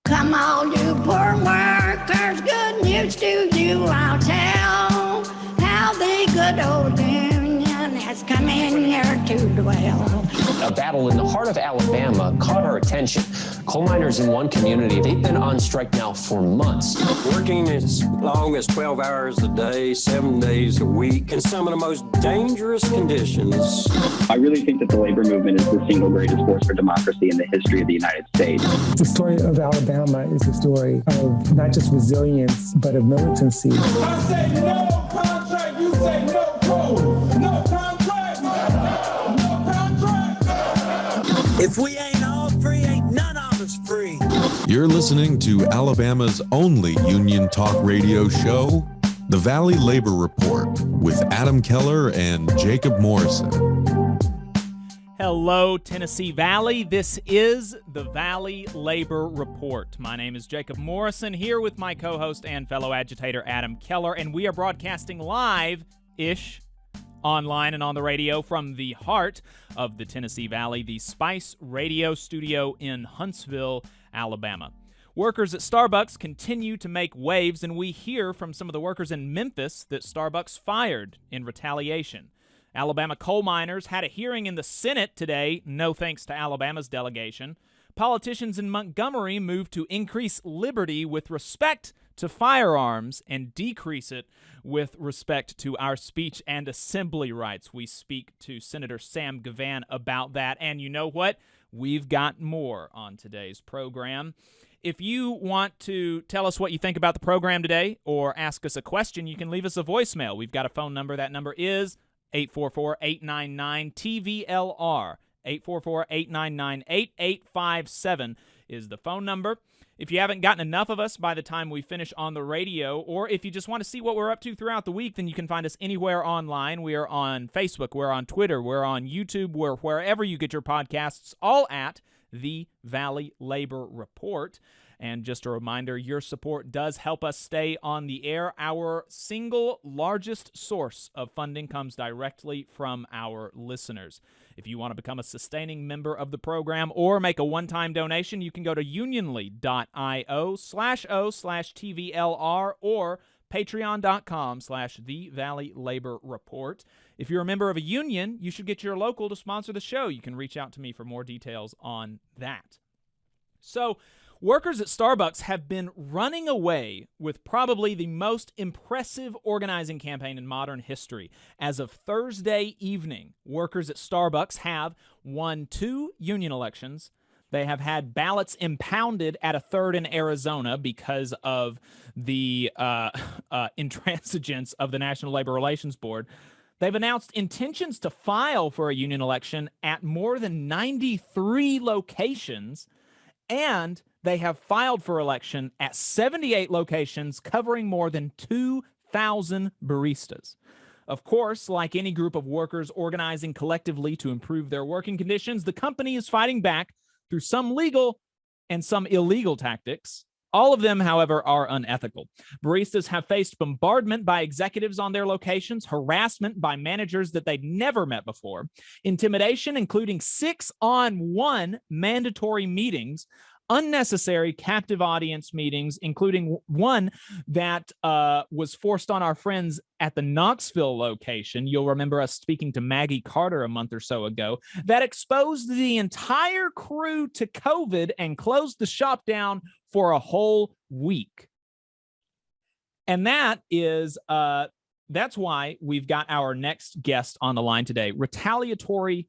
Come all you poor workers, good news to you I'll tell, how the good old Union has come in here to dwell. A battle in the heart of Alabama caught our attention. Coal miners in one community, they've been on strike now for months. Working as long as 12 hours a day, 7 days a week, in some of the most dangerous conditions. I really think that the labor movement is the single greatest force for democracy in the history of the United States. The story of Alabama is a story of not just resilience, but of militancy. I say no contract, you say no code. No contract, no contract. If we ain't all free, ain't none of us free. You're listening to Alabama's only union talk radio show, The Valley Labor Report, with Adam Keller and Jacob Morrison. Hello, Tennessee Valley. This is the Valley Labor Report. My name is Jacob Morrison, here with my co-host and fellow agitator Adam Keller, and we are broadcasting live-ish online and on the radio from the heart of the Tennessee Valley, the Spice Radio Studio in Huntsville, Alabama. Workers at Starbucks continue to make waves, and we hear from some of the workers in Memphis that Starbucks fired in retaliation. Alabama coal miners had a hearing in the Senate today, no thanks to Alabama's delegation. Politicians in Montgomery moved to increase liberty with respect to firearms and decrease it with respect to our speech and assembly rights. We speak to Senator Sam Gavin about that, and you know what? We've got more on today's program. If you want to tell us what you think about the program today or ask us a question, you can leave us a voicemail. We've got a phone number. That number is 844-899-TVLR. 844-899-8857 is the phone number. If you haven't gotten enough of us by the time we finish on the radio, or if you just want to see what we're up to throughout the week, then you can find us anywhere online. We are on Facebook, we're on Twitter, we're on YouTube, we're wherever you get your podcasts, all at The Valley Labor Report. And just a reminder, your support does help us stay on the air. Our single largest source of funding comes directly from our listeners. If you want to become a sustaining member of the program or make a one-time donation, you can go to unionly.io/o/TVLR or patreon.com/The Valley Labor Report. If you're a member of a union, you should get your local to sponsor the show. You can reach out to me for more details on that. So, workers at Starbucks have been running away with probably the most impressive organizing campaign in modern history. As of Thursday evening, workers at Starbucks have won 2 union elections. They have had ballots impounded at a third in Arizona because of the intransigence of the National Labor Relations Board. They've announced intentions to file for a union election at more than 93 locations, and they have filed for election at 78 locations covering more than 2,000 baristas. Of course, like any group of workers organizing collectively to improve their working conditions, the company is fighting back through some legal and some illegal tactics. All of them, however, are unethical. Baristas have faced bombardment by executives on their locations, harassment by managers that they'd never met before, intimidation, including 6-on-1 mandatory meetings, unnecessary captive audience meetings, including one that was forced on our friends at the Knoxville location. You'll remember us speaking to Maggie Carter a month or so ago, that exposed the entire crew to COVID and closed the shop down for a whole week. And that is that's why we've got our next guest on the line today. Retaliatory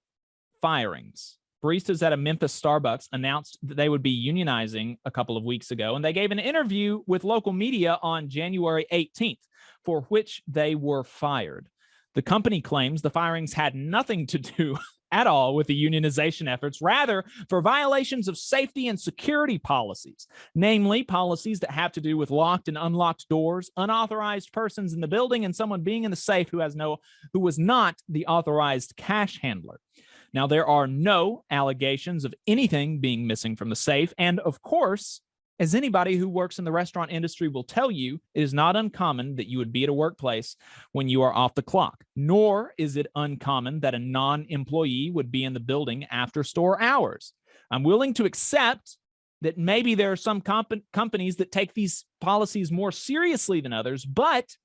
firings. Baristas at a Memphis Starbucks announced that they would be unionizing a couple of weeks ago, and they gave an interview with local media on January 18th, for which they were fired. The company claims the firings had nothing to do at all with the unionization efforts, rather for violations of safety and security policies, namely policies that have to do with locked and unlocked doors, unauthorized persons in the building, and someone being in the safe who was not the authorized cash handler. Now, there are no allegations of anything being missing from the safe, and of course, as anybody who works in the restaurant industry will tell you, it is not uncommon that you would be at a workplace when you are off the clock, nor is it uncommon that a non-employee would be in the building after store hours. I'm willing to accept that maybe there are some companies that take these policies more seriously than others, but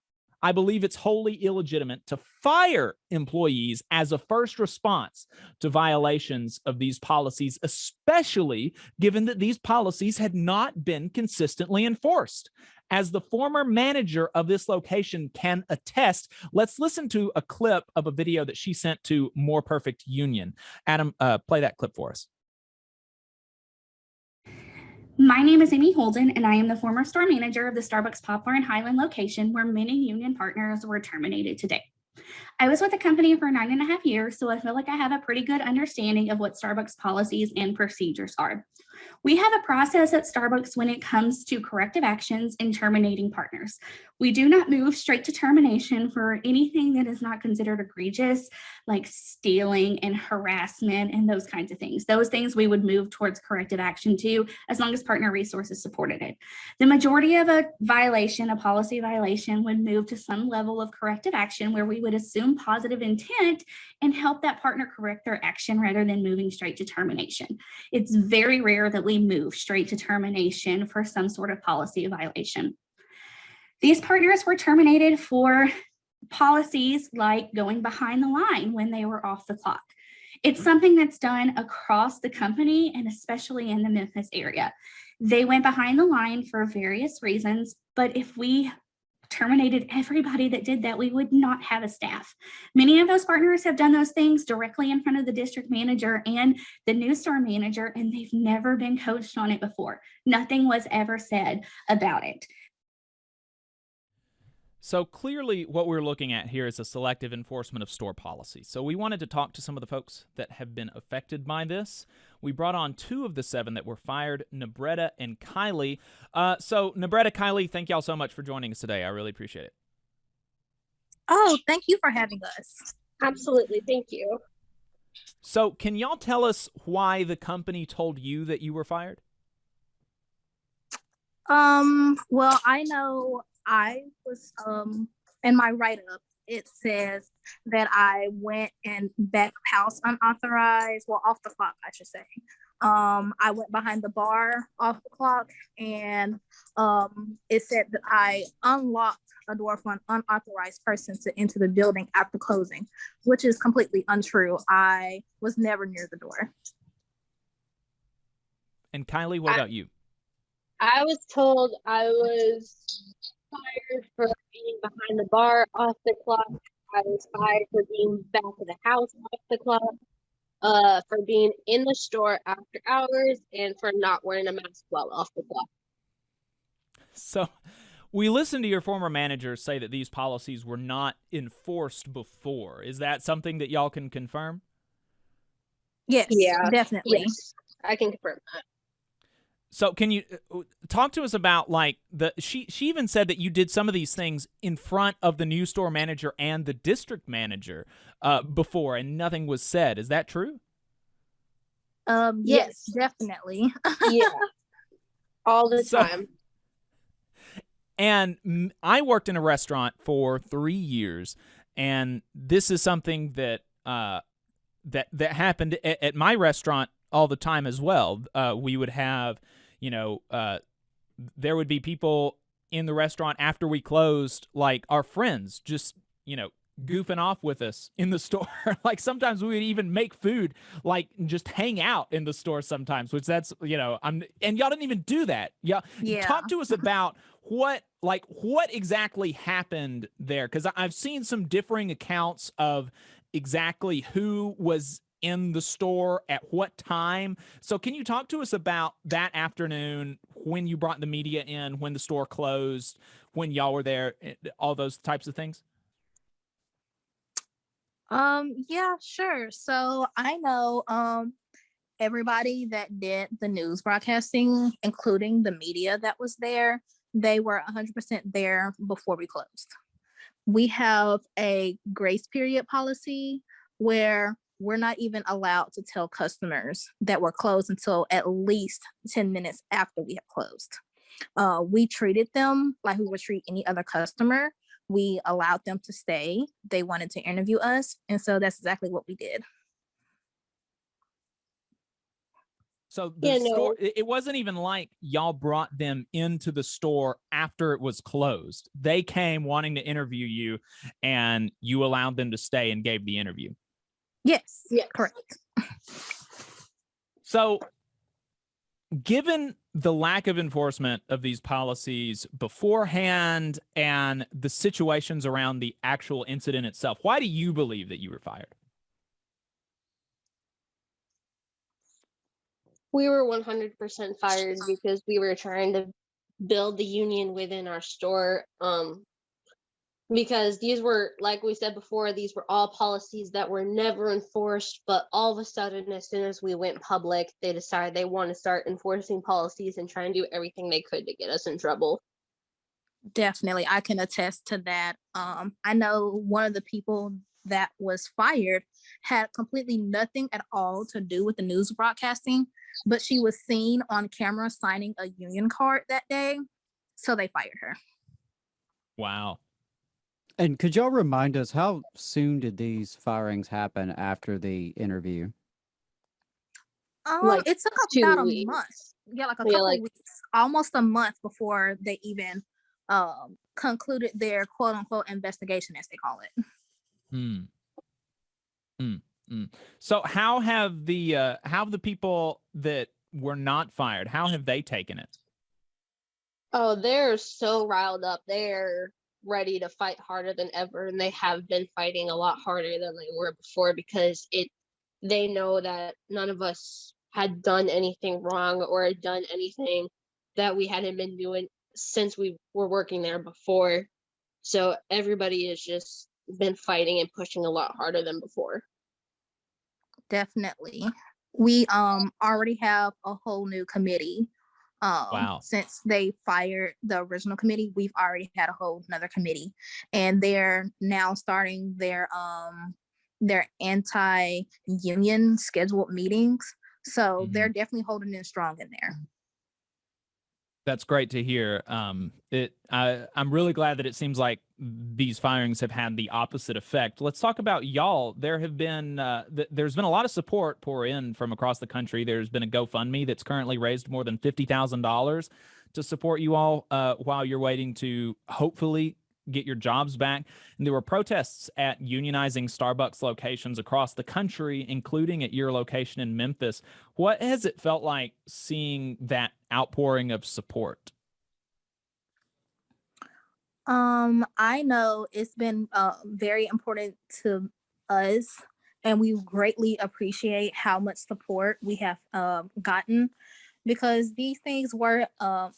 I believe it's wholly illegitimate to fire employees as a first response to violations of these policies, especially given that these policies had not been consistently enforced. As the former manager of this location can attest, let's listen to a clip of a video that she sent to More Perfect Union. Adam, play that clip for us. My name is Amy Holden, and I am the former store manager of the Starbucks Poplar and Highland location where many union partners were terminated today. I was with the company for 9.5 years, so I feel like I have a pretty good understanding of what Starbucks policies and procedures are. We have a process at Starbucks when it comes to corrective actions and terminating partners. We do not move straight to termination for anything that is not considered egregious, like stealing and harassment and those kinds of things. Those things we would move towards corrective action to, as long as partner resources supported it. The majority of a violation, a policy violation, would move to some level of corrective action where we would assume positive intent and help that partner correct their action rather than moving straight to termination. It's very rare that we move straight to termination for some sort of policy violation. These partners were terminated for policies like going behind the line when they were off the clock. It's something that's done across the company and especially in the Memphis area. They went behind the line for various reasons, but if we terminated everybody that did that, we would not have a staff. Many of those partners have done those things directly in front of the district manager and the new store manager, and they've never been coached on it before. Nothing was ever said about it. So clearly what we're looking at here is a selective enforcement of store policy. So we wanted to talk to some of the folks that have been affected by this. We brought on 2 of the 7 that were fired, Nebretta and Kylie. So Nebretta, Kylie, thank y'all so much for joining us today. I really appreciate it. Oh, thank you for having us. Absolutely. Thank you. So can y'all tell us why the company told you that you were fired? Well, I know I was, in my write-up, it says that I went and back house unauthorized, well, off the clock, I should say. I went behind the bar off the clock, and it said that I unlocked a door for an unauthorized person to enter the building after closing, which is completely untrue. I was never near the door. And Kylie, what about you? I was told I was fired for being behind the bar off the clock. I was fired for being back of the house off the clock, for being in the store after hours, and for not wearing a mask while off the clock. So we listened to your former manager say that these policies were not enforced before. Is that something that y'all can confirm? Yes, Yeah, definitely. Yes, I can confirm that. So can you talk to us about, like, she even said that you did some of these things in front of the new store manager and the district manager before, and nothing was said. Is that true? Yes, definitely. Yeah, all the time. And I worked in a restaurant for 3 years, and this is something that that happened at my restaurant all the time as well. We would have, there would be people in the restaurant after we closed, like our friends, just, goofing off with us in the store. Like sometimes we would even make food, like just hang out in the store sometimes, which that's, and y'all didn't even do that. Yeah. Talk to us about what exactly happened there. Cause I've seen some differing accounts of exactly who was in the store at what time. So can you talk to us about that afternoon when you brought the media in, when the store closed, when y'all were there, all those types of things? Yeah, sure. So I know everybody that did the news broadcasting, including the media that was there, they were 100% there before we closed. We have a grace period policy where we're not even allowed to tell customers that we're closed until at least 10 minutes after we have closed. We treated them like we would treat any other customer. We allowed them to stay. They wanted to interview us. And so that's exactly what we did. So the store, it wasn't even like y'all brought them into the store after it was closed. They came wanting to interview you, and you allowed them to stay and gave the interview. Yes, correct. So given the lack of enforcement of these policies beforehand and the situations around the actual incident itself, why do you believe that you were fired? We were 100% fired because we were trying to build the union within our store. Because these were, like we said before, these were all policies that were never enforced, but all of a sudden, as soon as we went public, they decided they want to start enforcing policies and try and do everything they could to get us in trouble. Definitely, I can attest to that. I know one of the people that was fired had completely nothing at all to do with the news broadcasting, but she was seen on camera signing a union card that day, so they fired her. Wow. And could y'all remind us, how soon did these firings happen after the interview? Like it took 2 about weeks. a month. Yeah, like a couple of weeks, almost a month before they even concluded their quote unquote investigation, as they call it. So how have the people that were not fired, how have they taken it? Oh, they're so riled up. They're ready to fight harder than ever, and they have been fighting a lot harder than they were before because they know that none of us had done anything wrong or done anything that we hadn't been doing since we were working there before. So everybody has just been fighting and pushing a lot harder than before. Definitely. We already have a whole new committee. Wow. Since they fired the original committee, we've already had a whole another committee, and they're now starting their anti-union scheduled meetings. So they're definitely holding in strong in there. That's great to hear. I'm really glad that it seems like these firings have had the opposite effect. Let's talk about y'all. There have been there's been a lot of support pour in from across the country. There's been a GoFundMe that's currently raised more than $50,000 to support you all while you're waiting to hopefully get your jobs back. And there were protests at unionizing Starbucks locations across the country, including at your location in Memphis. What has it felt like seeing that outpouring of support? I know it's been very important to us, and we greatly appreciate how much support we have gotten, because these things were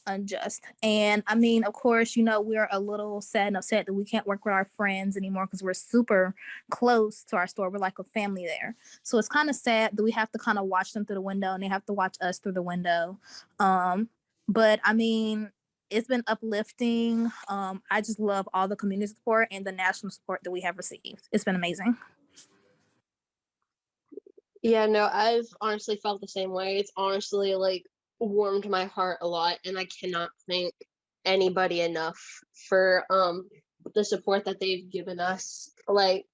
unjust. And I mean, of course, you know, we're a little sad and upset that we can't work with our friends anymore because we're super close to our store. We're like a family there. So it's kind of sad that we have to kind of watch them through the window and they have to watch us through the window. But I mean, it's been uplifting. I just love all the community support and the national support that we have received. It's been amazing. Yeah, no, I've honestly felt the same way. It's honestly like warmed my heart a lot, and I cannot thank anybody enough for the support that they've given us. Like,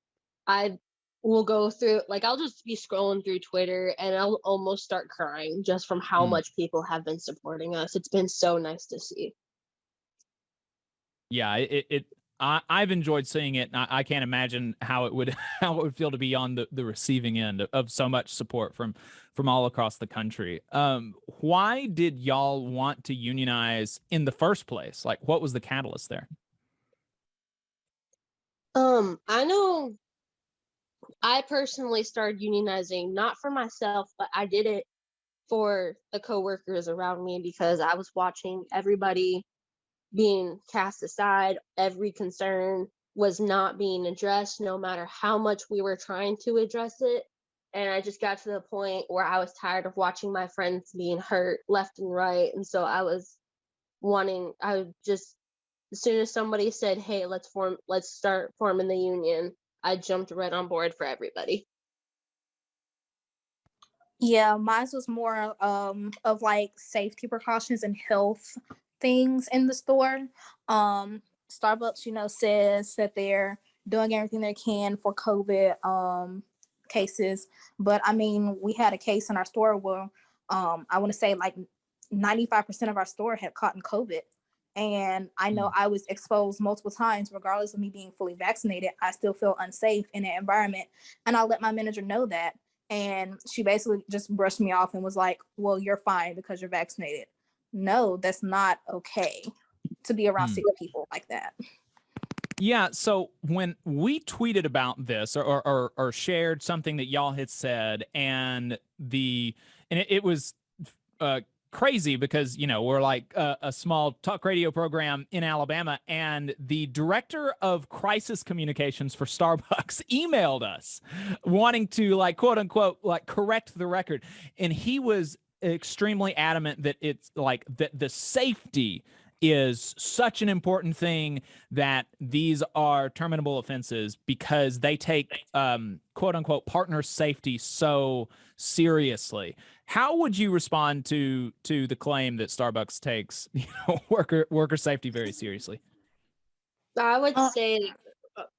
I will go through, like, I'll just be scrolling through Twitter and I'll almost start crying just from how much people have been supporting us. It's been so nice to see. Yeah, I've enjoyed seeing it. And I can't imagine how it would feel to be on the receiving end of so much support from all across the country. Why did y'all want to unionize in the first place? Like, what was the catalyst there? I know I personally started unionizing not for myself, but I did it for the coworkers around me because I was watching everybody being cast aside. Every concern was not being addressed, no matter how much we were trying to address it. And I just got to the point where I was tired of watching my friends being hurt left and right. And so as soon as somebody said, hey, let's start forming the union, I jumped right on board for everybody. Yeah, mine was more of like safety precautions and health things in the store. Starbucks, you know, says that they're doing everything they can for COVID cases, but I mean, we had a case in our store where I want to say like 95% of our store had caught in COVID. And I know I was exposed multiple times, regardless of me being fully vaccinated. I still feel unsafe in that environment. And I let my manager know that. And she basically just brushed me off and was like, well, you're fine because you're vaccinated. No, that's not okay to be around sick people like that. Yeah, so when we tweeted about this or shared something that y'all had said, and it was crazy because, you know, we're like a small talk radio program in Alabama, and the director of crisis communications for Starbucks emailed us wanting to, like, quote unquote, like, correct the record. And he was extremely adamant that it's like that the safety is such an important thing, that these are terminable offenses because they take quote unquote partner safety so seriously. How would you respond to the claim that Starbucks takes, you know, worker safety very seriously? I would say,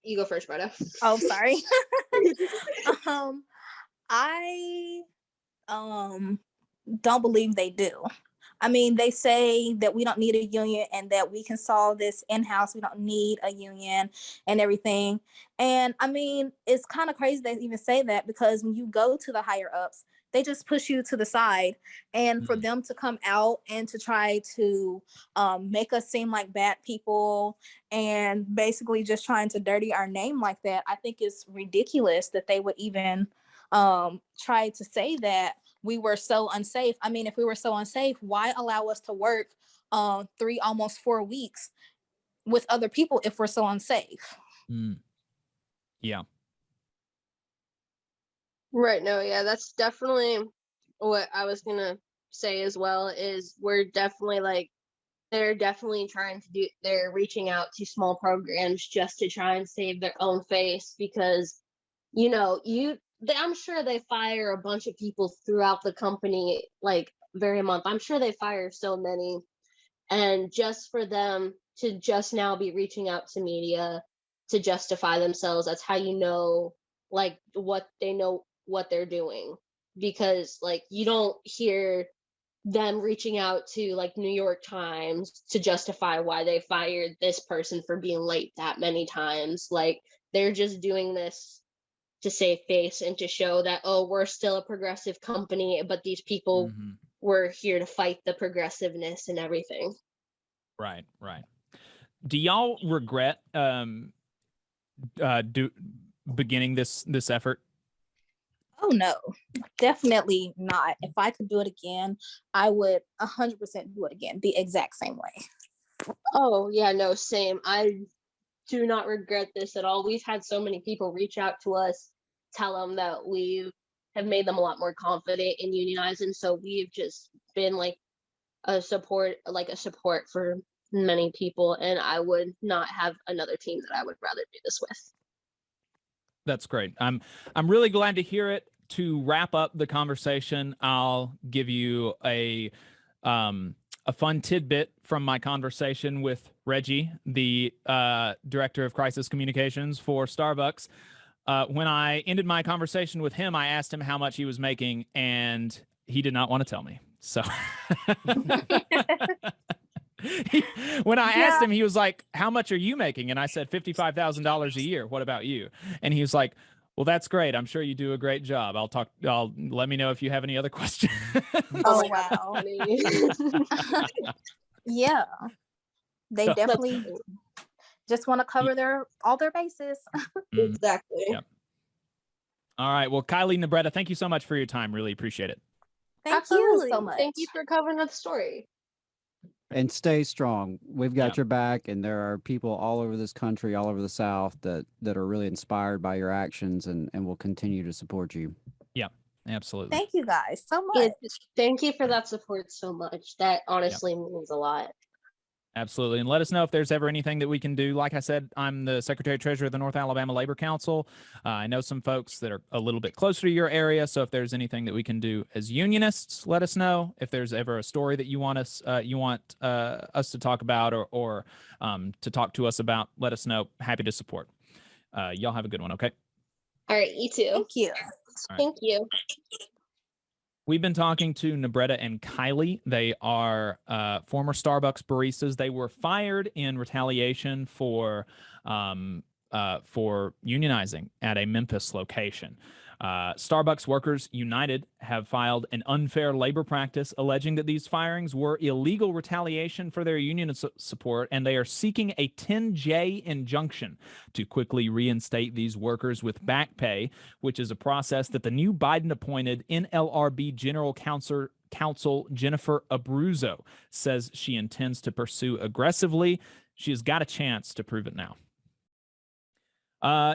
you go first, Bretta. Oh, sorry. I don't believe they do. I mean, they say that we don't need a union and that we can solve this in-house. We don't need a union and everything. And I mean, it's kind of crazy they even say that, because when you go to the higher ups, they just push you to the side. And for them to come out and to try to make us seem like bad people and basically just trying to dirty our name like that, I think it's ridiculous that they would even try to say that we were so unsafe. I mean, if we were so unsafe, why allow us to work 3, almost 4 weeks with other people if we're so unsafe? Yeah. Right. No, yeah, that's definitely what I was gonna say as well, is we're definitely like, they're definitely trying to do, they're reaching out to small programs just to try and save their own face, because, you know, I'm sure they fire a bunch of people throughout the company, like every month. I'm sure they fire so many. And just for them to just now be reaching out to media to justify themselves, that's how you know, like, what they know what they're doing. Because, like, you don't hear them reaching out to, like, New York Times to justify why they fired this person for being late that many times. Like, they're just doing this to save face and to show that, oh, we're still a progressive company, but these people were here to fight the progressiveness and everything. Right. Do y'all regret beginning this effort? Oh no, definitely not. If I could do it again, I would 100% do it again, the exact same way. Oh yeah, no, same. I do not regret this at all. We've had so many people reach out to us, tell them that we have made them a lot more confident in unionizing. So we've just been like a support for many people, and I would not have another team that I would rather do this with. That's great. I'm really glad to hear it. To wrap up the conversation, I'll give you a fun tidbit from my conversation with Reggie, the director of crisis communications for Starbucks. When I ended my conversation with him, I asked him how much he was making, and he did not want to tell me. So when I asked him, he was like, how much are you making? And I said, $55,000 a year. What about you? And he was like, well, that's great. I'm sure you do a great job. Let me know if you have any other questions. Oh, wow. Yeah. They definitely just want to cover all their bases. Exactly. Yep. All right. Well, Kylie and Nebretta, thank you so much for your time. Really appreciate it. Thank you so much. Thank you for covering the story. And stay strong. We've got Yeah. your back, and there are people all over this country, all over the South, that are really inspired by your actions and will continue to support you. Yeah, absolutely. Thank you guys so much. Thank you for that support so much. That honestly means a lot. Absolutely. And let us know if there's ever anything that we can do. Like I said, I'm the Secretary Treasurer of the North Alabama Labor Council. I know some folks that are a little bit closer to your area. So if there's anything that we can do as unionists, let us know. If there's ever a story that you want us to talk about or to talk to us about, let us know. Happy to support. Y'all have a good one. Okay. All right. You too. Thank you. Right. Thank you. We've been talking to Nebretta and Kylie. They are former Starbucks baristas. They were fired in retaliation for unionizing at a Memphis location. Starbucks Workers United have filed an unfair labor practice alleging that these firings were illegal retaliation for their union support, and they are seeking a 10J injunction to quickly reinstate these workers with back pay, which is a process that the new Biden-appointed NLRB General Counsel Jennifer Abruzzo says she intends to pursue aggressively. She has got a chance to prove it now.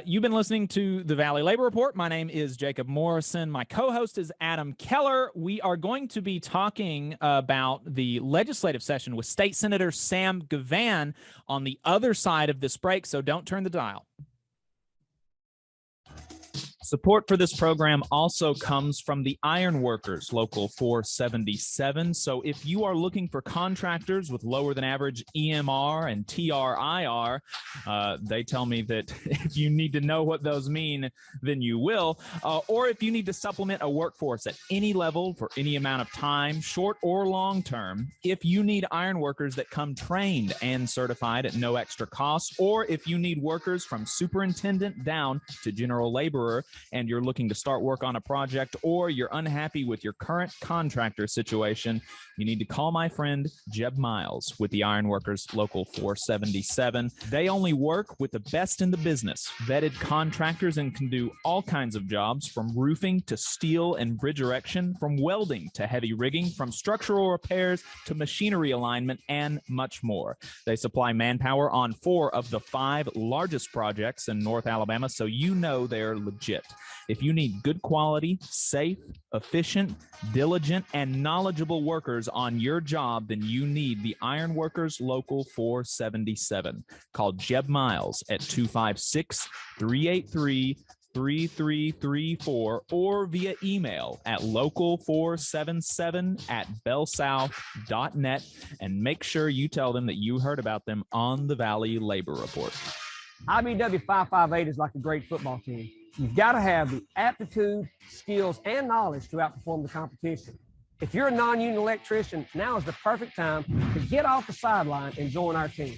You've been listening to the Valley Labor Report. My name is Jacob Morrison. My co-host is Adam Keller. We are going to be talking about the legislative session with State Senator Sam Gavin on the other side of this break, so don't turn the dial. Support for this program also comes from the Iron Workers, Local 477. So if you are looking for contractors with lower than average EMR and TRIR, they tell me that if you need to know what those mean, then you will. Or if you need to supplement a workforce at any level for any amount of time, short or long term, if you need iron workers that come trained and certified at no extra cost, or if you need workers from superintendent down to general laborer, and you're looking to start work on a project, or you're unhappy with your current contractor situation, you need to call my friend Jeb Miles with the Iron Workers Local 477. They only work with the best in the business, vetted contractors, and can do all kinds of jobs from roofing to steel and bridge erection, from welding to heavy rigging, from structural repairs to machinery alignment, and much more. They supply manpower on 4 of the 5 largest projects in North Alabama, so you know they're legit. If you need good quality, safe, efficient, diligent, and knowledgeable workers on your job, then you need the Iron Workers Local 477. Call Jeb Miles at 256-383-3334 or via email at local477@bellsouth.net, and make sure you tell them that you heard about them on the Valley Labor Report. IBEW 558 is like a great football team. You've got to have the aptitude, skills, and knowledge to outperform the competition. If you're a non-union electrician, now is the perfect time to get off the sideline and join our team.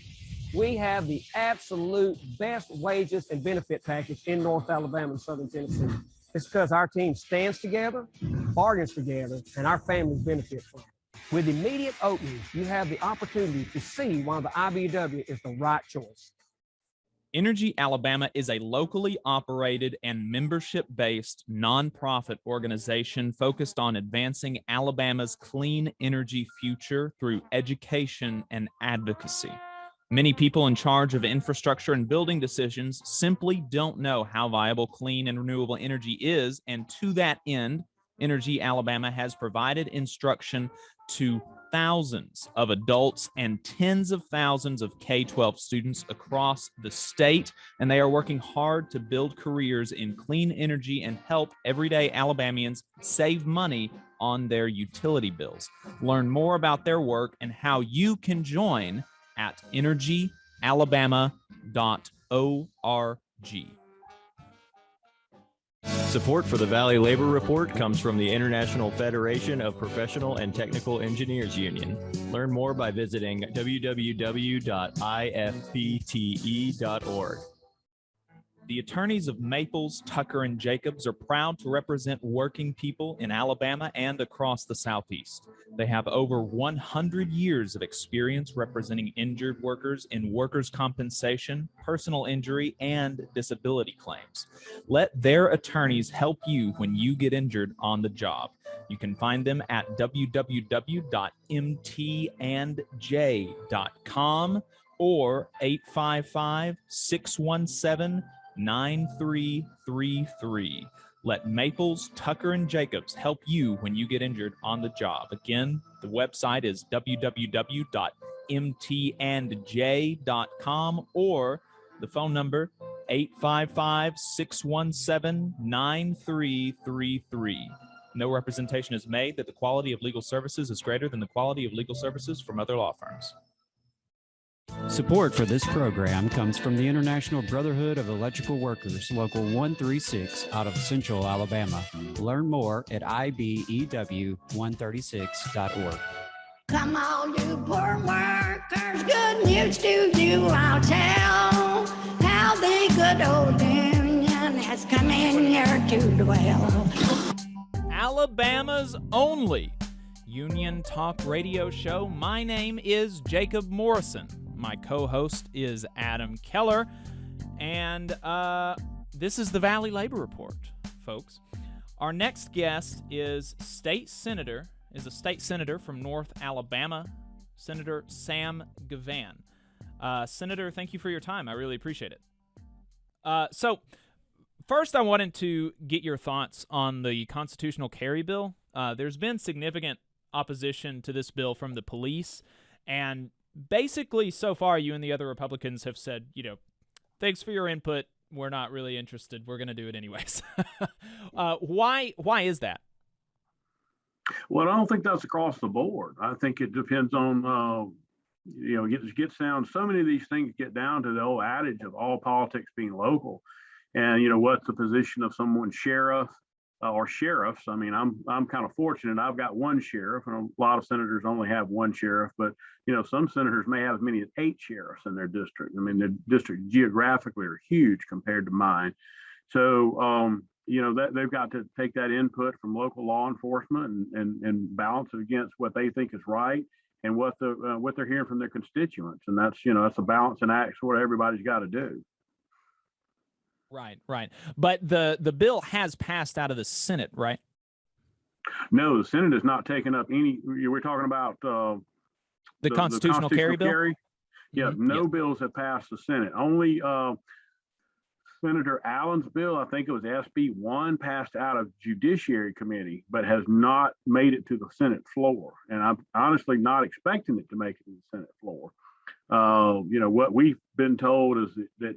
We have the absolute best wages and benefit package in North Alabama and Southern Tennessee. It's because our team stands together, bargains together, and our families benefit from it. With immediate openings, you have the opportunity to see why the IBEW is the right choice. Energy Alabama is a locally operated and membership-based nonprofit organization focused on advancing Alabama's clean energy future through education and advocacy. Many people in charge of infrastructure and building decisions simply don't know how viable clean and renewable energy is, and to that end, Energy Alabama has provided instruction to thousands of adults and tens of thousands of K-12 students across the state, and they are working hard to build careers in clean energy and help everyday Alabamians save money on their utility bills. Learn more about their work and how you can join at energyalabama.org. Support for the Valley Labor Report comes from the International Federation of Professional and Technical Engineers Union. Learn more by visiting www.ifpte.org. The attorneys of Maples, Tucker, and Jacobs are proud to represent working people in Alabama and across the Southeast. They have over 100 years of experience representing injured workers in workers' compensation, personal injury, and disability claims. Let their attorneys help you when you get injured on the job. You can find them at www.mtandj.com or 855-617-9333. Let Maples, Tucker, and Jacobs help you when you get injured on the job. Again, the website is www.mtandj.com or the phone number 855-617-9333. No representation is made that the quality of legal services is greater than the quality of legal services from other law firms. Support for this program comes from the International Brotherhood of Electrical Workers, Local 136 out of Central Alabama. Learn more at IBEW136.org. Come on, you poor workers, good news to you I'll tell, how the good old union has come in here to dwell. Alabama's only union talk radio show. My name is Jacob Morrison. My co-host is Adam Keller, and this is the Valley Labor Report, folks. Our next guest is a state senator from North Alabama, Senator Sam Gavin. Senator, thank you for your time. I really appreciate it. So first, I wanted to get your thoughts on the constitutional carry bill. There's been significant opposition to this bill from the police, and basically so far you and the other Republicans have said, thanks for your input. We're not really interested. We're going to do it anyways. Why is that? Well, I don't think that's across the board. I think it depends on, it gets down. So many of these things get down to the old adage of all politics being local. And, what's the position of someone sheriff or sheriffs? I mean, I'm kind of fortunate. I've got one sheriff, and a lot of senators only have one sheriff. But, some senators may have as many as 8 sheriffs in their district. I mean, the district geographically are huge compared to mine. So, that they've got to take that input from local law enforcement and balance it against what they think is right and what they're hearing from their constituents. And that's a balance and act what everybody's got to do. Right. But the bill has passed out of the Senate, right? No, the Senate has not taken up any. We're talking about the constitutional carry bill. Yeah, no bills have passed the Senate. Only Senator Allen's bill, I think it was SB 1, passed out of Judiciary Committee, but has not made it to the Senate floor. And I'm honestly not expecting it to make it to the Senate floor. What we've been told is that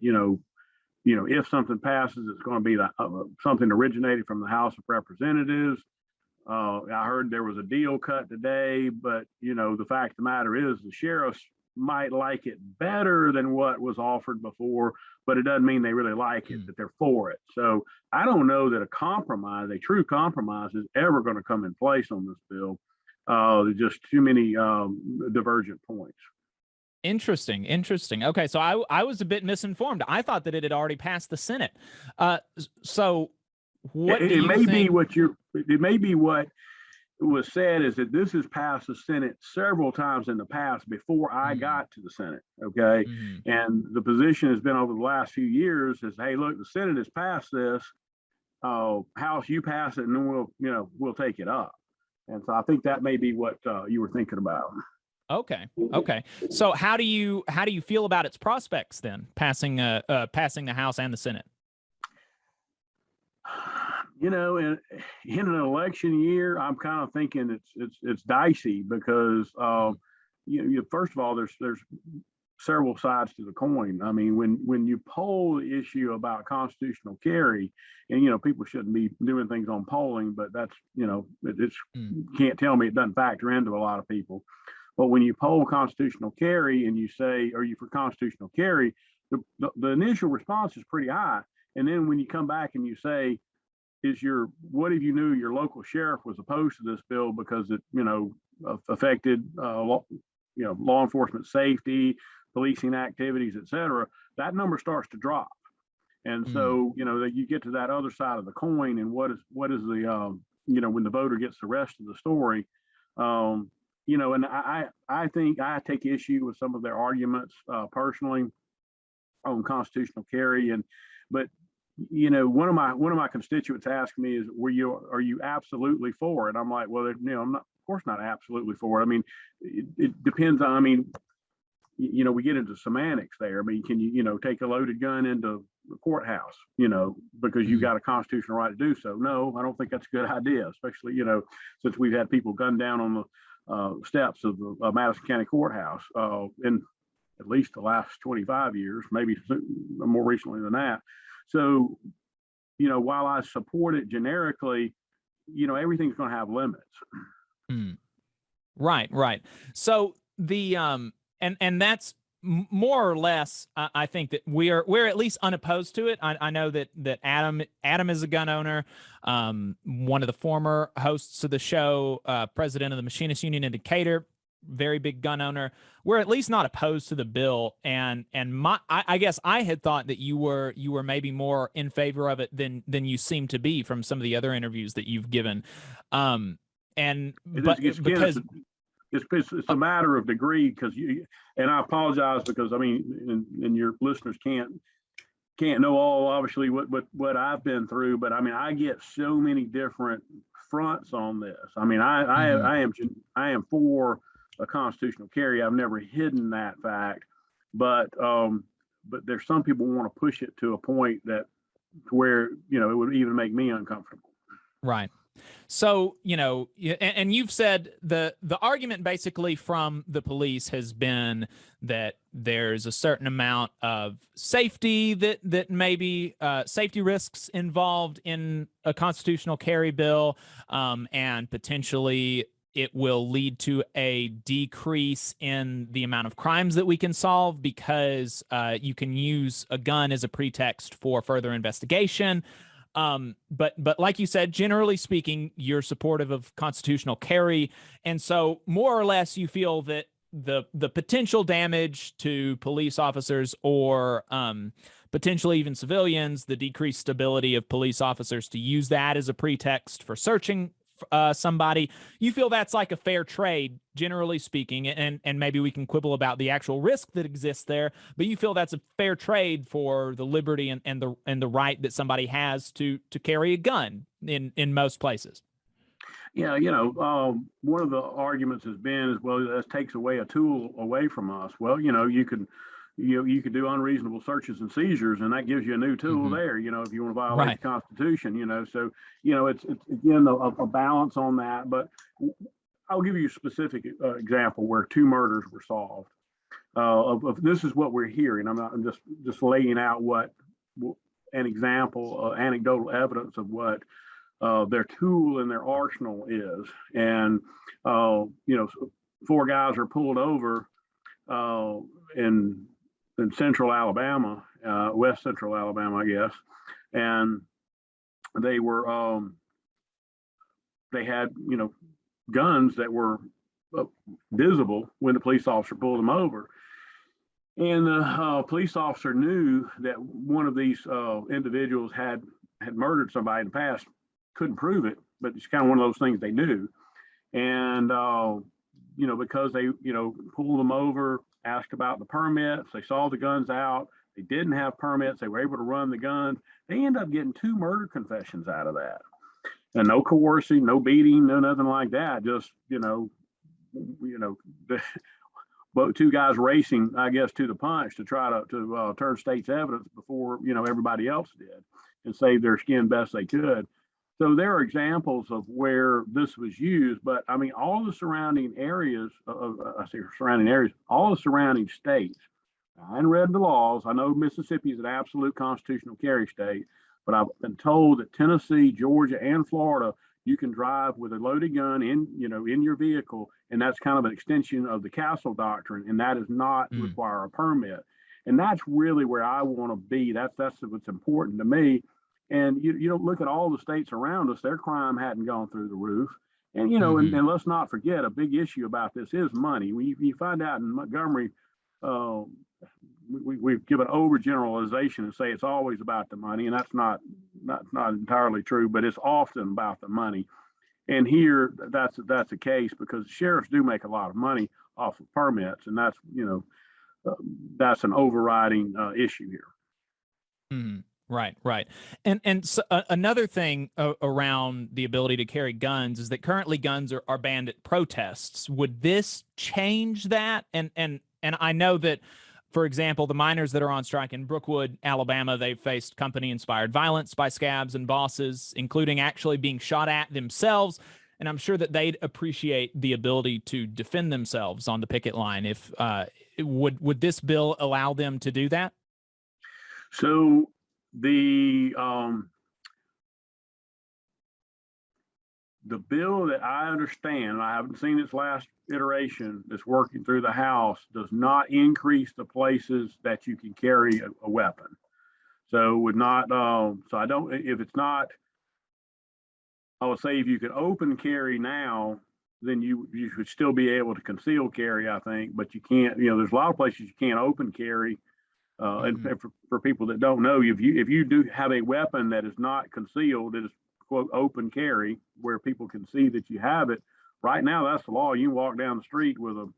if something passes, it's going to be something originated from the House of Representatives. I heard there was a deal cut today, but the fact of the matter is the sheriffs might like it better than what was offered before, but it doesn't mean they really like it, that they're for it. So I don't know that a true compromise is ever going to come in place on this bill. There's just too many divergent points. Interesting. Okay, so I was a bit misinformed. I thought that it had already passed the Senate. So what do you think? It may be what was said is that this has passed the Senate several times in the past before I got to the Senate. Okay. And the position has been over the last few years is, hey, look, the Senate has passed this. House, you pass it, and then we'll take it up. And so I think that may be what you were thinking about. Okay. So how do you feel about its prospects then, passing the House and the Senate? In an election year, I'm kind of thinking it's dicey because first of all, there's several sides to the coin. I mean, when you poll the issue about constitutional carry, and people shouldn't be doing things on polling, but that's it's can't tell me it doesn't factor into a lot of people. But when you poll constitutional carry and you say, are you for constitutional carry, the initial response is pretty high. And then when you come back and you say, what if you knew your local sheriff was opposed to this bill because it, affected, law enforcement safety, policing activities, et cetera, that number starts to drop. And so, you get to that other side of the coin and what is the, when the voter gets the rest of the story, and I think I take issue with some of their arguments personally on constitutional carry. But one of my constituents asked me is, are you absolutely for it? I'm like, well, I'm not, of course not absolutely for it. I mean, it depends on, we get into semantics there. I mean, can you, take a loaded gun into the courthouse, because you've got a constitutional right to do so? No, I don't think that's a good idea, especially, since we've had people gunned down on the steps of the Madison County Courthouse in at least the last 25 years, maybe more recently than that. So, while I support it generically, everything's going to have limits. Right. So the and that's more or less, I think that we're at least unopposed to it. I know that Adam is a gun owner, one of the former hosts of the show, president of the Machinists Union in Decatur, very big gun owner. We're at least not opposed to the bill, and I guess I had thought that you were maybe more in favor of it than you seem to be from some of the other interviews that you've given, It's a matter of degree, because and I apologize because I mean, and your listeners can't know all obviously what I've been through, but I mean, I get so many different fronts on this. I mean, I am for a constitutional carry. I've never hidden that fact, but there's some people want to push it to a point that to where it would even make me uncomfortable. Right. So, and you've said the argument basically from the police has been that there's a certain amount of safety that maybe safety risks involved in a constitutional carry bill, and potentially it will lead to a decrease in the amount of crimes that we can solve because you can use a gun as a pretext for further investigation. But like you said, generally speaking, you're supportive of constitutional carry. And so more or less you feel that the potential damage to police officers or potentially even civilians, the decreased stability of police officers to use that as a pretext for searching somebody, you feel that's like a fair trade, generally speaking, and maybe we can quibble about the actual risk that exists there, but you feel that's a fair trade for the liberty and the right that somebody has to carry a gun in most places. Yeah, one of the arguments has been is, well, that takes away a tool away from us. Well, you could do unreasonable searches and seizures, and that gives you a new tool there, if you want to violate the Constitution, so, it's again, a balance on that. But I'll give you a specific example where 2 murders were solved. Of this is what we're hearing. I'm just laying out an example, anecdotal evidence of what their tool in their arsenal is. And, 4 guys are pulled over in central Alabama, west central Alabama, I guess. And they were, they had, guns that were visible when the police officer pulled them over. And the police officer knew that one of these individuals had murdered somebody in the past. Couldn't prove it, but it's kind of one of those things they knew. And, because they, pulled them over, asked about the permits, they saw the guns out, they didn't have permits, they were able to run the guns. They end up getting 2 murder confessions out of that. And no coercing, no beating, no nothing like that. Just, but 2 guys racing, I guess, to the punch to try to turn state's evidence before, everybody else did and save their skin best they could. So there are examples of where this was used, but I mean, all the surrounding areas all the surrounding states. I haven't read the laws. I know Mississippi is an absolute constitutional carry state, but I've been told that Tennessee, Georgia, and Florida, you can drive with a loaded gun in your vehicle, and that's kind of an extension of the Castle Doctrine, and that does not require a permit. And that's really where I want to be. That's what's important to me. And you don't look at all the states around us, their crime hadn't gone through the roof. And, and let's not forget, a big issue about this is money. You find out in Montgomery, we've given overgeneralization and say it's always about the money, and that's not entirely true, but it's often about the money. And here, that's the case because sheriffs do make a lot of money off of permits, and that's that's an overriding issue here. Mm-hmm. Right. And so, another thing around the ability to carry guns is that currently guns are banned at protests. Would this change that? And I know that, for example, the miners that are on strike in Brookwood, Alabama, they've faced company-inspired violence by scabs and bosses, including actually being shot at themselves. And I'm sure that they'd appreciate the ability to defend themselves on the picket line. If would this bill allow them to do that? So the the bill that I understand, and I haven't seen its last iteration that's working through the House, does not increase the places that you can carry a weapon. So would not, so I don't, if it's not, I would say if you could open carry now, then you should still be able to conceal carry, I think, but you can't, there's a lot of places you can't open carry. And for people that don't know, if you do have a weapon that is not concealed, it is quote open carry, where people can see that you have it. Right now, that's the law. You walk down the street with a,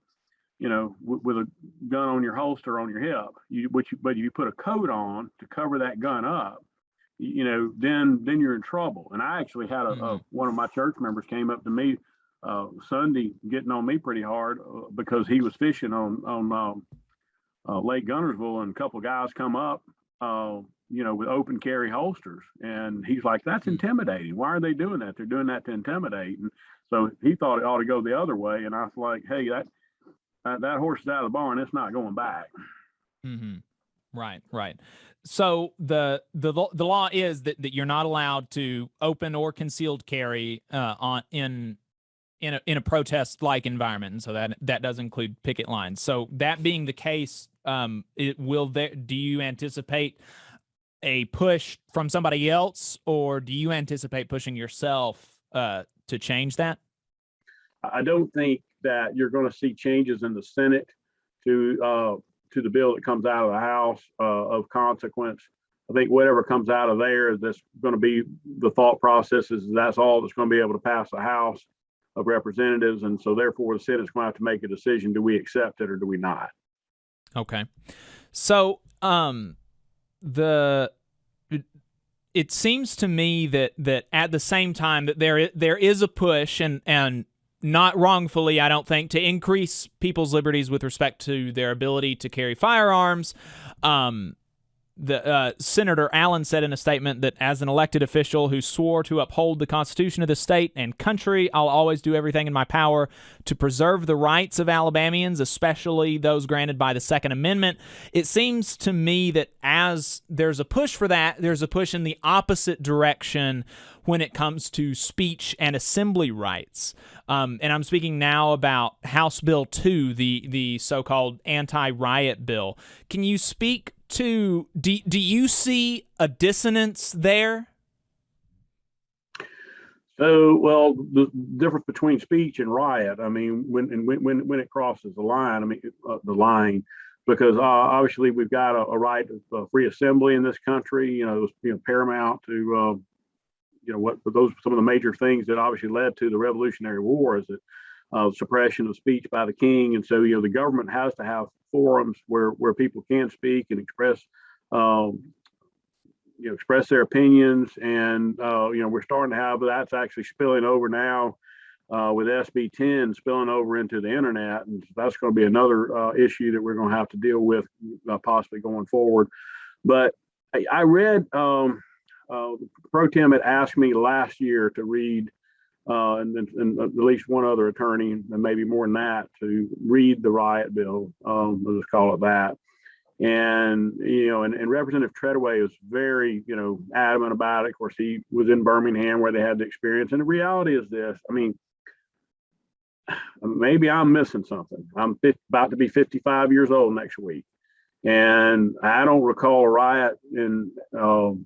with a gun on your holster on your hip. But if you put a coat on to cover that gun up, then you're in trouble. And I actually had one of my church members came up to me Sunday, getting on me pretty hard because he was fishing on Lake Gunnersville, and a couple of guys come up, with open carry holsters, and he's like, "That's intimidating. Why are they doing that? They're doing that to intimidate." And so he thought it ought to go the other way, and I was like, "Hey, that horse is out of the barn. It's not going back." Right. So the law is that you're not allowed to open or concealed carry in a protest-like environment, and so that does include picket lines. So that being the case, do you anticipate a push from somebody else, or do you anticipate pushing yourself to change that? I don't think that you're going to see changes in the Senate to the bill that comes out of the House of consequence. I think whatever comes out of there, that's going to be the thought process is that's all that's going to be able to pass the House of Representatives, and so therefore the Senate's going to have to make a decision: do we accept it or do we not? Okay. So it seems to me that at the same time that there is a push, and not wrongfully, I don't think, to increase people's liberties with respect to their ability to carry firearms. Senator Allen said in a statement that as an elected official who swore to uphold the Constitution of the state and country, I'll always do everything in my power to preserve the rights of Alabamians, especially those granted by the Second Amendment. It seems to me that as there's a push for that, there's a push in the opposite direction when it comes to speech and assembly rights. And I'm speaking now about House Bill 2, the so-called anti-riot bill. Can you speak to, do you see a dissonance there? So, well, the difference between speech and riot, I mean, when it crosses the line, the line, because obviously we've got a right of free assembly in this country, paramount to, what those some of the major things that obviously led to the Revolutionary War is that suppression of speech by the king. And so, the government has to have forums where people can speak and express their opinions. And, we're starting to have that's actually spilling over now with SB 10 spilling over into the internet. And that's going to be another issue that we're going to have to deal with possibly going forward. But I read, Pro Tem had asked me last year to read and at least one other attorney, and maybe more than that, to read the riot bill. We'll just call it that. And and Representative Treadway was very adamant about it. Of course, he was in Birmingham where they had the experience. And the reality is this: I mean, maybe I'm missing something. I'm about to be 55 years old next week, and I don't recall a riot in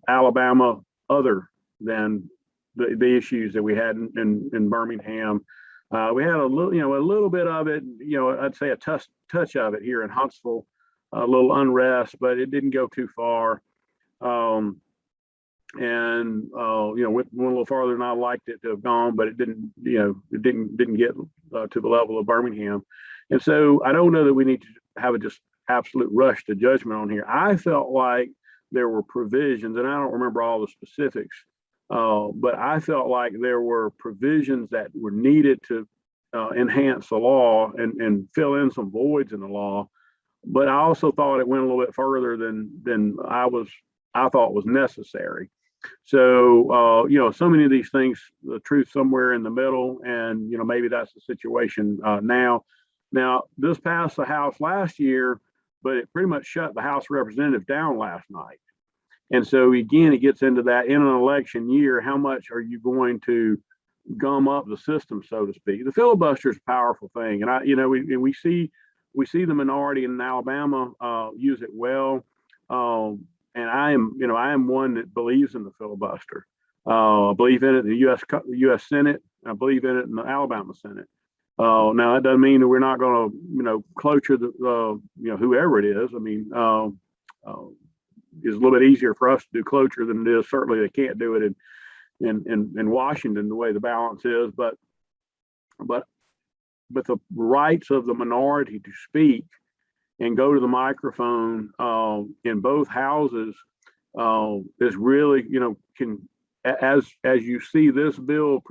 Alabama other than the issues that we had in Birmingham. We had a little bit of it, I'd say a touch of it here in Huntsville, a little unrest, but it didn't go too far. Went a little farther than I liked it to have gone, but it didn't get to the level of Birmingham. And so I don't know that we need to have a just absolute rush to judgment on here. I felt like there were provisions, and I don't remember all the specifics, but I felt like there were provisions that were needed to enhance the law and fill in some voids in the law. But I also thought it went a little bit further than I thought was necessary. So so many of these things, the truth somewhere in the middle, and maybe that's the situation now. Now, this passed the House last year, but it pretty much shut the House of Representatives down last night. And so again, it gets into that in an election year, how much are you going to gum up the system, so to speak. The filibuster is a powerful thing, and we see the minority in Alabama use it well, and I am one that believes in the filibuster. I believe in it in the U.S. Senate. I believe in it in the Alabama Senate. Now that doesn't mean that we're not going to cloture the whoever it is. I mean, it's a little bit easier for us to do cloture than it is. Certainly, they can't do it in Washington the way the balance is. But the rights of the minority to speak and go to the microphone in both houses is really, can, as you see this bill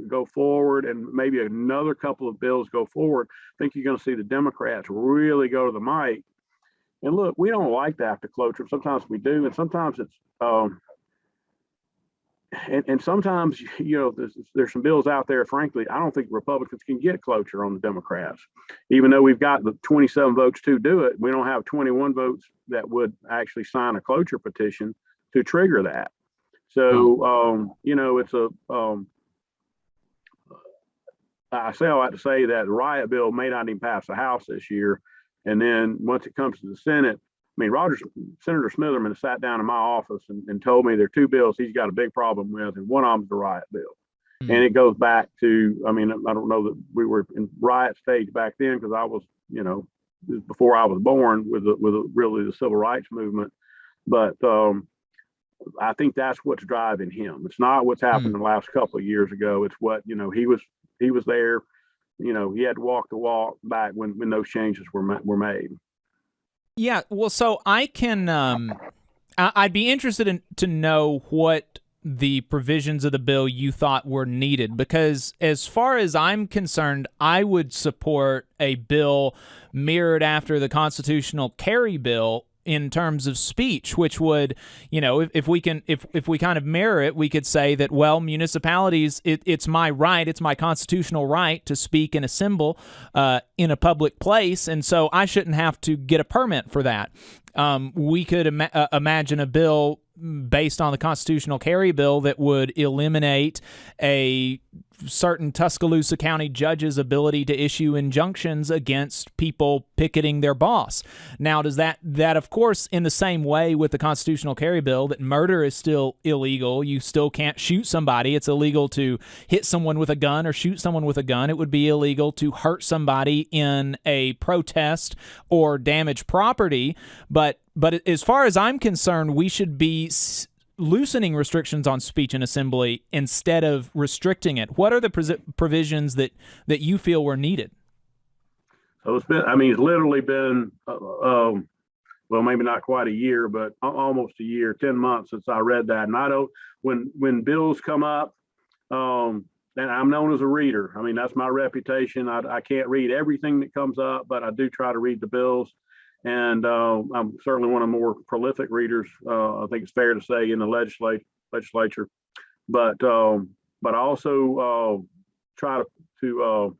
go forward and maybe another couple of bills go forward, I think you're going to see the Democrats really go to the mic. And look, we don't like to have to cloture. Sometimes we do, and sometimes it's and sometimes there's some bills out there. Frankly, I don't think Republicans can get cloture on the Democrats, even though we've got the 27 votes to do it. We don't have 21 votes that would actually sign a cloture petition to trigger that. So it's a I say all that to say that the riot bill may not even pass the House this year. And then once it comes to the Senate, I mean, Senator Smitherman sat down in my office and told me there are two bills he's got a big problem with, and one of them is the riot bill. Mm-hmm. And it goes back to, I mean, I don't know that we were in riot stage back then because I was, before I was born with really the civil rights movement. But I think that's what's driving him. It's not what's happened in the last couple of years ago. It's what, he was there, he had to walk the walk back when those changes were made. Yeah, well, so I can, I'd be interested to know what the provisions of the bill you thought were needed, because as far as I'm concerned, I would support a bill mirrored after the constitutional carry bill in terms of speech, which would, if we kind of mirror it, we could say that, well, municipalities, it's my right, it's my constitutional right to speak and assemble in a public place, and so I shouldn't have to get a permit for that. We could imagine a bill based on the constitutional carry bill that would eliminate a certain Tuscaloosa County judge's ability to issue injunctions against people picketing their boss. Now, does that of course, in the same way with the constitutional carry bill, that murder is still illegal. You still can't shoot somebody. It's illegal to hit someone with a gun or shoot someone with a gun. It would be illegal to hurt somebody in a protest or damage property. But as far as I'm concerned, we should be loosening restrictions on speech and assembly instead of restricting it. What are the provisions that you feel were needed? So it's literally been, well, maybe not quite a year, but almost a year, 10 months since I read that. And I don't, when bills come up, and I'm known as a reader. I mean, that's my reputation. I can't read everything that comes up, but I do try to read the bills. And I'm certainly one of the more prolific readers, I think it's fair to say, in the legislature. But I also try to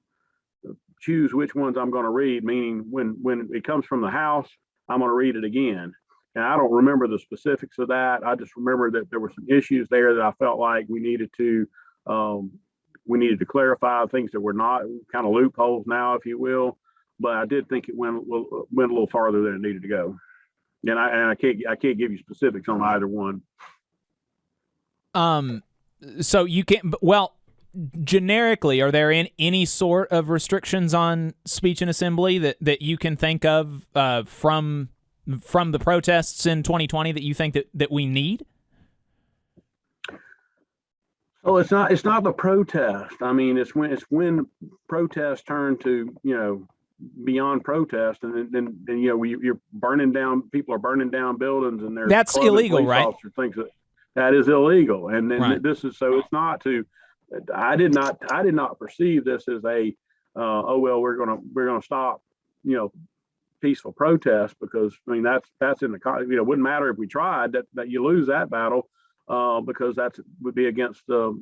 choose which ones I'm going to read, meaning when it comes from the House, I'm going to read it again. And I don't remember the specifics of that. I just remember that there were some issues there that I felt like we needed to clarify, things that were not kind of loopholes now, if you will. But I did think it went a little farther than it needed to go, and I can't give you specifics on either one. So you can't. Well, generically, are there any sort of restrictions on speech and assembly that you can think of from the protests in 2020 that you think that we need? Oh, it's not the protest. I mean, it's when protests turn to beyond protest, and then you're burning down. People are burning down buildings, and that's illegal, right? Thinks that is illegal, and then right. This is so. It's not to. I did not perceive this as a. We're gonna stop. Peaceful protest, because I mean that's in the it wouldn't matter if we tried that you lose that battle. Because that would be against the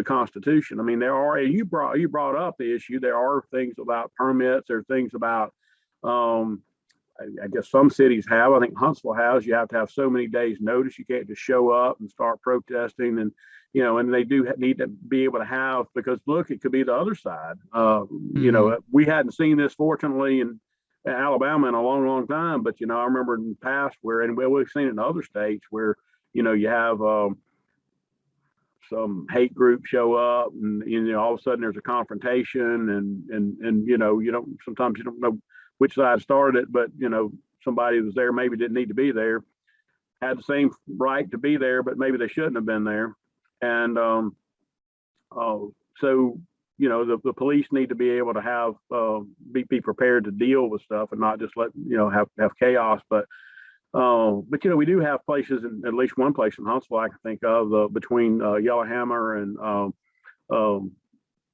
Constitution. I mean, you brought up the issue. There are things about permits. There are things about, I guess some cities have. I think Huntsville has. You have to have so many days' notice. You can't just show up and start protesting and they do need to be able to have, because look, it could be the other side. We hadn't seen this fortunately in Alabama in a long, long time, but I remember in the past and we've seen it in other states where you have some hate group show up, and all of a sudden there's a confrontation, and sometimes you don't know which side started it, but somebody who was there maybe didn't need to be there, had the same right to be there, but maybe they shouldn't have been there. And so the police need to be able to have be prepared to deal with stuff and not just let have chaos. But we do have places, at least one place in Huntsville I can think of, between Yellowhammer and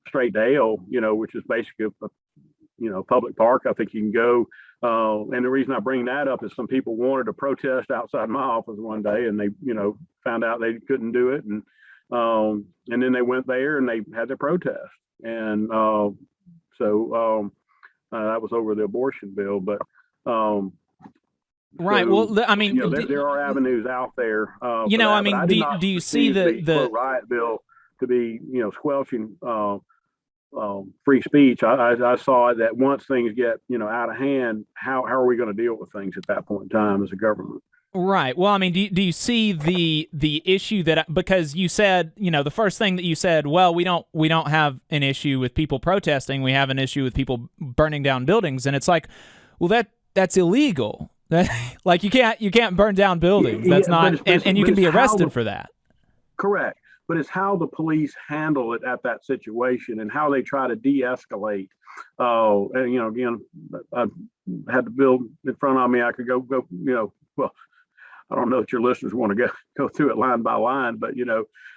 Straight Dale, which is basically a public park. I think you can go. And the reason I bring that up is some people wanted to protest outside my office one day, and they found out they couldn't do it, and then they went there and they had their protest, and so that was over the abortion bill. But right. So, well, I mean, there are avenues out there. Do you see the riot bill to be squelching free speech? I saw that once things get out of hand, how are we going to deal with things at that point in time as a government? Right. Well, I mean, do you see the issue that, because you said, the first thing that you said, well, we don't have an issue with people protesting, we have an issue with people burning down buildings, and it's like, well, that's illegal. Like you can't burn down buildings. That's not, and you can be arrested for that. Correct. But it's how the police handle it at that situation and how they try to de-escalate. And again, I had the bill in front of me. I could go. Well, I don't know if your listeners want to go through it line by line, but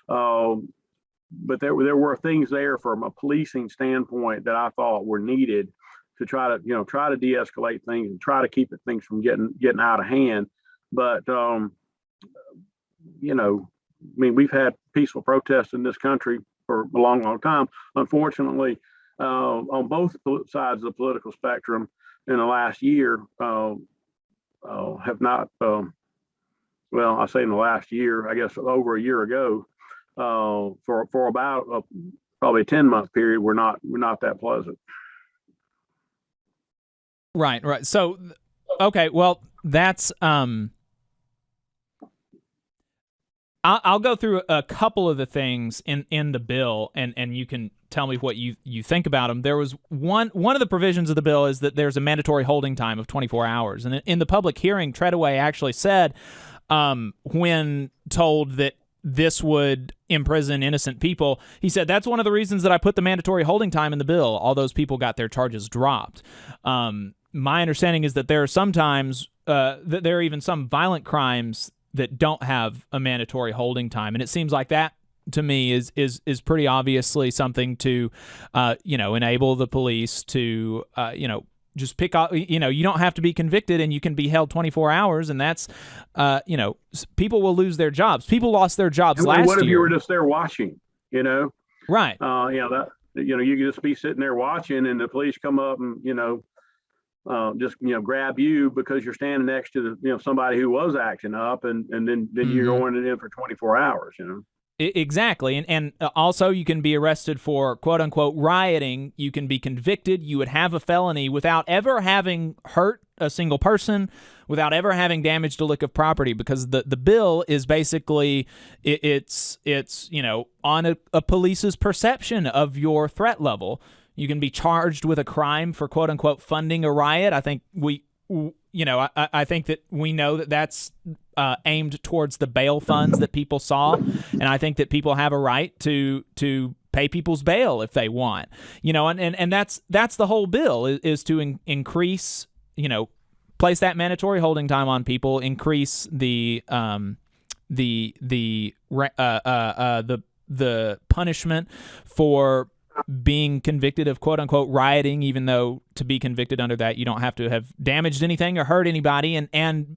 but there were things there from a policing standpoint that I thought were needed to try to de-escalate things and try to keep things from getting out of hand. But we've had peaceful protests in this country for a long, long time. Unfortunately, on both sides of the political spectrum in the last year have not, I say in the last year, I guess over a year ago, for about probably a 10-month period, we're not that pleasant. Right. So, okay, well, that's I'll go through a couple of the things in the bill, and you can tell me what you think about them. There was one of the provisions of the bill is that there's a mandatory holding time of 24 hours. And in the public hearing, Treadaway actually said, when told that this would imprison innocent people, he said, that's one of the reasons that I put the mandatory holding time in the bill. All those people got their charges dropped. My understanding is that there are sometimes that there are even some violent crimes that don't have a mandatory holding time, and it seems like that to me is pretty obviously something to enable the police to just pick up. You don't have to be convicted, and you can be held 24 hours, and that's people will lose their jobs. People lost their jobs last year. What if you were just there watching? Right. That you could just be sitting there watching, and the police come up and just grab you because you're standing next to somebody who was acting up, and then you're going in for 24 hours. Exactly. And also you can be arrested for quote unquote rioting. You can be convicted. You would have a felony without ever having hurt a single person, without ever having damaged a lick of property, because the bill is basically it's on a police's perception of your threat level. You can be charged with a crime for quote unquote funding a riot. I think I think that we know that that's aimed towards the bail funds that people saw, and I think that people have a right to pay people's bail if they want, and that's the whole bill is to increase, place that mandatory holding time on people, increase the punishment for being convicted of quote unquote rioting, even though to be convicted under that you don't have to have damaged anything or hurt anybody, and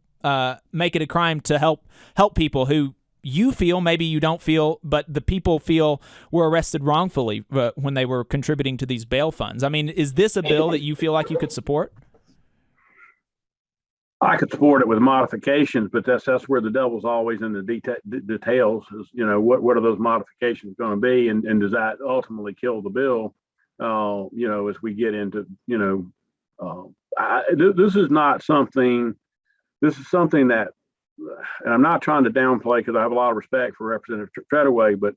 make it a crime to help people who you feel, maybe you don't feel, but the people feel were arrested wrongfully when they were contributing to these bail funds. I mean, is this a bill that you feel like you could support? I could support it with modifications, but that's where the devil's always in the details. Is, you know, what are those modifications going to be, and does that ultimately kill the bill? You know, as we get into, you know, this is not something. This is something that, and I'm not trying to downplay because I have a lot of respect for Representative Treadaway, but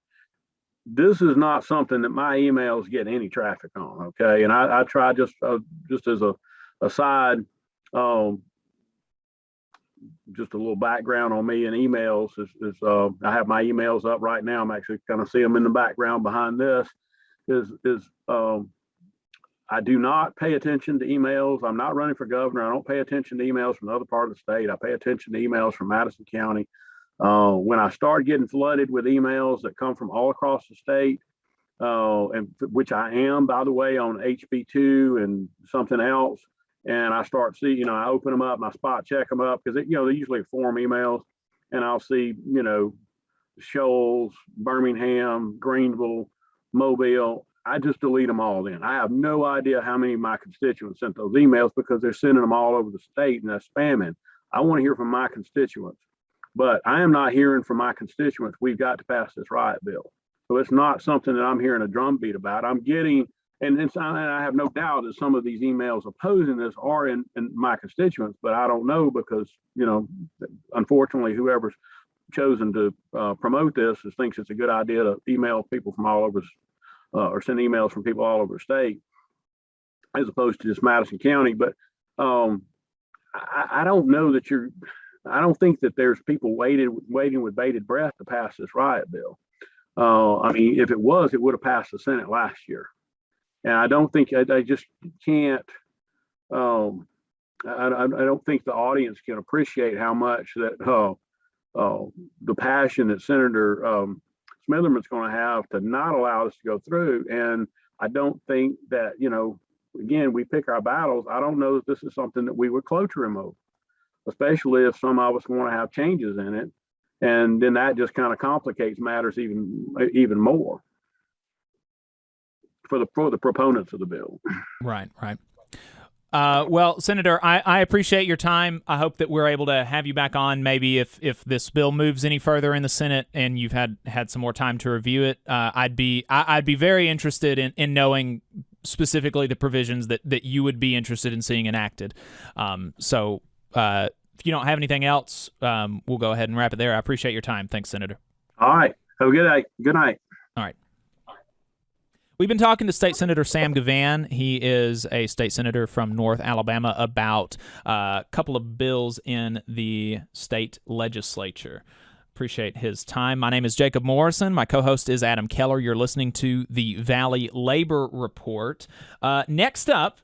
this is not something that my emails get any traffic on. Okay, and I try just as a aside. Just a little background on me and emails is I have my emails up right now. I'm actually kind of see them in the background behind this. I do not pay attention to emails. I'm not running for governor. I don't pay attention to emails from the other part of the state. I pay attention to emails from Madison County. When I start getting flooded with emails that come from all across the state, and which I am, by the way, on HB2 and something else, and I start seeing, you know, I open them up and I spot check them up because, you know, they're usually form emails, and I'll see, you know, Shoals, Birmingham, Greenville, Mobile. I just delete them all then. I have no idea how many of my constituents sent those emails because they're sending them all over the state and that's spamming. I want to hear from my constituents, but I am not hearing from my constituents. We've got to pass this riot bill. So it's not something that I'm hearing a drumbeat about. I'm getting, and I have no doubt that some of these emails opposing this are in my constituents, but I don't know because, you know, unfortunately, whoever's chosen to promote this thinks it's a good idea to email people from all over or send emails from people all over the state as opposed to just Madison County. But I don't know that I don't think that there's people waiting with bated breath to pass this riot bill. I mean, if it was, it would have passed the Senate last year. And I don't think, I just can't, I don't think the audience can appreciate how much that the passion that Senator Smitherman's going to have to not allow this to go through. And I don't think that, you know, again, we pick our battles. I don't know that this is something that we would cloture him over, especially if some of us want to have changes in it. And then that just kind of complicates matters even more for the proponents of the bill. Right. Well, Senator, I appreciate your time. I hope that we're able to have you back on maybe if this bill moves any further in the Senate and you've had some more time to review it. I'd be very interested in knowing specifically the provisions that you would be interested in seeing enacted. So if you don't have anything else, we'll go ahead and wrap it there. I appreciate your time. Thanks, Senator. All right. Have a good day. Good night. All right. We've been talking to State Senator Sam Gavin. He is a state senator from North Alabama about a couple of bills in the state legislature. Appreciate his time. My name is Jacob Morrison. My co-host is Adam Keller. You're listening to the Valley Labor Report. Next up,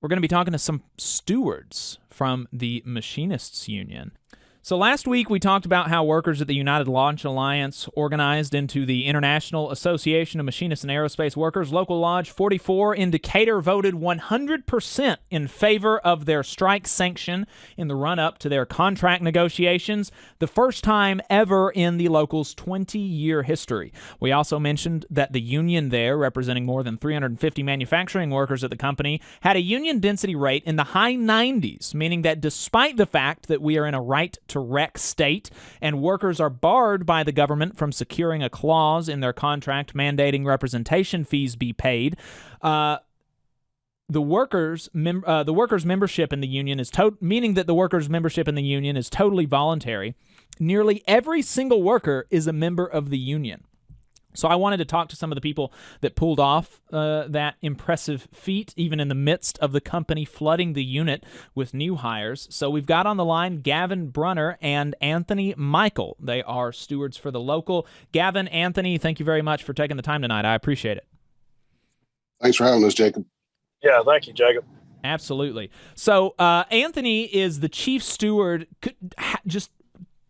we're going to be talking to some stewards from the Machinists Union. So last week we talked about how workers at the United Launch Alliance organized into the International Association of Machinists and Aerospace Workers. Local Lodge 44 in Decatur voted 100% in favor of their strike sanction in the run-up to their contract negotiations, the first time ever in the local's 20-year history. We also mentioned that the union there, representing more than 350 manufacturing workers at the company, had a union density rate in the high 90s, meaning that despite the fact that we are in a right to rec state and workers are barred by the government from securing a clause in their contract mandating representation fees be paid, the workers' membership in the union is meaning that the workers' membership in the union is totally voluntary. Nearly every single worker is a member of the union. So I wanted to talk to some of the people that pulled off that impressive feat, even in the midst of the company flooding the unit with new hires. So we've got on the line Gavin Brunner and Anthony Michael. They are stewards for the local. Gavin, Anthony, thank you very much for taking the time tonight. I appreciate it. Thanks for having us, Jacob. Yeah, thank you, Jacob. Absolutely. So Anthony is the chief steward. Just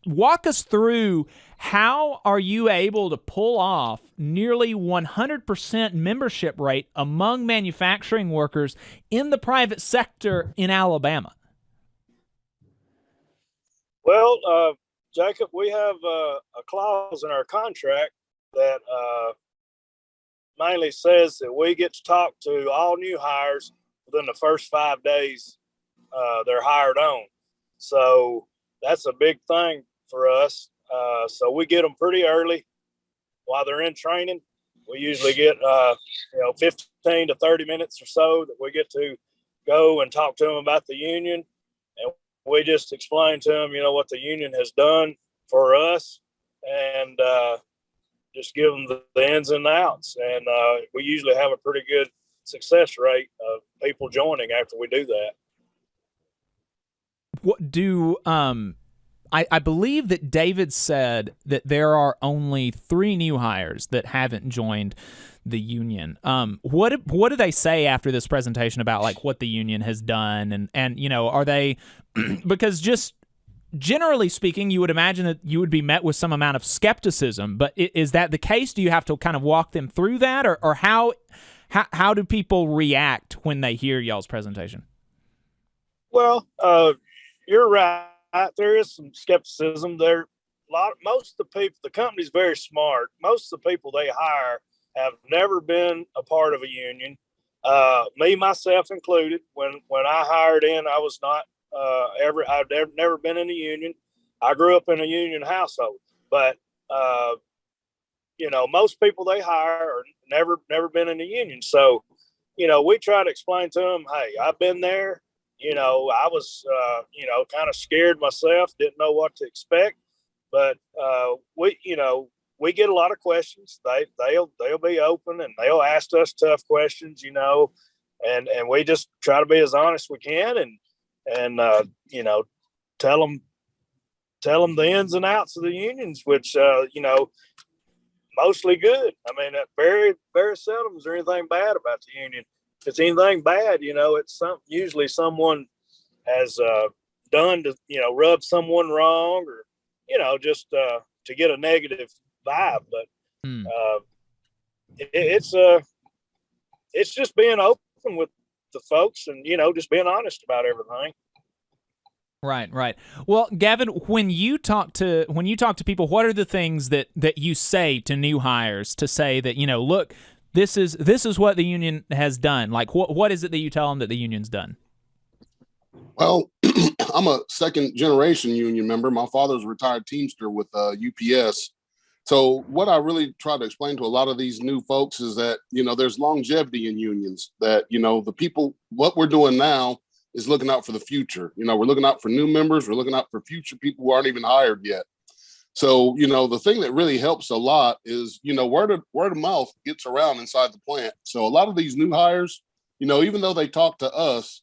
walk us through, how are you able to pull off nearly 100% membership rate among manufacturing workers in the private sector in Alabama? Well, Jacob, we have a clause in our contract that mainly says that we get to talk to all new hires within the first 5 days they're hired on. So that's a big thing for us. So we get them pretty early while they're in training. We usually get, 15 to 30 minutes or so that we get to go and talk to them about the union. And we just explain to them, what the union has done for us, and just give them the ins and outs. And we usually have a pretty good success rate of people joining after we do that. What do I believe that David said that there are only 3 new hires that haven't joined the union. What do they say after this presentation about like what the union has done, and are they because just generally speaking, you would imagine that you would be met with some amount of skepticism, but is that the case? Do you have to kind of walk them through that, or how do people react when they hear y'all's presentation? Well, you're right. There is some skepticism there. Most of the people, the company's very smart. Most of the people they hire have never been a part of a union. Me, myself included. When I hired in, I was not I've never been in a union. I grew up in a union household, but most people they hire are never been in a union. So, we try to explain to them, hey, I've been there. I was, kind of scared myself, didn't know what to expect, but we get a lot of questions. They'll be open and they'll ask us tough questions, and we just try to be as honest as we can and tell them the ins and outs of the unions, which, mostly good. I mean, very, very seldom is there anything bad about the union. If it's anything bad, it's usually someone has done to, rub someone wrong, or, just to get a negative vibe. But it's just being open with the folks and, just being honest about everything. Right. Well, Gavin, when you talk to people, what are the things that you say to new hires to say that, look, this is what the union has done? Like, what is it that you tell them that the union's done? Well, I'm a second generation union member. My father's a retired Teamster with UPS. So what I really try to explain to a lot of these new folks is that, there's longevity in unions, that, the people, what we're doing now is looking out for the future. We're looking out for new members. We're looking out for future people who aren't even hired yet. So, the thing that really helps a lot is, word of mouth gets around inside the plant. So a lot of these new hires, even though they talk to us,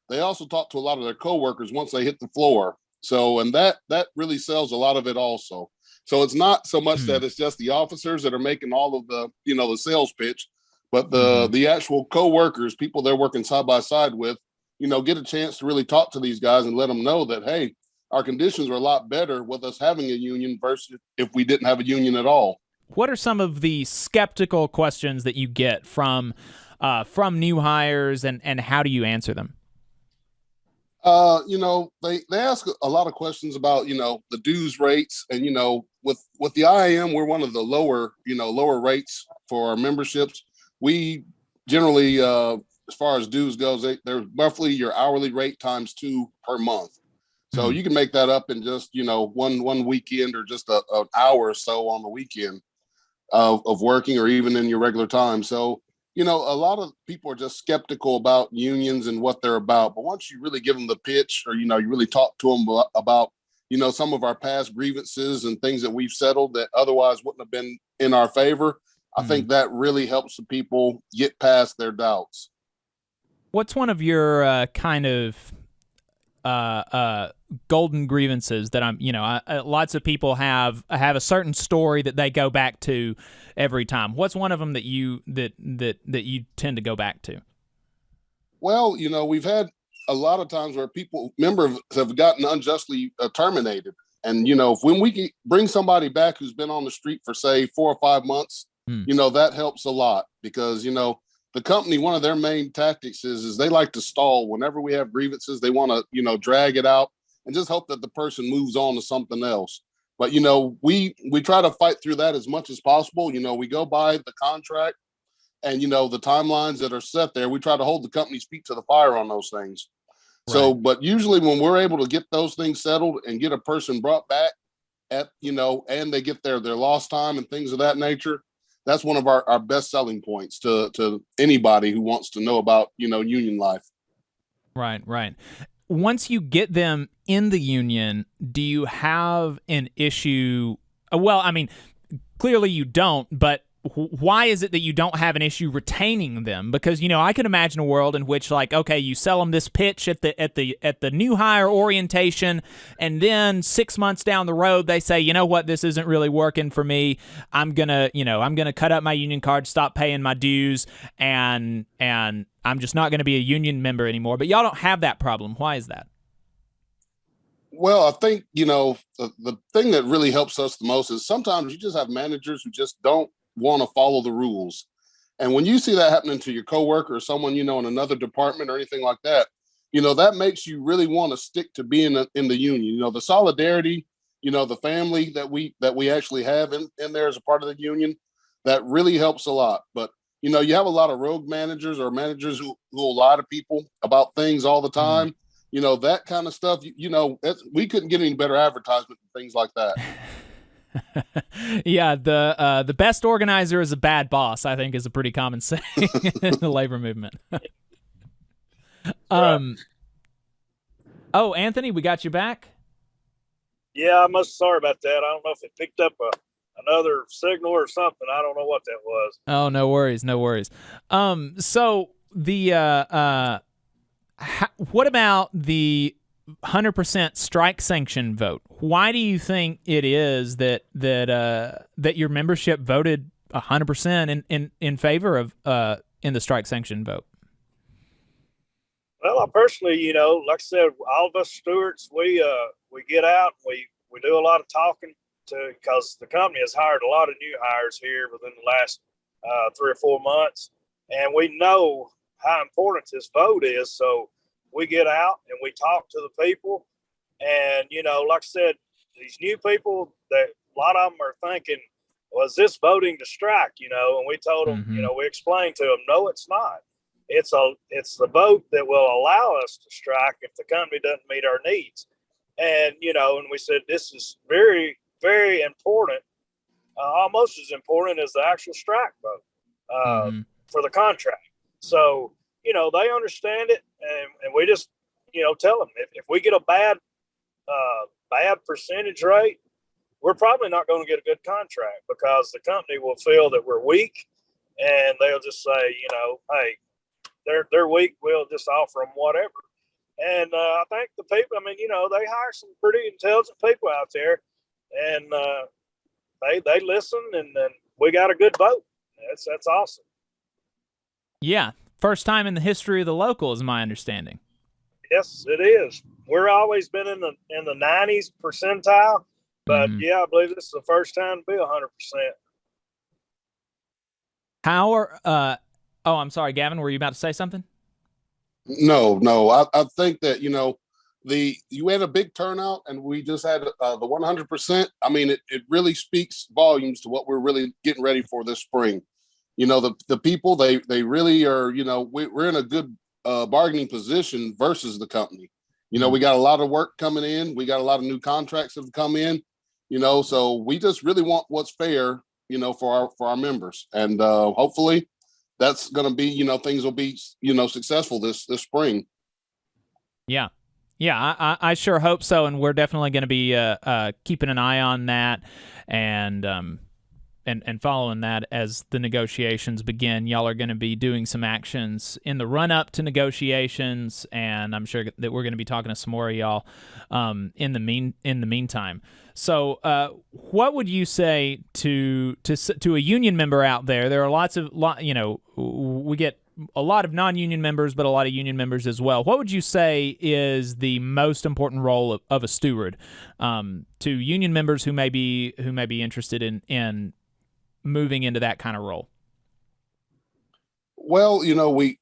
they also talk to a lot of their coworkers once they hit the floor. So, and that really sells a lot of it also. So it's not so much that it's just the officers that are making all of the, the sales pitch, but the actual coworkers, people they're working side by side with, get a chance to really talk to these guys and let them know that, hey, our conditions are a lot better with us having a union versus if we didn't have a union at all. What are some of the skeptical questions that you get from new hires, and how do you answer them? They ask a lot of questions about, the dues rates, and, with the IAM, we're one of the lower rates for our memberships. We generally, as far as dues goes, they're roughly your hourly rate times 2 per month. So you can make that up in just, one weekend, or just an hour or so on the weekend of working, or even in your regular time. So, a lot of people are just skeptical about unions and what they're about. But once you really give them the pitch, or, you really talk to them about, some of our past grievances and things that we've settled that otherwise wouldn't have been in our favor, I think that really helps the people get past their doubts. What's one of your kind of golden grievances that lots of people have a certain story that they go back to every time? What's one of them that you tend to go back to? Well, we've had a lot of times where members have gotten unjustly terminated. And, when we can bring somebody back who's been on the street for, say, 4 or 5 months, that helps a lot, because, the company, one of their main tactics is they like to stall. Whenever we have grievances, they want to, drag it out and just hope that the person moves on to something else. But, we try to fight through that as much as possible. We go by the contract and, the timelines that are set there. We try to hold the company's feet to the fire on those things. So, but usually when we're able to get those things settled and get a person brought back at, and they get their lost time and things of that nature, that's one of our best selling points to anybody who wants to know about, union life. Right. Once you get them in the union, do you have an issue? Well, I mean, clearly you don't, but why is it that you don't have an issue retaining them? Because, I can imagine a world in which, like, okay, you sell them this pitch at the new hire orientation, and then 6 months down the road, they say, you know what, this isn't really working for me. I'm gonna cut up my union card, stop paying my dues, and I'm just not gonna be a union member anymore. But y'all don't have that problem. Why is that? Well, I think, the thing that really helps us the most is sometimes you just have managers who just don't want to follow the rules. And when you see that happening to your coworker or someone, in another department or anything like that, that makes you really want to stick to being in the union. The solidarity, the family that we actually have in there as a part of the union, that really helps a lot. But, you have a lot of rogue managers or managers who will lie to people about things all the time. That kind of stuff, we couldn't get any better advertisement and things like that. Yeah, the best organizer is a bad boss, I think, is a pretty common saying in the labor movement. Oh, Anthony, we got you back? Yeah, sorry about that. I don't know if it picked up another signal or something. I don't know what that was. Oh, no worries. So the what about the 100% strike sanction vote? Why do you think it is that your membership voted 100% in favor of in the strike sanction vote? Well, I personally, like I said, all of us stewards, we get out, we do a lot of talking because the company has hired a lot of new hires here within the last 3 or 4 months, and we know how important this vote is. So we get out and we talk to the people, and like I said, these new people, that a lot of them are thinking, was this voting to strike? And we told them, we explained to them, no, it's not. It's the vote that will allow us to strike if the company doesn't meet our needs. And and we said this is very, very important, almost as important as the actual strike vote for the contract. So they understand it, and we just, tell them if we get a bad percentage rate, we're probably not going to get a good contract because the company will feel that we're weak, and they'll just say, hey, they're weak. We'll just offer them whatever. And I think the people, they hire some pretty intelligent people out there, and they listen, and we got a good vote. That's awesome. Yeah. First time in the history of the local, is my understanding. Yes, it is. We're always been in the 90s percentile, but yeah, I believe this is the first time to be 100%. How are? Oh, I'm sorry, Gavin. Were you about to say something? No. I think that you had a big turnout, and we just had the 100%. It really speaks volumes to what we're really getting ready for this spring. The people, they really are, we're in a good bargaining position versus the company. We got a lot of work coming in. We got a lot of new contracts that have come in, so we just really want what's fair, for our members. And hopefully that's going to be, things will be, successful this spring. Yeah. Yeah, I sure hope so. And we're definitely going to be keeping an eye on that and following that as the negotiations begin. Y'all are going to be doing some actions in the run-up to negotiations, and I'm sure that we're going to be talking to some more of y'all in the meantime. So what would you say to a union member out there? There are we get a lot of non-union members, but a lot of union members as well. What would you say is the most important role of a steward to union members who may be interested in moving into that kind of role? Well,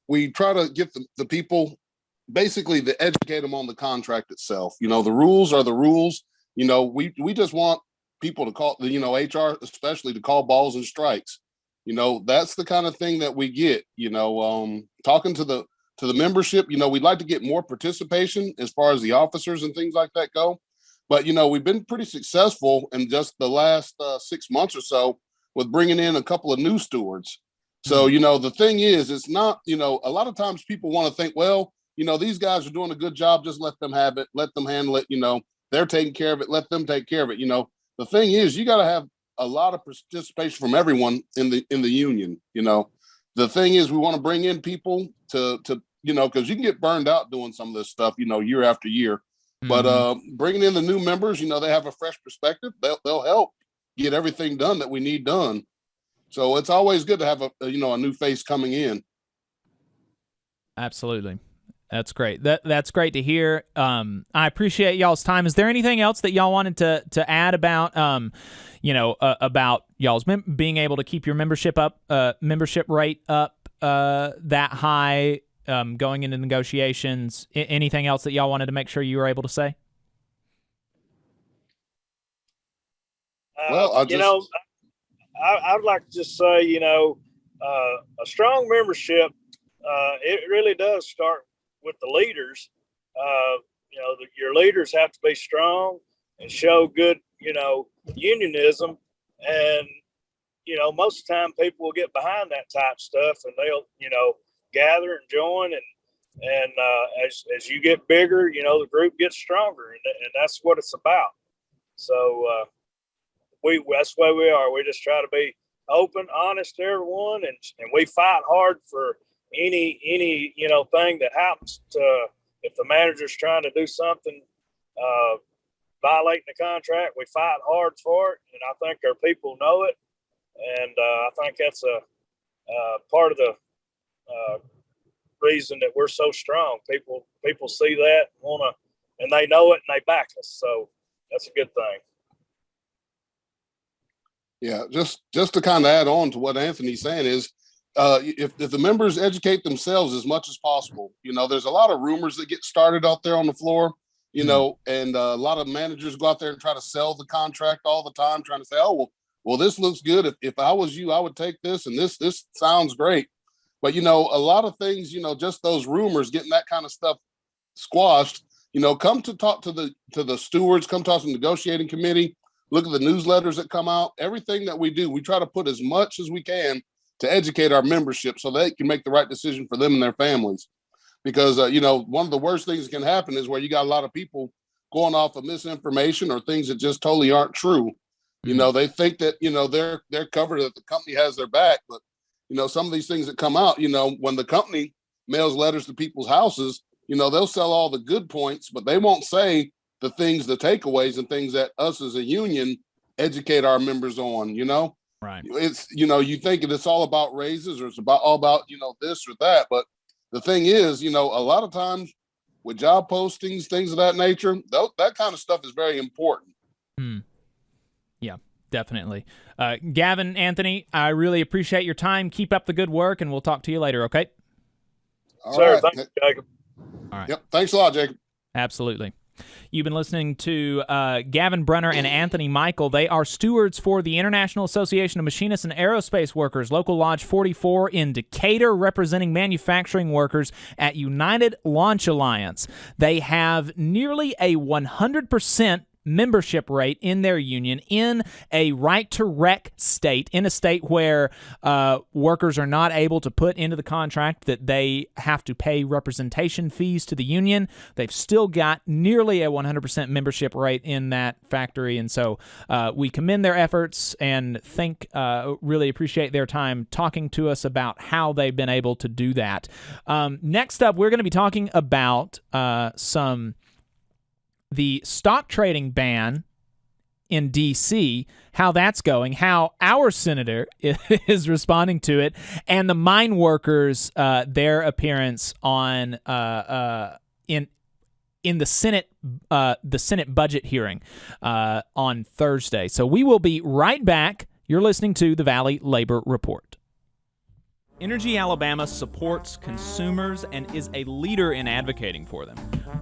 we try to get the people basically to educate them on the contract itself. The rules are the rules. We just want people to call, HR especially, to call balls and strikes. That's the kind of thing that we get, talking to the to the membership. We'd like to get more participation as far as the officers and things like that go. But, we've been pretty successful in just the last 6 months or so with bringing in a couple of new stewards. So, the thing is, it's not, a lot of times people want to think, well, these guys are doing a good job. Just let them have it. Let them handle it. They're taking care of it. Let them take care of it. The thing is, you got to have a lot of participation from everyone in the union. The thing is, we want to bring in people to because you can get burned out doing some of this stuff, year after year. But bringing in the new members, they have a fresh perspective. They'll help get everything done that we need done. So it's always good to have a new face coming in. Absolutely. That's great. That's great to hear. I appreciate y'all's time. Is there anything else that y'all wanted to add about, about y'all's being able to keep your membership rate up that high, going into negotiations? Anything else that y'all wanted to make sure you were able to say? Well, I'd like to just say, a strong membership, it really does start with the leaders. Your leaders have to be strong and show good, unionism. And, most of the time people will get behind that type stuff and they'll, gather and join. And as you get bigger, the group gets stronger, and that's what it's about. So, that's the way we are. We just try to be open, honest to everyone, and we fight hard for any thing that happens to, if the manager's trying to do something violating the contract, we fight hard for it, and I think our people know it, and I think that's a part of the reason that we're so strong. People see that and they know it, and they back us, so that's a good thing. Yeah, just to kind of add on to what Anthony's saying is, if the members educate themselves as much as possible, there's a lot of rumors that get started out there on the floor, and a lot of managers go out there and try to sell the contract all the time, trying to say, oh, well, this looks good. If I was you, I would take this, and this sounds great. But, a lot of things, just those rumors, getting that kind of stuff squashed, come to talk to the stewards, come talk to the negotiating committee. Look at the newsletters that come out. Everything that we do, we try to put as much as we can to educate our membership so they can make the right decision for them and their families. Because, one of the worst things that can happen is where you got a lot of people going off of misinformation or things that just totally aren't true. They think that, they're covered, that the company has their back. But, some of these things that come out, when the company mails letters to people's houses, they'll sell all the good points, but they won't say the things, the takeaways and things that us as a union educate our members on, Right. It's, you think it's all about raises or it's all about, this or that. But the thing is, a lot of times with job postings, things of that nature, that kind of stuff is very important. Yeah, definitely. Gavin, Anthony, I really appreciate your time. Keep up the good work, and we'll talk to you later, okay? All right. Thanks, Jacob. All right. Yep. Thanks a lot, Jacob. Absolutely. You've been listening to Gavin Brunner and Anthony Michael. They are stewards for the International Association of Machinists and Aerospace Workers, Local Lodge 44 in Decatur, representing manufacturing workers at United Launch Alliance. They have nearly a 100% membership rate in their union in a right-to-rec state, in a state where workers are not able to put into the contract that they have to pay representation fees to the union. They've still got nearly a 100% membership rate in that factory, and so we commend their efforts and really appreciate their time talking to us about how they've been able to do that. Next up, we're going to be talking about the stock trading ban in D.C., how that's going, how our senator is responding to it, and the mine workers, their appearance on in the Senate budget hearing on Thursday. So we will be right back. You're listening to the Valley Labor Report. Energy Alabama supports consumers and is a leader in advocating for them.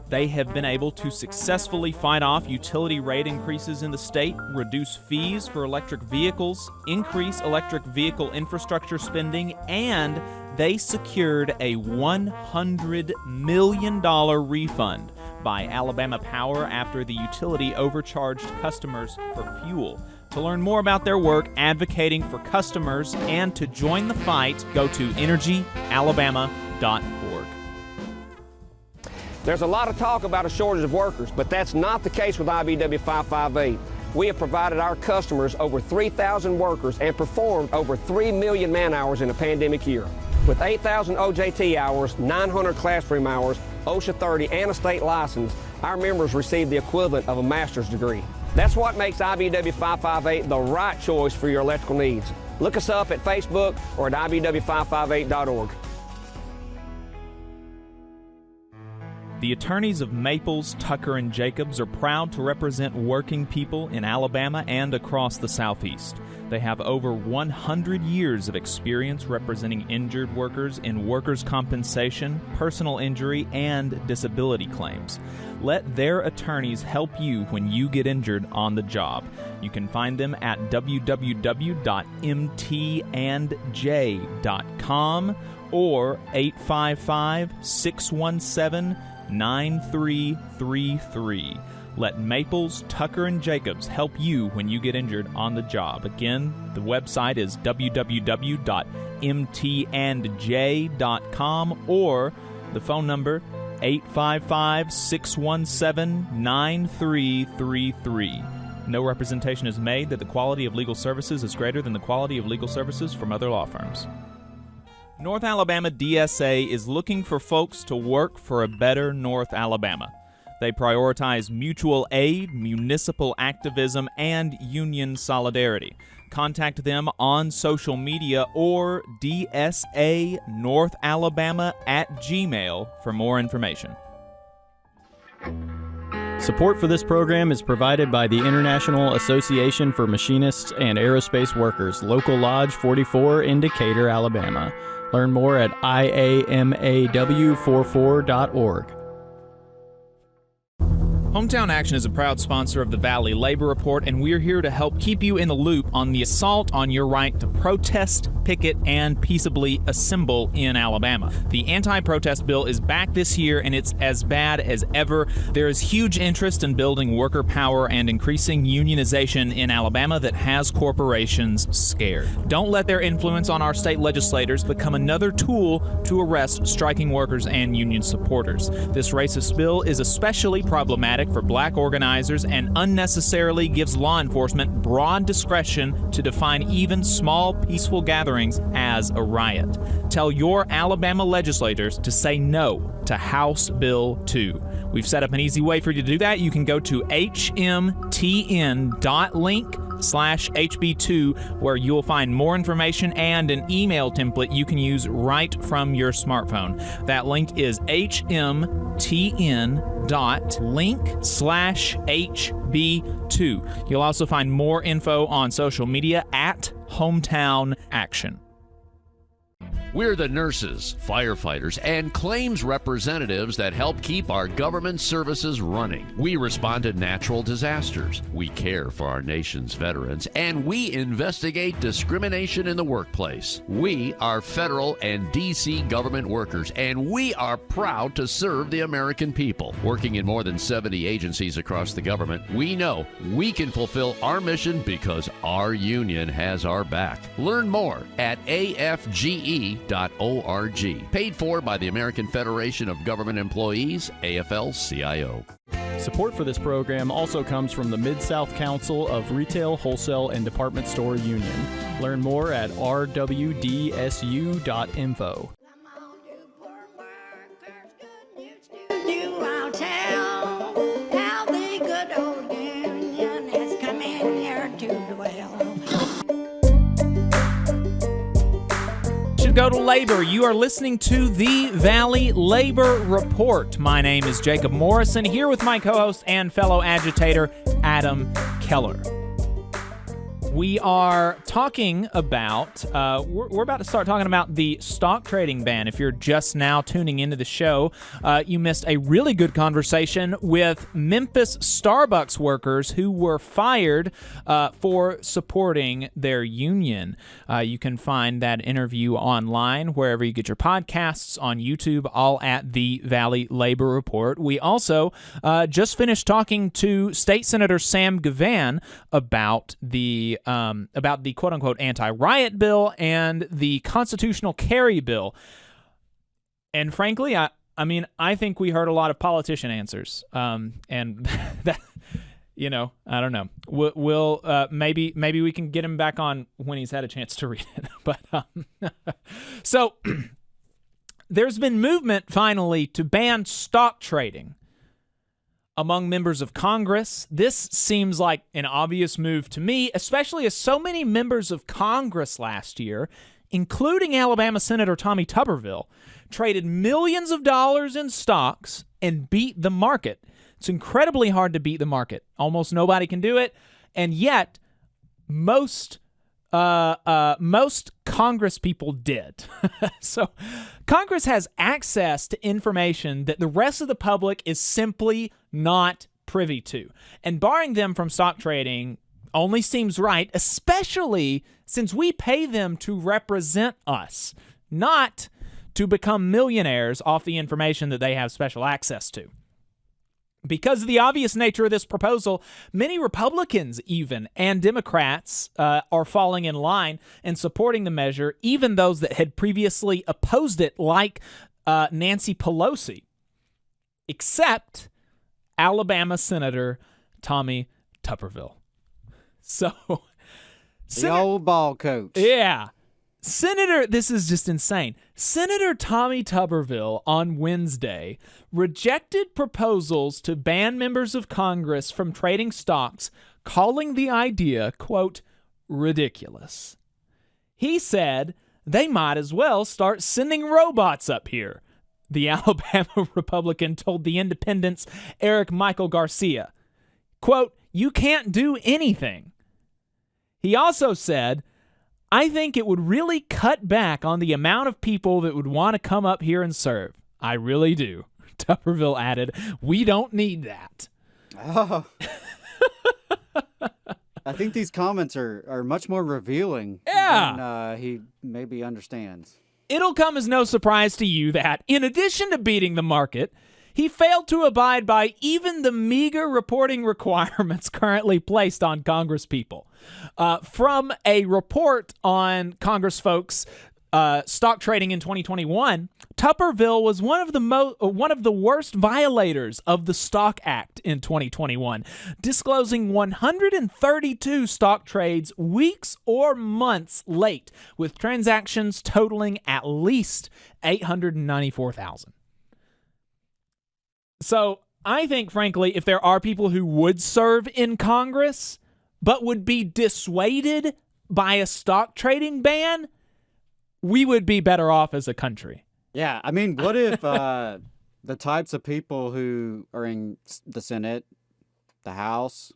They have been able to successfully fight off utility rate increases in the state, reduce fees for electric vehicles, increase electric vehicle infrastructure spending, and they secured a $100 million refund by Alabama Power after the utility overcharged customers for fuel. To learn more about their work advocating for customers and to join the fight, go to energyalabama.org. There's a lot of talk about a shortage of workers, but that's not the case with IBEW 558. We have provided our customers over 3,000 workers and performed over 3 million man-hours in a pandemic year. With 8,000 OJT hours, 900 classroom hours, OSHA 30, and a state license, our members receive the equivalent of a master's degree. That's what makes IBEW 558 the right choice for your electrical needs. Look us up at Facebook or at IBEW558.org. The attorneys of Maples, Tucker, and Jacobs are proud to represent working people in Alabama and across the Southeast. They have over 100 years of experience representing injured workers in workers' compensation, personal injury, and disability claims. Let their attorneys help you when you get injured on the job. You can find them at www.mtandj.com or 855-617-9333. Let Maples, Tucker, and Jacobs help you when you get injured on the job. Again, the website is www.mtandj.com or the phone number 855-617-9333. No representation is made that the quality of legal services is greater than the quality of legal services from other law firms. North Alabama DSA is looking for folks to work for a better North Alabama. They prioritize mutual aid, municipal activism, and union solidarity. Contact them on social media or dsanorthalabama@gmail for more information. Support for this program is provided by the International Association for Machinists and Aerospace Workers, Local Lodge 44 in Decatur, Alabama. Learn more at IAMAW44.org. Hometown Action is a proud sponsor of the Valley Labor Report, and we're here to help keep you in the loop on the assault on your right to protest, picket, and peaceably assemble in Alabama. The anti-protest bill is back this year, and it's as bad as ever. There is huge interest in building worker power and increasing unionization in Alabama that has corporations scared. Don't let their influence on our state legislators become another tool to arrest striking workers and union supporters. This racist bill is especially problematic for black organizers and unnecessarily gives law enforcement broad discretion to define even small peaceful gatherings as a riot. Tell your Alabama legislators to say no to House Bill 2. We've set up an easy way for you to do that. You can go to hmtn.link/HB2 where you'll find more information and an email template you can use right from your smartphone. That link is hmtn.link/HB2. You'll also find more info on social media at Hometown Action. We're the nurses, firefighters, and claims representatives that help keep our government services running. We respond to natural disasters. We care for our nation's veterans, and we investigate discrimination in the workplace. We are federal and D.C. government workers, and we are proud to serve the American people. Working in more than 70 agencies across the government, we know we can fulfill our mission because our union has our back. Learn more at afge.org. Paid for by the American Federation of Government Employees, AFL-CIO. Support for this program also comes from the Mid-South Council of Retail, Wholesale, and Department Store Union. Learn more at rwdsu.info. I'll tell how the good old union has come in here to dwell. Go to labor. You are listening to the Valley Labor Report. My name is Jacob Morrison, here with my co-host and fellow agitator, Adam Keller. We are talking about, we're about to start talking about the stock trading ban. If you're just now tuning into the show, you missed a really good conversation with Memphis Starbucks workers who were fired for supporting their union. You can find that interview online wherever you get your podcasts, on YouTube, all at the Valley Labor Report. We also just finished talking to State Senator Sam Gavin about the quote-unquote anti-riot bill and the constitutional carry bill. And frankly, I think we heard a lot of politician answers. And that, I don't know. We'll maybe we can get him back on when he's had a chance to read it. But so there's been movement finally to ban stock trading among members of Congress. This seems like an obvious move to me, especially as so many members of Congress last year, including Alabama Senator Tommy Tuberville, traded millions of dollars in stocks and beat the market. It's incredibly hard to beat the market. Almost nobody can do it, and yet most Congress people did. So Congress has access to information that the rest of the public is simply not privy to. And barring them from stock trading only seems right, especially since we pay them to represent us, not to become millionaires off the information that they have special access to. Because of the obvious nature of this proposal, many Republicans even and Democrats are falling in line and supporting the measure, even those that had previously opposed it, like Nancy Pelosi, except Alabama Senator Tommy Tuberville. So, the old ball coach. Yeah. This is just insane. Senator Tommy Tuberville on Wednesday rejected proposals to ban members of Congress from trading stocks, calling the idea, quote, ridiculous. He said they might as well start sending robots up here, the Alabama Republican told The Independent's Eric Michael Garcia. Quote, you can't do anything. He also said, I think it would really cut back on the amount of people that would want to come up here and serve. I really do. Tuberville added, we don't need that. Oh. I think these comments are much more revealing than he maybe understands. It'll come as no surprise to you that, in addition to beating the market, he failed to abide by even the meager reporting requirements currently placed on Congress people. From a report on Congress folks' stock trading in 2021, Tuberville was one of the worst violators of the Stock Act in 2021, disclosing 132 stock trades weeks or months late, with transactions totaling at least $894,000. So I think, frankly, if there are people who would serve in Congress but would be dissuaded by a stock trading ban, we would be better off as a country. Yeah, I mean, what if the types of people who are in the Senate, the House,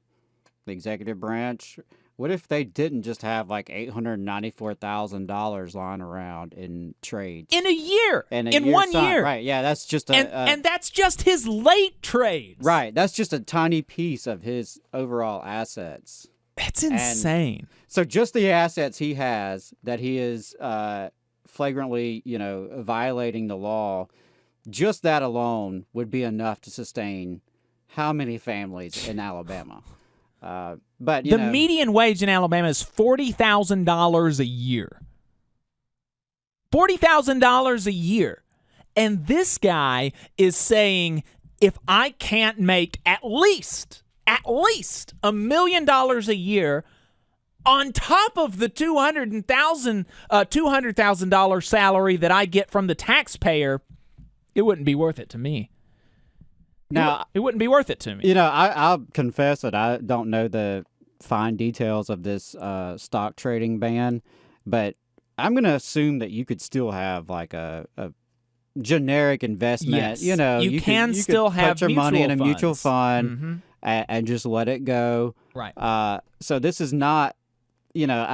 the executive branch, what if they didn't just have like $894,000 lying around in trades? In a year. In 1 year. Right, yeah, that's just and that's just his late trades. Right, that's just a tiny piece of his overall assets. That's insane. And so just the assets he has that he is flagrantly, violating the law, just that alone would be enough to sustain how many families in Alabama? But the median wage in Alabama is $40,000 a year. $40,000 a year. And this guy is saying, if I can't make at least $1 million a year on top of the $200,000 salary that I get from the taxpayer, it wouldn't be worth it to me. Now, it wouldn't be worth it to me. I'll confess that I don't know the fine details of this stock trading ban, but I'm going to assume that you could still have like a generic investment. Yes. You can still have put your money in a mutual funds. fund Mm-hmm. and just let it go. Right. So this is not, you know,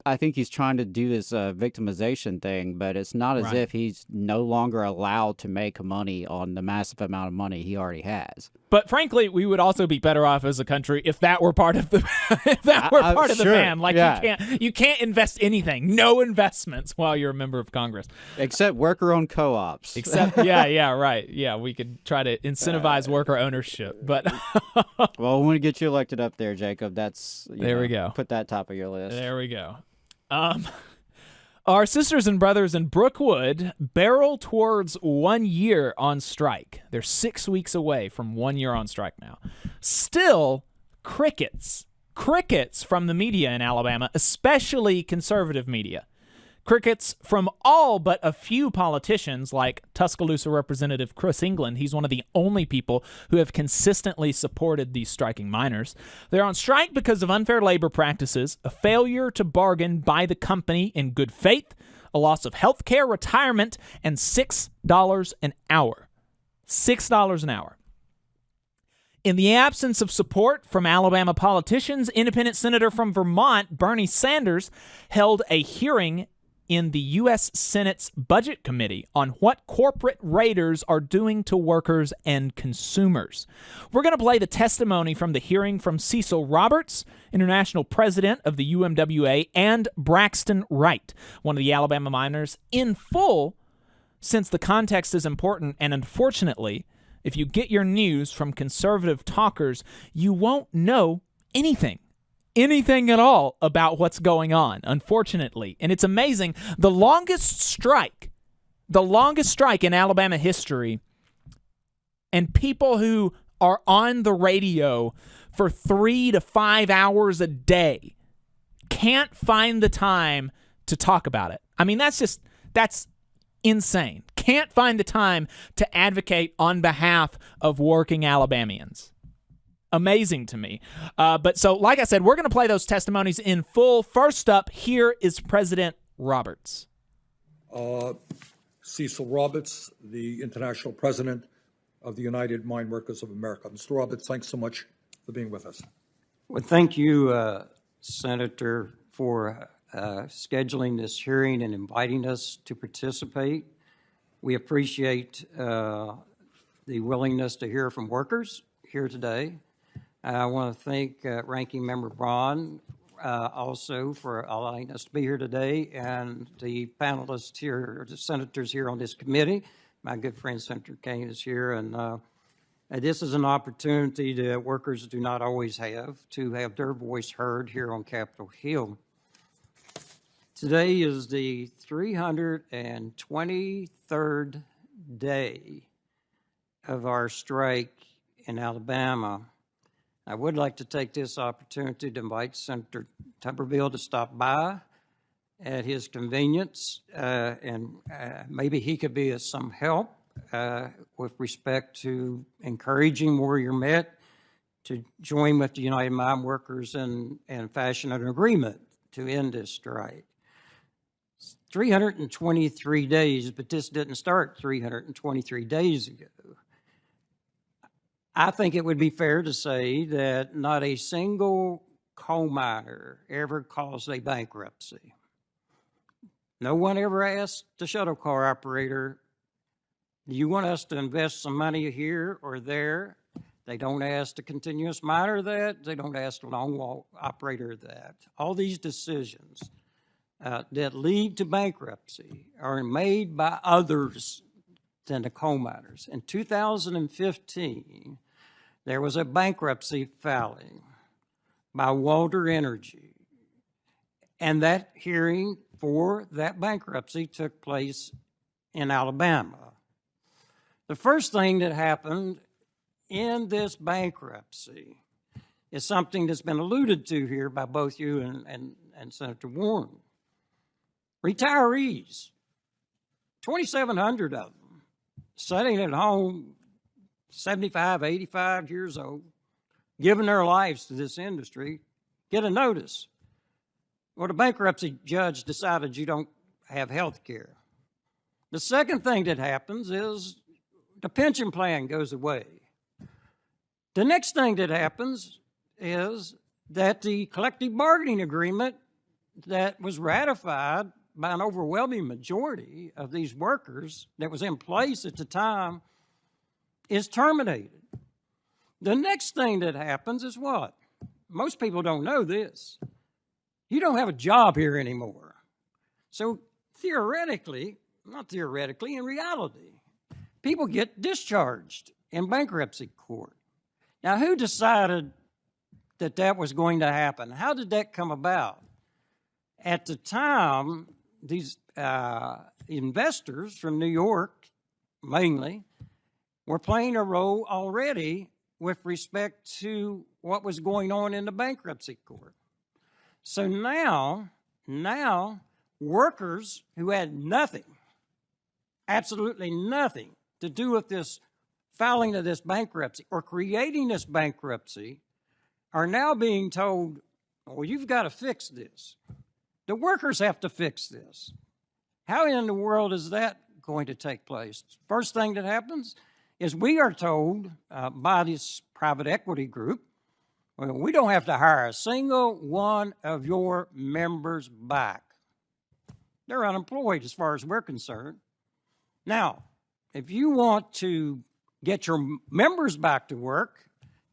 I think he's trying to do this victimization thing, but it's not as if he's no longer allowed to make money on the massive amount of money he already has. But frankly, we would also be better off as a country if that were part of the the ban. Like you can't invest anything, no investments while you're a member of Congress, except worker-owned co-ops. Except right. Yeah, we could try to incentivize worker ownership, but well, when we get you elected up there, Jacob, that's we go. Put that top of your list. There we go. Our sisters and brothers in Brookwood barrel towards 1 year on strike. They're 6 weeks away from 1 year on strike now. Still, crickets from the media in Alabama, especially conservative media. Crickets from all but a few politicians, like Tuscaloosa Representative Chris England. He's one of the only people who have consistently supported these striking miners. They're on strike because of unfair labor practices, a failure to bargain by the company in good faith, a loss of health care, retirement, and $6 an hour. $6 an hour. In the absence of support from Alabama politicians, independent senator from Vermont, Bernie Sanders, held a hearing in the U.S. Senate's Budget Committee on what corporate raiders are doing to workers and consumers. We're going to play the testimony from the hearing from Cecil Roberts, international president of the UMWA, and Braxton Wright, one of the Alabama miners, in full, since the context is important, and unfortunately, if you get your news from conservative talkers, you won't know anything at all about what's going on, unfortunately. And it's amazing. The longest strike in Alabama history, and people who are on the radio for 3 to 5 hours a day can't find the time to talk about it. I mean, that's insane. Can't find the time to advocate on behalf of working Alabamians. Amazing to me. But so, like I said, we're going to play those testimonies in full. First up, here is President Roberts. Cecil Roberts, the international president of the United Mine Workers of America. Mr. Roberts, thanks so much for being with us. Well, thank you, Senator, for scheduling this hearing and inviting us to participate. We appreciate the willingness to hear from workers here today. I want to thank Ranking Member Braun also for allowing us to be here today, and the panelists here, the senators here on this committee. My good friend Senator Kane is here, and this is an opportunity that workers do not always have to have their voice heard here on Capitol Hill. Today is the 323rd day of our strike in Alabama. I would like to take this opportunity to invite Senator Tuberville to stop by at his convenience, and maybe he could be of some help with respect to encouraging where you're met to join with the United Mine Workers and fashion an agreement to end this strike. 323 days, but this didn't start 323 days ago. I think it would be fair to say that not a single coal miner ever caused a bankruptcy. No one ever asked the shuttle car operator, do you want us to invest some money here or there? They don't ask the continuous miner that. They don't ask the longwall operator that. All these decisions that lead to bankruptcy are made by others than the coal miners. In 2015, there was a bankruptcy filing by Walter Energy, and that hearing for that bankruptcy took place in Alabama. The first thing that happened in this bankruptcy is something that's been alluded to here by both you and Senator Warren. Retirees, 2,700 of them, sitting at home, 75, 85 years old, giving their lives to this industry, get a notice. Well, the bankruptcy judge decided you don't have health care. The second thing that happens is the pension plan goes away. The next thing that happens is that the collective bargaining agreement that was ratified by an overwhelming majority of these workers that was in place at the time is terminated. The next thing that happens is what? Most people don't know this. You don't have a job here anymore. So theoretically, not theoretically, in reality, people get discharged in bankruptcy court. Now, who decided that that was going to happen? How did that come about? At the time, these investors from New York, mainly, were playing a role already with respect to what was going on in the bankruptcy court. So now, workers who had nothing, absolutely nothing to do with this filing of this bankruptcy or creating this bankruptcy are now being told, well, you've got to fix this. The workers have to fix this. How in the world is that going to take place? First thing that happens is we are told by this private equity group, well, we don't have to hire a single one of your members back. They're unemployed as far as we're concerned. Now, if you want to get your members back to work,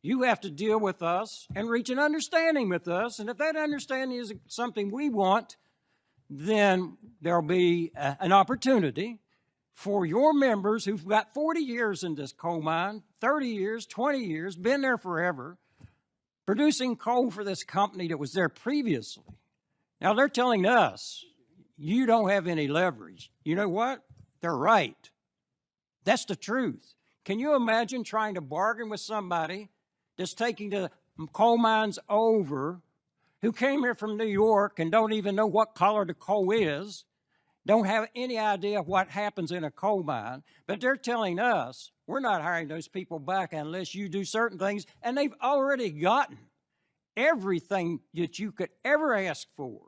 you have to deal with us and reach an understanding with us. And if that understanding is something we want, then there'll be an opportunity for your members who've got 40 years in this coal mine, 30 years, 20 years, been there forever, producing coal for this company that was there previously. Now they're telling us, you don't have any leverage. You know what? They're right. That's the truth. Can you imagine trying to bargain with somebody that's taking the coal mines over, who came here from New York and don't even know what color the coal is, don't have any idea what happens in a coal mine, but they're telling us we're not hiring those people back unless you do certain things, and they've already gotten everything that you could ever ask for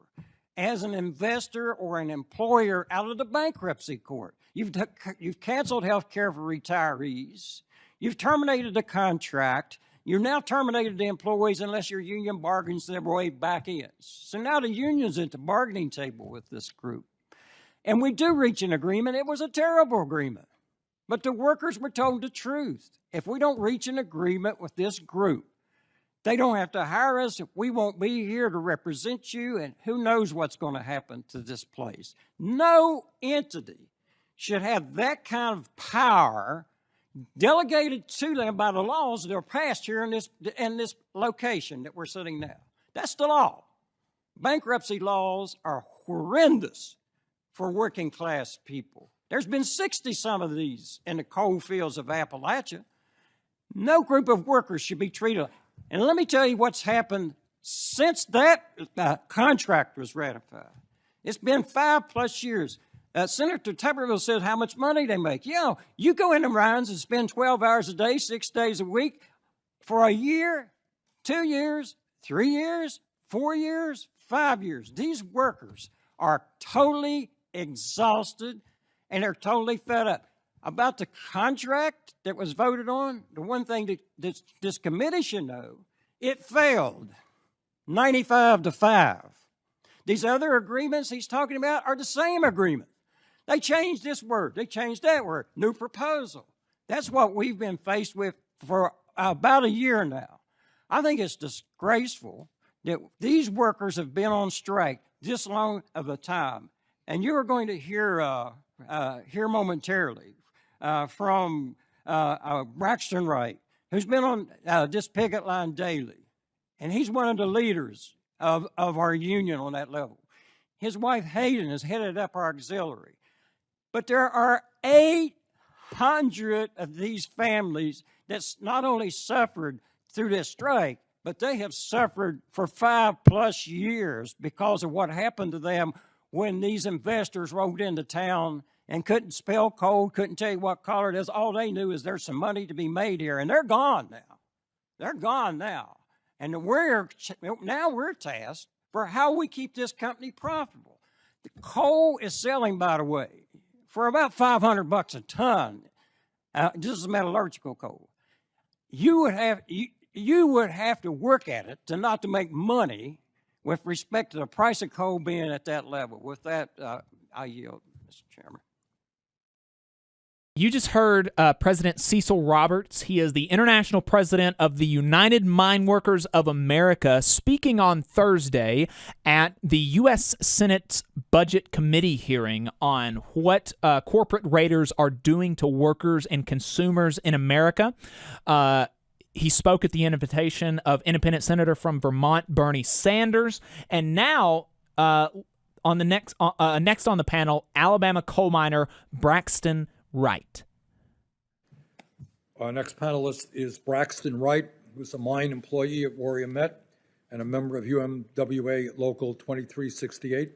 as an investor or an employer out of the bankruptcy court. You've canceled health care for retirees. You've terminated the contract. You've now terminated the employees unless your union bargains their way back in. So now the union's at the bargaining table with this group. And we do reach an agreement. It was a terrible agreement. But the workers were told the truth. If we don't reach an agreement with this group, they don't have to hire us. We won't be here to represent you, and who knows what's going to happen to this place. No entity should have that kind of power delegated to them by the laws that are passed here in this location that we're sitting now. That's the law. Bankruptcy laws are horrendous for working class people. There's been 60-some of these in the coal fields of Appalachia. No group of workers should be treated. And let me tell you what's happened since that contract was ratified. It's been 5+ years. Senator Tuberville said how much money they make. You go into mines and spend 12 hours a day, 6 days a week for a year, 2 years, 3 years, 4 years, 5 years. These workers are totally exhausted and they're totally fed up. About the contract that was voted on, the one thing that this committee should know, it failed 95-5. These other agreements he's talking about are the same agreement. They changed this word. They changed that word. New proposal. That's what we've been faced with for about a year now. I think it's disgraceful that these workers have been on strike this long of a time. And you're going to hear momentarily from Braxton Wright, who's been on this picket line daily. And he's one of the leaders of our union on that level. His wife Hayden has headed up our auxiliary. But there are 800 of these families that's not only suffered through this strike, but they have suffered for 5+ years because of what happened to them when these investors rolled into town and couldn't spell code, couldn't tell you what color it is. All they knew is there's some money to be made here, and they're gone now. They're gone now. And now we're tasked for how we keep this company profitable. The coal is selling, by the way, for about $500 a ton. This is metallurgical coal. You would have you would have to work at it to not to make money with respect to the price of coal being at that level. With that, I yield, Mr. Chairman. You just heard President Cecil Roberts. He is the international president of the United Mine Workers of America, speaking on Thursday at the U.S. Senate's Budget Committee hearing on what corporate raiders are doing to workers and consumers in America. He spoke at the invitation of independent senator from Vermont, Bernie Sanders, and now on the next on the panel, Alabama coal miner Braxton Wright. Our next panelist is Braxton Wright, who's a mine employee at Warrior Met and a member of UMWA Local 2368.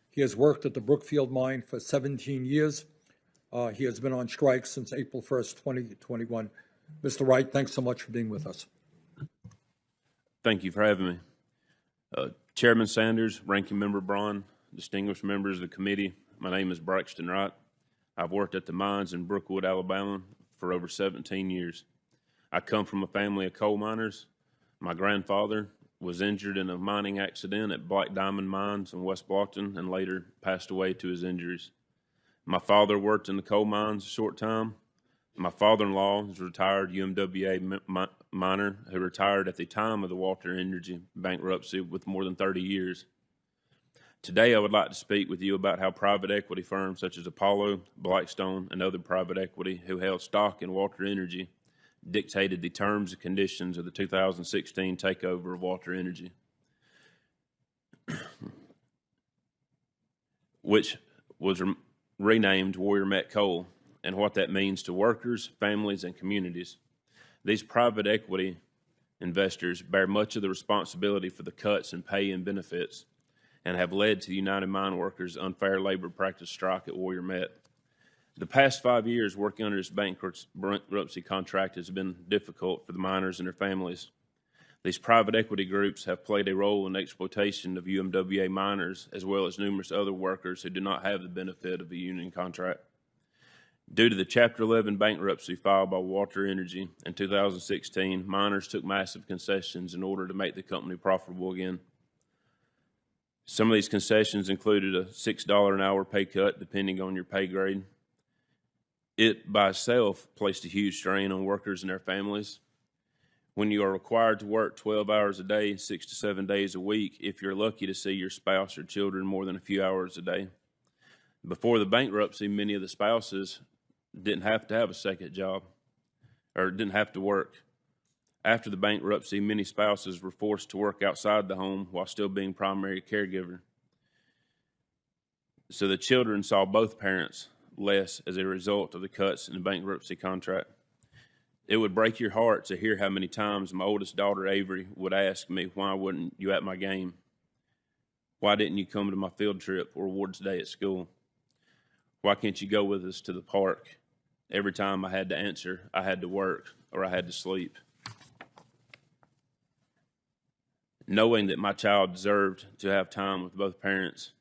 He has worked at the Brookfield mine for 17 years. He has been on strike since April 1st, 2021. Mr. Wright, thanks so much for being with us. Thank you for having me. Chairman Sanders, Ranking Member Braun, distinguished members of the committee, my name is Braxton Wright. I've worked at the mines in Brookwood, Alabama for over 17 years. I come from a family of coal miners. My grandfather was injured in a mining accident at Black Diamond Mines in West Blockton and later passed away to his injuries. My father worked in the coal mines a short time. My father-in-law is a retired UMWA miner who retired at the time of the Walter Energy bankruptcy with more than 30 years. Today, I would like to speak with you about how private equity firms such as Apollo, Blackstone, and other private equity who held stock in Walter Energy dictated the terms and conditions of the 2016 takeover of Walter Energy, which was renamed Warrior Met Coal, and what that means to workers, families, and communities. These private equity investors bear much of the responsibility for the cuts in pay and benefits and have led to the United Mine Workers' unfair labor practice strike at Warrior Met. The past 5 years working under this bankruptcy contract has been difficult for the miners and their families. These private equity groups have played a role in the exploitation of UMWA miners as well as numerous other workers who do not have the benefit of a union contract. Due to the Chapter 11 bankruptcy filed by Walter Energy in 2016, miners took massive concessions in order to make the company profitable again. Some of these concessions included a $6 an hour pay cut depending on your pay grade. It by itself placed a huge strain on workers and their families. When you are required to work 12 hours a day, 6 to 7 days a week, if you're lucky to see your spouse or children more than a few hours a day. Before the bankruptcy, many of the spouses didn't have to have a second job or didn't have to work. After the bankruptcy, many spouses were forced to work outside the home while still being primary caregiver. So the children saw both parents less as a result of the cuts in the bankruptcy contract. It would break your heart to hear how many times my oldest daughter, Avery, would ask me, why wasn't you at my game? Why didn't you come to my field trip or awards day at school? Why can't you go with us to the park? Every time I had to answer, I had to work or I had to sleep. Knowing that my child deserved to have time with both parents,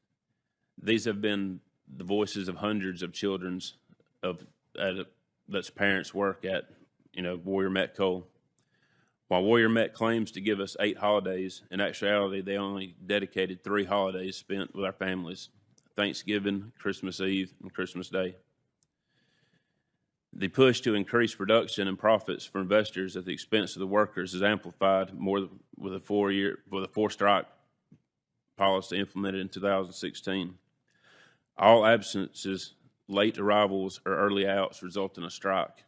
these have been the voices of hundreds of children's that's parents work at, Warrior Met Coal. While Warrior Met claims to give us 8 holidays, in actuality, they only dedicated 3 holidays spent with our families: Thanksgiving, Christmas Eve, and Christmas Day. The push to increase production and profits for investors at the expense of the workers is amplified more with a 4-strike policy implemented in 2016. All absences, late arrivals, or early outs result in a strike.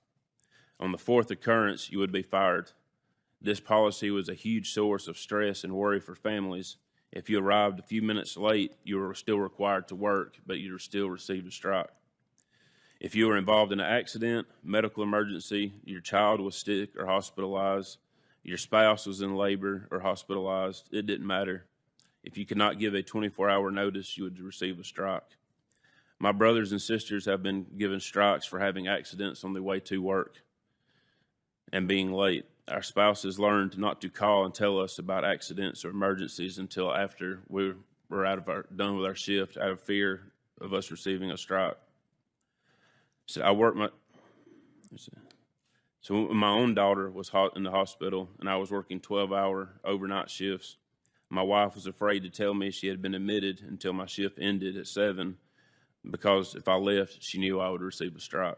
On the 4th occurrence, you would be fired. This policy was a huge source of stress and worry for families. If you arrived a few minutes late, you were still required to work, but you still received a strike. If you were involved in an accident, medical emergency, your child was sick or hospitalized, your spouse was in labor or hospitalized, it didn't matter. If you could not give a 24-hour notice, you would receive a strike. My brothers and sisters have been given strikes for having accidents on their way to work and being late. Our spouses learned not to call and tell us about accidents or emergencies until after we were done with our shift out of fear of us receiving a strike. So So when my own daughter was in the hospital and I was working 12-hour overnight shifts, my wife was afraid to tell me she had been admitted until my shift ended at 7, because if I left, she knew I would receive a strike.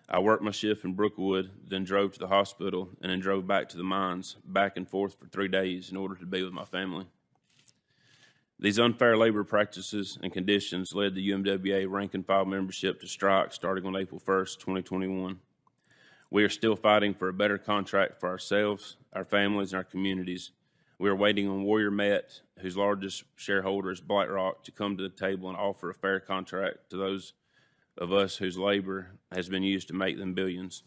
I worked my shift in Brookwood, then drove to the hospital, and then drove back to the mines, back and forth for 3 days in order to be with my family. These unfair labor practices and conditions led the UMWA rank and file membership to strike starting on April 1st, 2021. We are still fighting for a better contract for ourselves, our families, and our communities. We are waiting on Warrior Met, whose largest shareholder is BlackRock, to come to the table and offer a fair contract to those of us whose labor has been used to make them billions.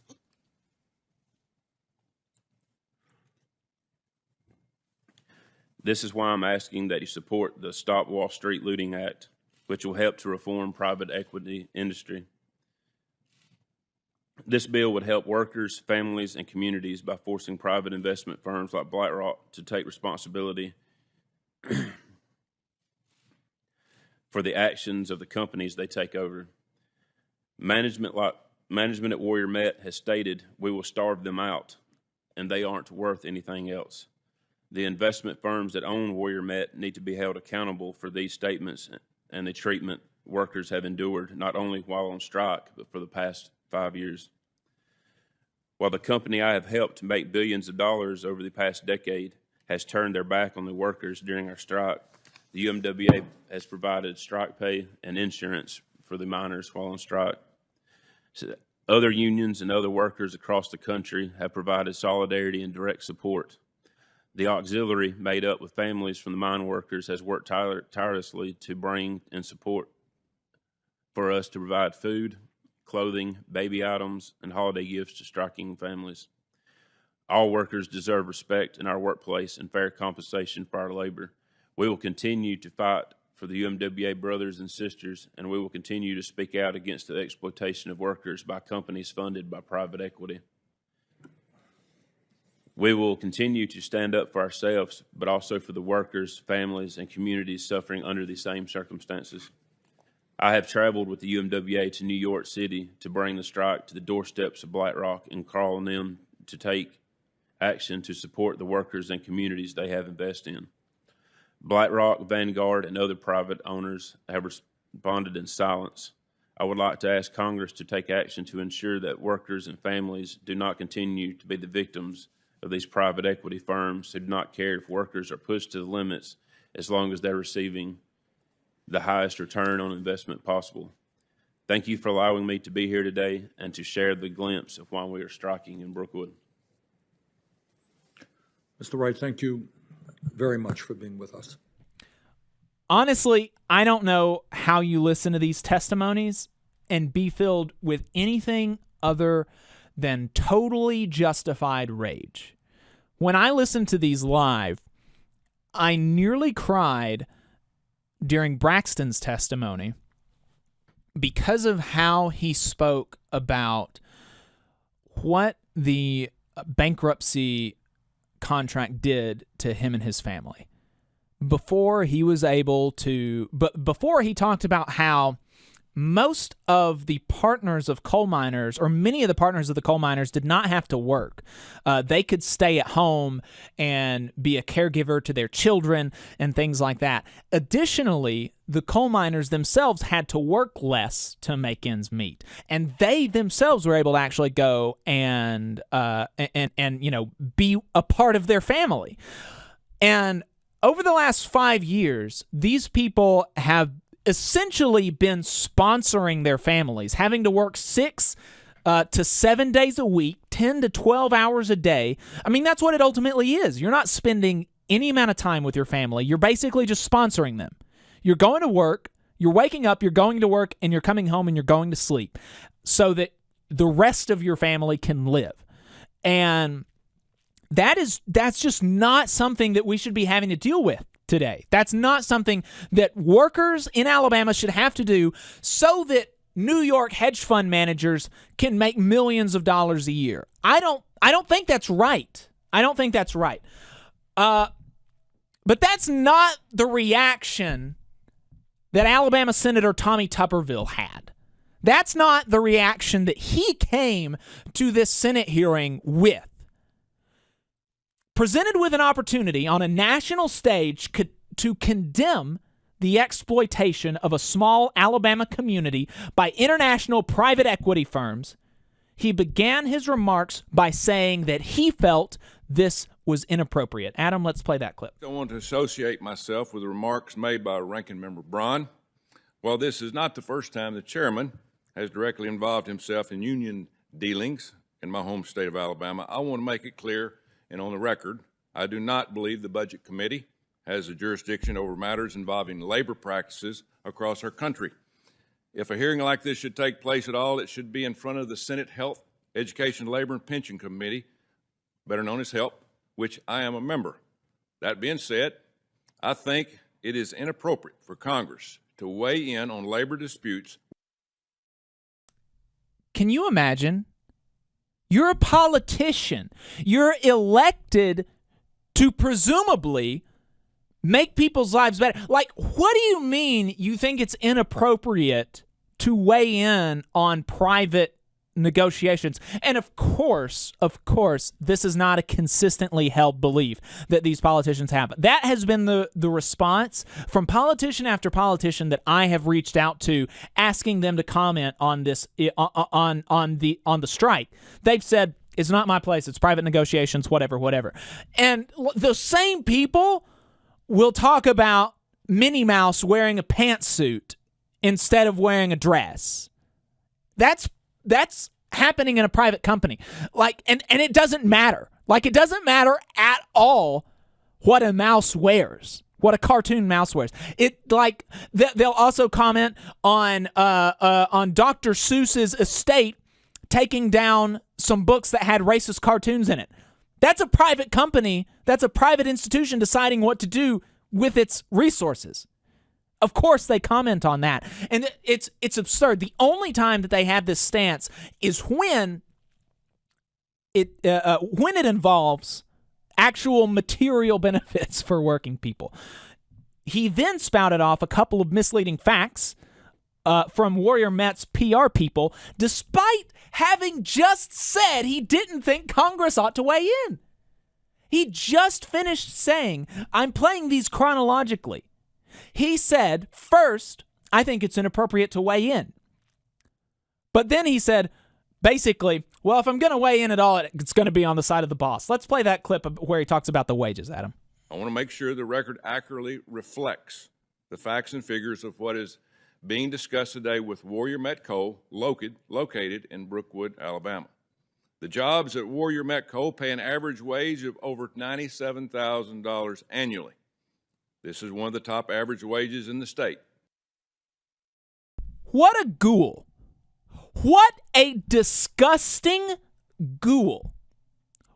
This is why I'm asking that you support the Stop Wall Street Looting Act, which will help to reform private equity industry. This bill would help workers, families, and communities by forcing private investment firms like BlackRock to take responsibility for the actions of the companies they take over. Management at Warrior Met has stated, "We will starve them out," and they aren't worth anything else. The investment firms that own Warrior Met need to be held accountable for these statements and the treatment workers have endured, not only while on strike, but for the past 5 years. While the company I have helped make billions of dollars over the past decade has turned their back on the workers during our strike, the UMWA has provided strike pay and insurance for the miners while on strike. So other unions and other workers across the country have provided solidarity and direct support. The auxiliary, made up with families from the mine workers, has worked tirelessly to bring and support for us to provide food, clothing, baby items, and holiday gifts to striking families. All workers deserve respect in our workplace and fair compensation for our labor. We will continue to fight for the UMWA brothers and sisters, and we will continue to speak out against the exploitation of workers by companies funded by private equity. We will continue to stand up for ourselves, but also for the workers, families, and communities suffering under the same circumstances. I have traveled with the UMWA to New York City to bring the strike to the doorsteps of BlackRock and call on them to take action to support the workers and communities they have invested in. BlackRock, Vanguard, and other private owners have responded in silence. I would like to ask Congress to take action to ensure that workers and families do not continue to be the victims of these private equity firms who do not care if workers are pushed to the limits as long as they're receiving the highest return on investment possible. Thank you for allowing me to be here today and to share the glimpse of why we are striking in Brookwood. Mr. Wright, thank you very much for being with us. Honestly, I don't know how you listen to these testimonies and be filled with anything other than totally justified rage. When I listened to these live, I nearly cried during Braxton's testimony because of how he spoke about what the bankruptcy contract did to him and his family. Before he was able to, but before he talked about how most of the partners of coal miners, or many of the partners of the coal miners, did not have to work. They could stay at home and be a caregiver to their children and things like that. Additionally, the coal miners themselves had to work less to make ends meet, and they themselves were able to actually go and be a part of their family. And over the last 5 years, these people have essentially been sponsoring their families, having to work 6 to 7 days a week, 10 to 12 hours a day. I mean, that's what it ultimately is. You're not spending any amount of time with your family. You're basically just sponsoring them. You're going to work, you're waking up, you're going to work, and you're coming home and you're going to sleep so that the rest of your family can live. And that's just not something that we should be having to deal with today. That's not something that workers in Alabama should have to do so that New York hedge fund managers can make millions of dollars a year. I don't think that's right. I don't think that's right. But that's not the reaction that Alabama Senator Tommy Tuberville had. That's not the reaction that he came to this Senate hearing with. Presented with an opportunity on a national stage to condemn the exploitation of a small Alabama community by international private equity firms, he began his remarks by saying that he felt this was inappropriate. Adam, let's play that clip. I want to associate myself with the remarks made by Ranking Member Brunner. While this is not the first time the chairman has directly involved himself in union dealings in my home state of Alabama, I want to make it clear and on the record, I do not believe the Budget Committee has a jurisdiction over matters involving labor practices across our country. If a hearing like this should take place at all, it should be in front of the Senate Health, Education, Labor, and Pension Committee, better known as HELP, which I am a member. That being said, I think it is inappropriate for Congress to weigh in on labor disputes. Can you imagine? You're a politician. You're elected to presumably make people's lives better. Like, what do you mean you think it's inappropriate to weigh in on private negotiations? And of course, this is not a consistently held belief that these politicians have. That has been the response from politician after politician that I have reached out to, asking them to comment on this on the strike. They've said, it's not my place, it's private negotiations, whatever. And the same people will talk about Minnie Mouse wearing a pantsuit instead of wearing a dress. That's happening in a private company. Like, and it doesn't matter. Like, it doesn't matter at all what a mouse wears, what a cartoon mouse wears. It, like, they'll also comment on Dr. Seuss's estate taking down some books that had racist cartoons in it. That's a private company. That's a private institution deciding what to do with its resources. Of course they comment on that. And it's absurd. The only time that they have this stance is when it involves actual material benefits for working people. He then spouted off a couple of misleading facts from Warrior Met's PR people, despite having just said he didn't think Congress ought to weigh in. He just finished saying, I'm playing these chronologically. He said, first, I think it's inappropriate to weigh in. But then he said, basically, well, if I'm going to weigh in at all, it's going to be on the side of the boss. Let's play that clip where he talks about the wages, Adam. I want to make sure the record accurately reflects the facts and figures of what is being discussed today with Warrior Met Coal, located in Brookwood, Alabama. The jobs at Warrior Met Coal pay an average wage of over $97,000 annually. This is one of the top average wages in the state. What a ghoul. What a disgusting ghoul.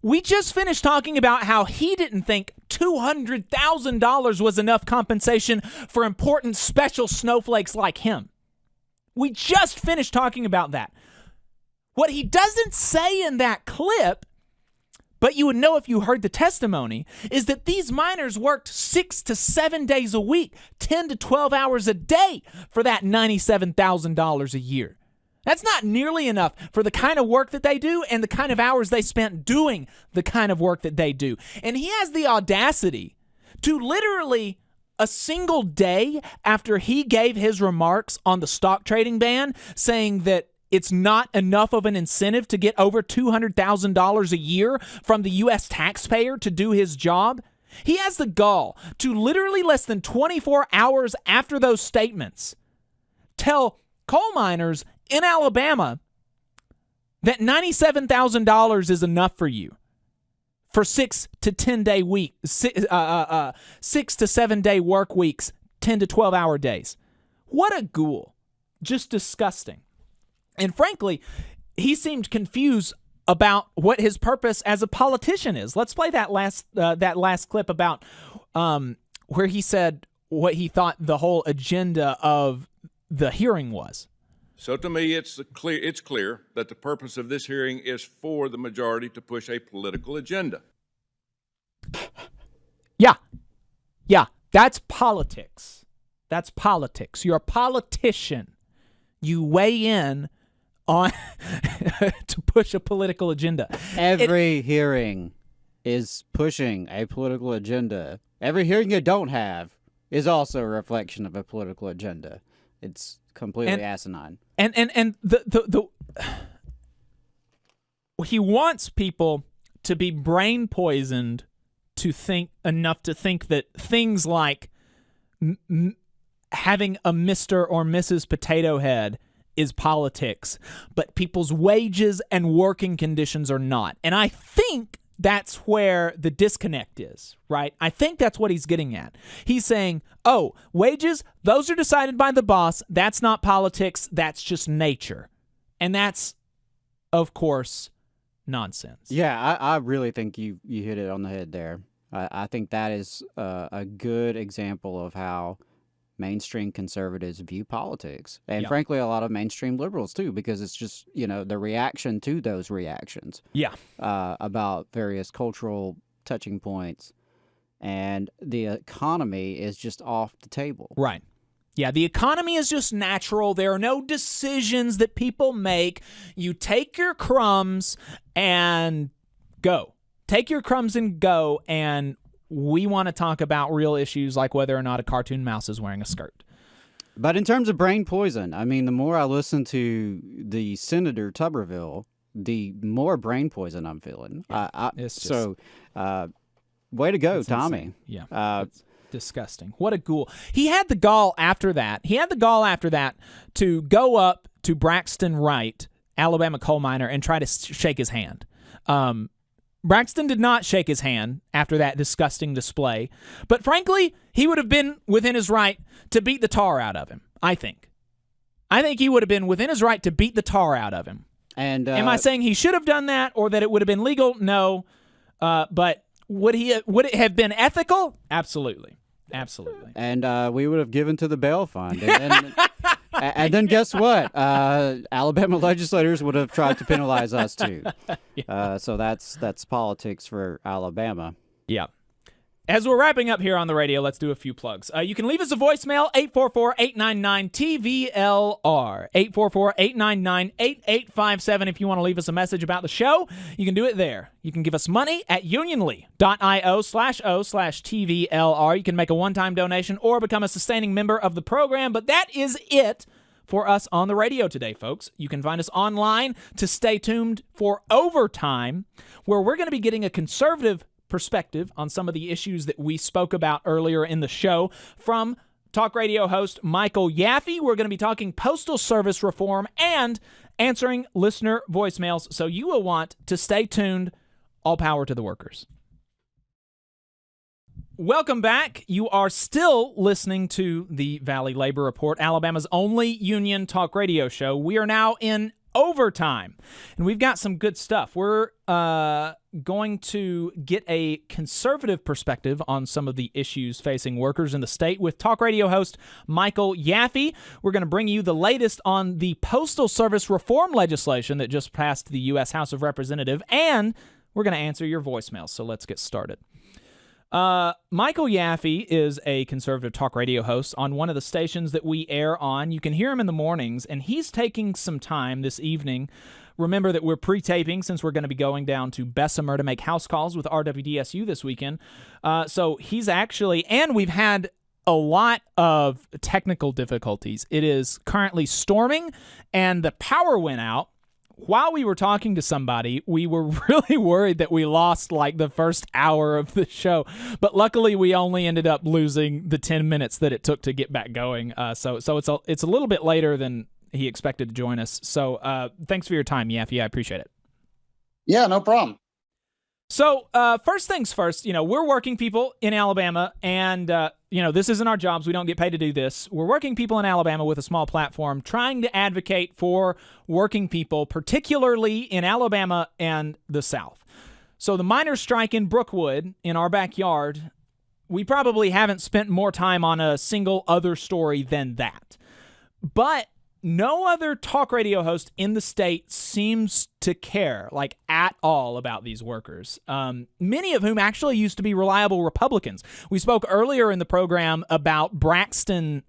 We just finished talking about how he didn't think $200,000 was enough compensation for important special snowflakes like him. We just finished talking about that. What he doesn't say in that clip, but you would know if you heard the testimony, is that these miners worked 6 to 7 days a week, 10 to 12 hours a day for that $97,000 a year. That's not nearly enough for the kind of work that they do and the kind of hours they spent doing the kind of work that they do. And he has the audacity to literally a single day after he gave his remarks on the stock trading ban, saying that it's not enough of an incentive to get over $200,000 a year from the U.S. taxpayer to do his job. He has the gall to literally less than 24 hours after those statements tell coal miners in Alabama that $97,000 is enough for you for 6 to 7 day work weeks, 10 to 12 hour days. What a ghoul. Just disgusting. And frankly, he seemed confused about what his purpose as a politician is. Let's play that last clip about where he said what he thought the whole agenda of the hearing was. So to me, it's clear that the purpose of this hearing is for the majority to push a political agenda. Yeah, that's politics. That's politics. You're a politician. you weigh in on to push a political agenda. Every hearing is pushing a political agenda. Every hearing you don't have is also a reflection of a political agenda. It's completely asinine. And the he wants people to be brain poisoned to think enough to think that things like having a Mr. or Mrs. Potato Head is politics, but people's wages and working conditions are not. And I think that's where the disconnect is, right? I think that's what he's getting at. He's saying, oh, wages, those are decided by the boss. That's not politics. That's just nature. And that's, of course, nonsense. Yeah, I really think you hit it on the head there. I think that is a good example of how mainstream conservatives view politics. And frankly, a lot of mainstream liberals too, because it's just, the reaction to those reactions. Yeah. About various cultural touching points. And the economy is just off the table. Right. Yeah, the economy is just natural. There are no decisions that people make. You take your crumbs and go. Take your crumbs and go, and we want to talk about real issues like whether or not a cartoon mouse is wearing a skirt. But in terms of brain poison, I mean, the more I listen to the Senator Tuberville, the more brain poison I'm feeling. Way to go, Tommy. Insane. Yeah, it's disgusting. What a ghoul. He had the gall after that. To go up to Braxton Wright, Alabama coal miner, and try to shake his hand. Braxton did not shake his hand after that disgusting display, but frankly, he would have been within his right to beat the tar out of him, I think. I think he would have been within his right to beat the tar out of him. And am I saying he should have done that or that it would have been legal? No. But would it have been ethical? Absolutely. Absolutely. And we would have given to the bail fund. And then guess what? Alabama legislators would have tried to penalize us too. So that's politics for Alabama. Yeah. As we're wrapping up here on the radio, let's do a few plugs. You can leave us a voicemail, 844-899-TVLR, 844-899-8857. If you want to leave us a message about the show, you can do it there. You can give us money at unionly.io/o/TVLR. You can make a one-time donation or become a sustaining member of the program, but that is it for us on the radio today, folks. You can find us online to stay tuned for Overtime, where we're going to be getting a conservative perspective on some of the issues that we spoke about earlier in the show from talk radio host Michael Yaffe. We're going to be talking Postal Service reform and answering listener voicemails, so you will want to stay tuned. All power to the workers. Welcome back. You are still listening to the Valley Labor Report, Alabama's only union talk radio show. We are now in overtime, and we've got some good stuff. We're going to get a conservative perspective on some of the issues facing workers in the state with talk radio host Michael Yaffe. We're going to bring you the latest on the Postal Service reform legislation that just passed the U.S. House of Representatives, and we're going to answer your voicemails. So let's get started. Michael Yaffe is a conservative talk radio host on one of the stations that we air on. You can hear him in the mornings, and he's taking some time this evening. Remember that we're pre-taping since we're going to be going down to Bessemer to make house calls with RWDSU this weekend. So he's actually, and we've had a lot of technical difficulties. It is currently storming, and the power went out. While we were talking to somebody, we were really worried that we lost like the first hour of the show. But luckily, we only ended up losing the 10 minutes that it took to get back going. So it's a little bit later than he expected to join us. So thanks for your time, Yaffe. I appreciate it. Yeah, no problem. So first things first, we're working people in Alabama, and, this isn't our jobs. We don't get paid to do this. We're working people in Alabama with a small platform trying to advocate for working people, particularly in Alabama and the South. So the miners' strike in Brookwood, in our backyard, we probably haven't spent more time on a single other story than that. But no other talk radio host in the state seems to care, like, at all about these workers, many of whom actually used to be reliable Republicans. We spoke earlier in the program about Braxton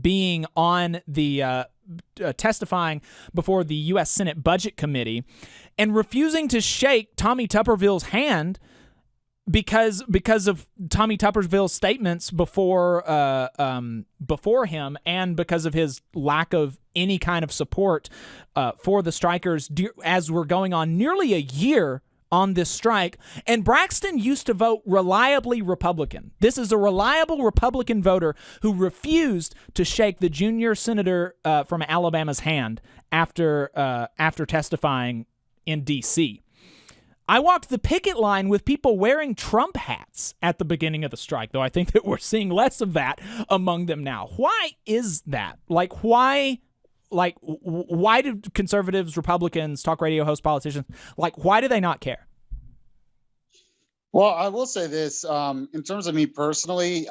being on the testifying before the U.S. Senate Budget Committee and refusing to shake Tommy Tuberville's hand because of Tommy Tuberville's statements before him, and because of his lack of any kind of support for the strikers as we're going on nearly a year on this strike. And Braxton used to vote reliably Republican. This is a reliable Republican voter who refused to shake the junior senator from Alabama's hand after testifying in D.C. I walked the picket line with people wearing Trump hats at the beginning of the strike, though I think that we're seeing less of that among them now. Why is that? Why do conservatives, Republicans, talk radio hosts, politicians, why do they not care? Well, I will say this, in terms of me personally,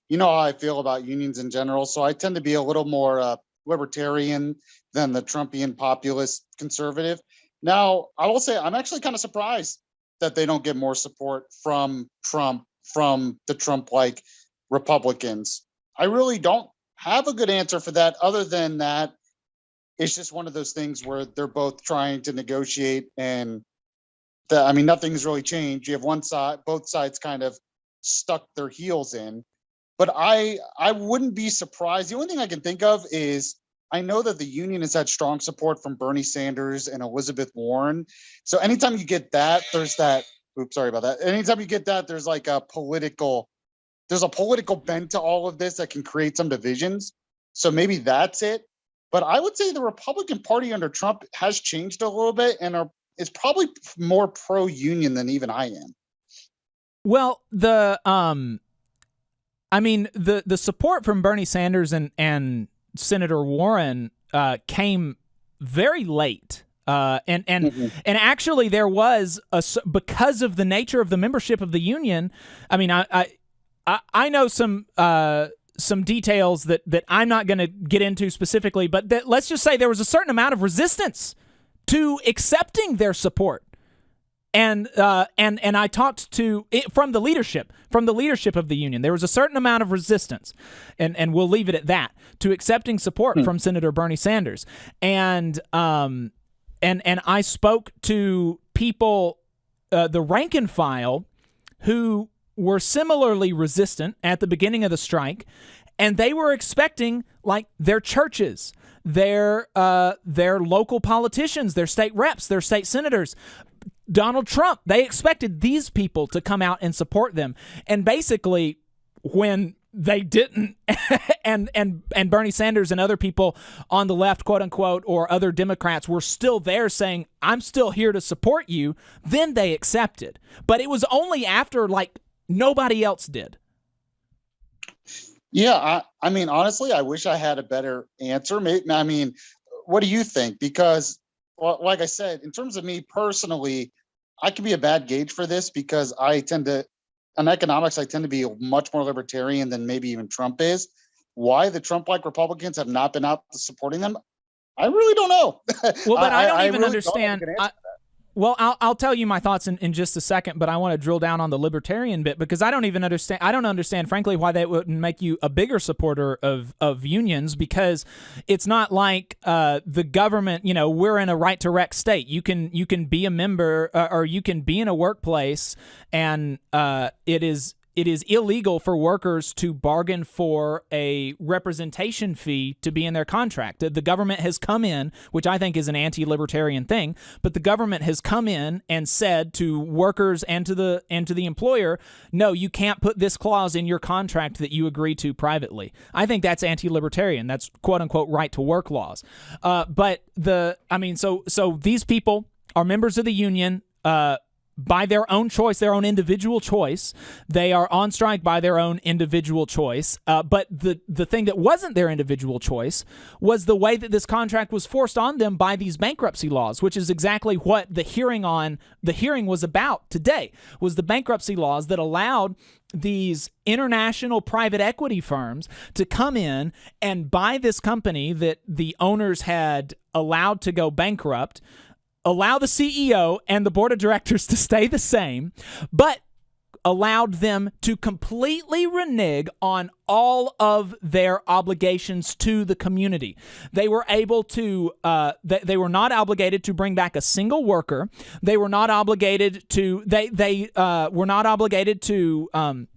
you know how I feel about unions in general, so I tend to be a little more libertarian than the Trumpian populist conservative. Now, I will say I'm actually kind of surprised that they don't get more support from the Trump-like Republicans. I really don't have a good answer for that, other than that it's just one of those things where they're both trying to negotiate, and nothing's really changed. You have one side, both sides kind of stuck their heels in. But I wouldn't be surprised. The only thing I can think of is, I know that the union has had strong support from Bernie Sanders and Elizabeth Warren. So anytime you get that, there's that. Oops, sorry about that. Anytime you get that, there's a political bent to all of this that can create some divisions. So maybe that's it. But I would say the Republican Party under Trump has changed a little bit and is probably more pro-union than even I am. Well, the support from Bernie Sanders and Senator Warren came very late. And actually there was because of the nature of the membership of the union. I know some details that I'm not going to get into specifically, but let's just say there was a certain amount of resistance to accepting their support. And I talked to from the leadership of the union. There was a certain amount of resistance, and we'll leave it at that, to accepting support from Senator Bernie Sanders. And I spoke to people, the rank and file, who were similarly resistant at the beginning of the strike, and they were expecting their churches, their local politicians, their state reps, their state senators, Donald Trump, they expected these people to come out and support them. And basically, when they didn't, and Bernie Sanders and other people on the left, quote unquote, or other Democrats were still there saying, I'm still here to support you, then they accepted. But it was only after nobody else did. Yeah, honestly, I wish I had a better answer. What do you think? Because, like I said, in terms of me personally, I can be a bad gauge for this because on economics, I tend to be much more libertarian than maybe even Trump is. Why the Trump-like Republicans have not been out supporting them, I really don't know. Well, but I don't even understand. Well, I'll tell you my thoughts in just a second, but I want to drill down on the libertarian bit because I don't understand, frankly, why that wouldn't make you a bigger supporter of unions, because it's not like the government, we're in a right to rec state. You can be a member or you can be in a workplace, and it is illegal for workers to bargain for a representation fee to be in their contract. The government has come in, which I think is an anti-libertarian thing, but the government has come in and said to workers and to the employer, no, you can't put this clause in your contract that you agree to privately. I think that's anti-libertarian. That's quote unquote right to work laws. So these people are members of the union, by their own choice, their own individual choice. They are on strike by their own individual choice. But the thing that wasn't their individual choice was the way that this contract was forced on them by these bankruptcy laws, which is exactly what the hearing was about today, was the bankruptcy laws that allowed these international private equity firms to come in and buy this company that the owners had allowed to go bankrupt, allow the CEO and the board of directors to stay the same, but allowed them to completely renege on all of their obligations to the community. They were able to, they were not obligated to bring back a single worker. They were not obligated to, they were not obligated to,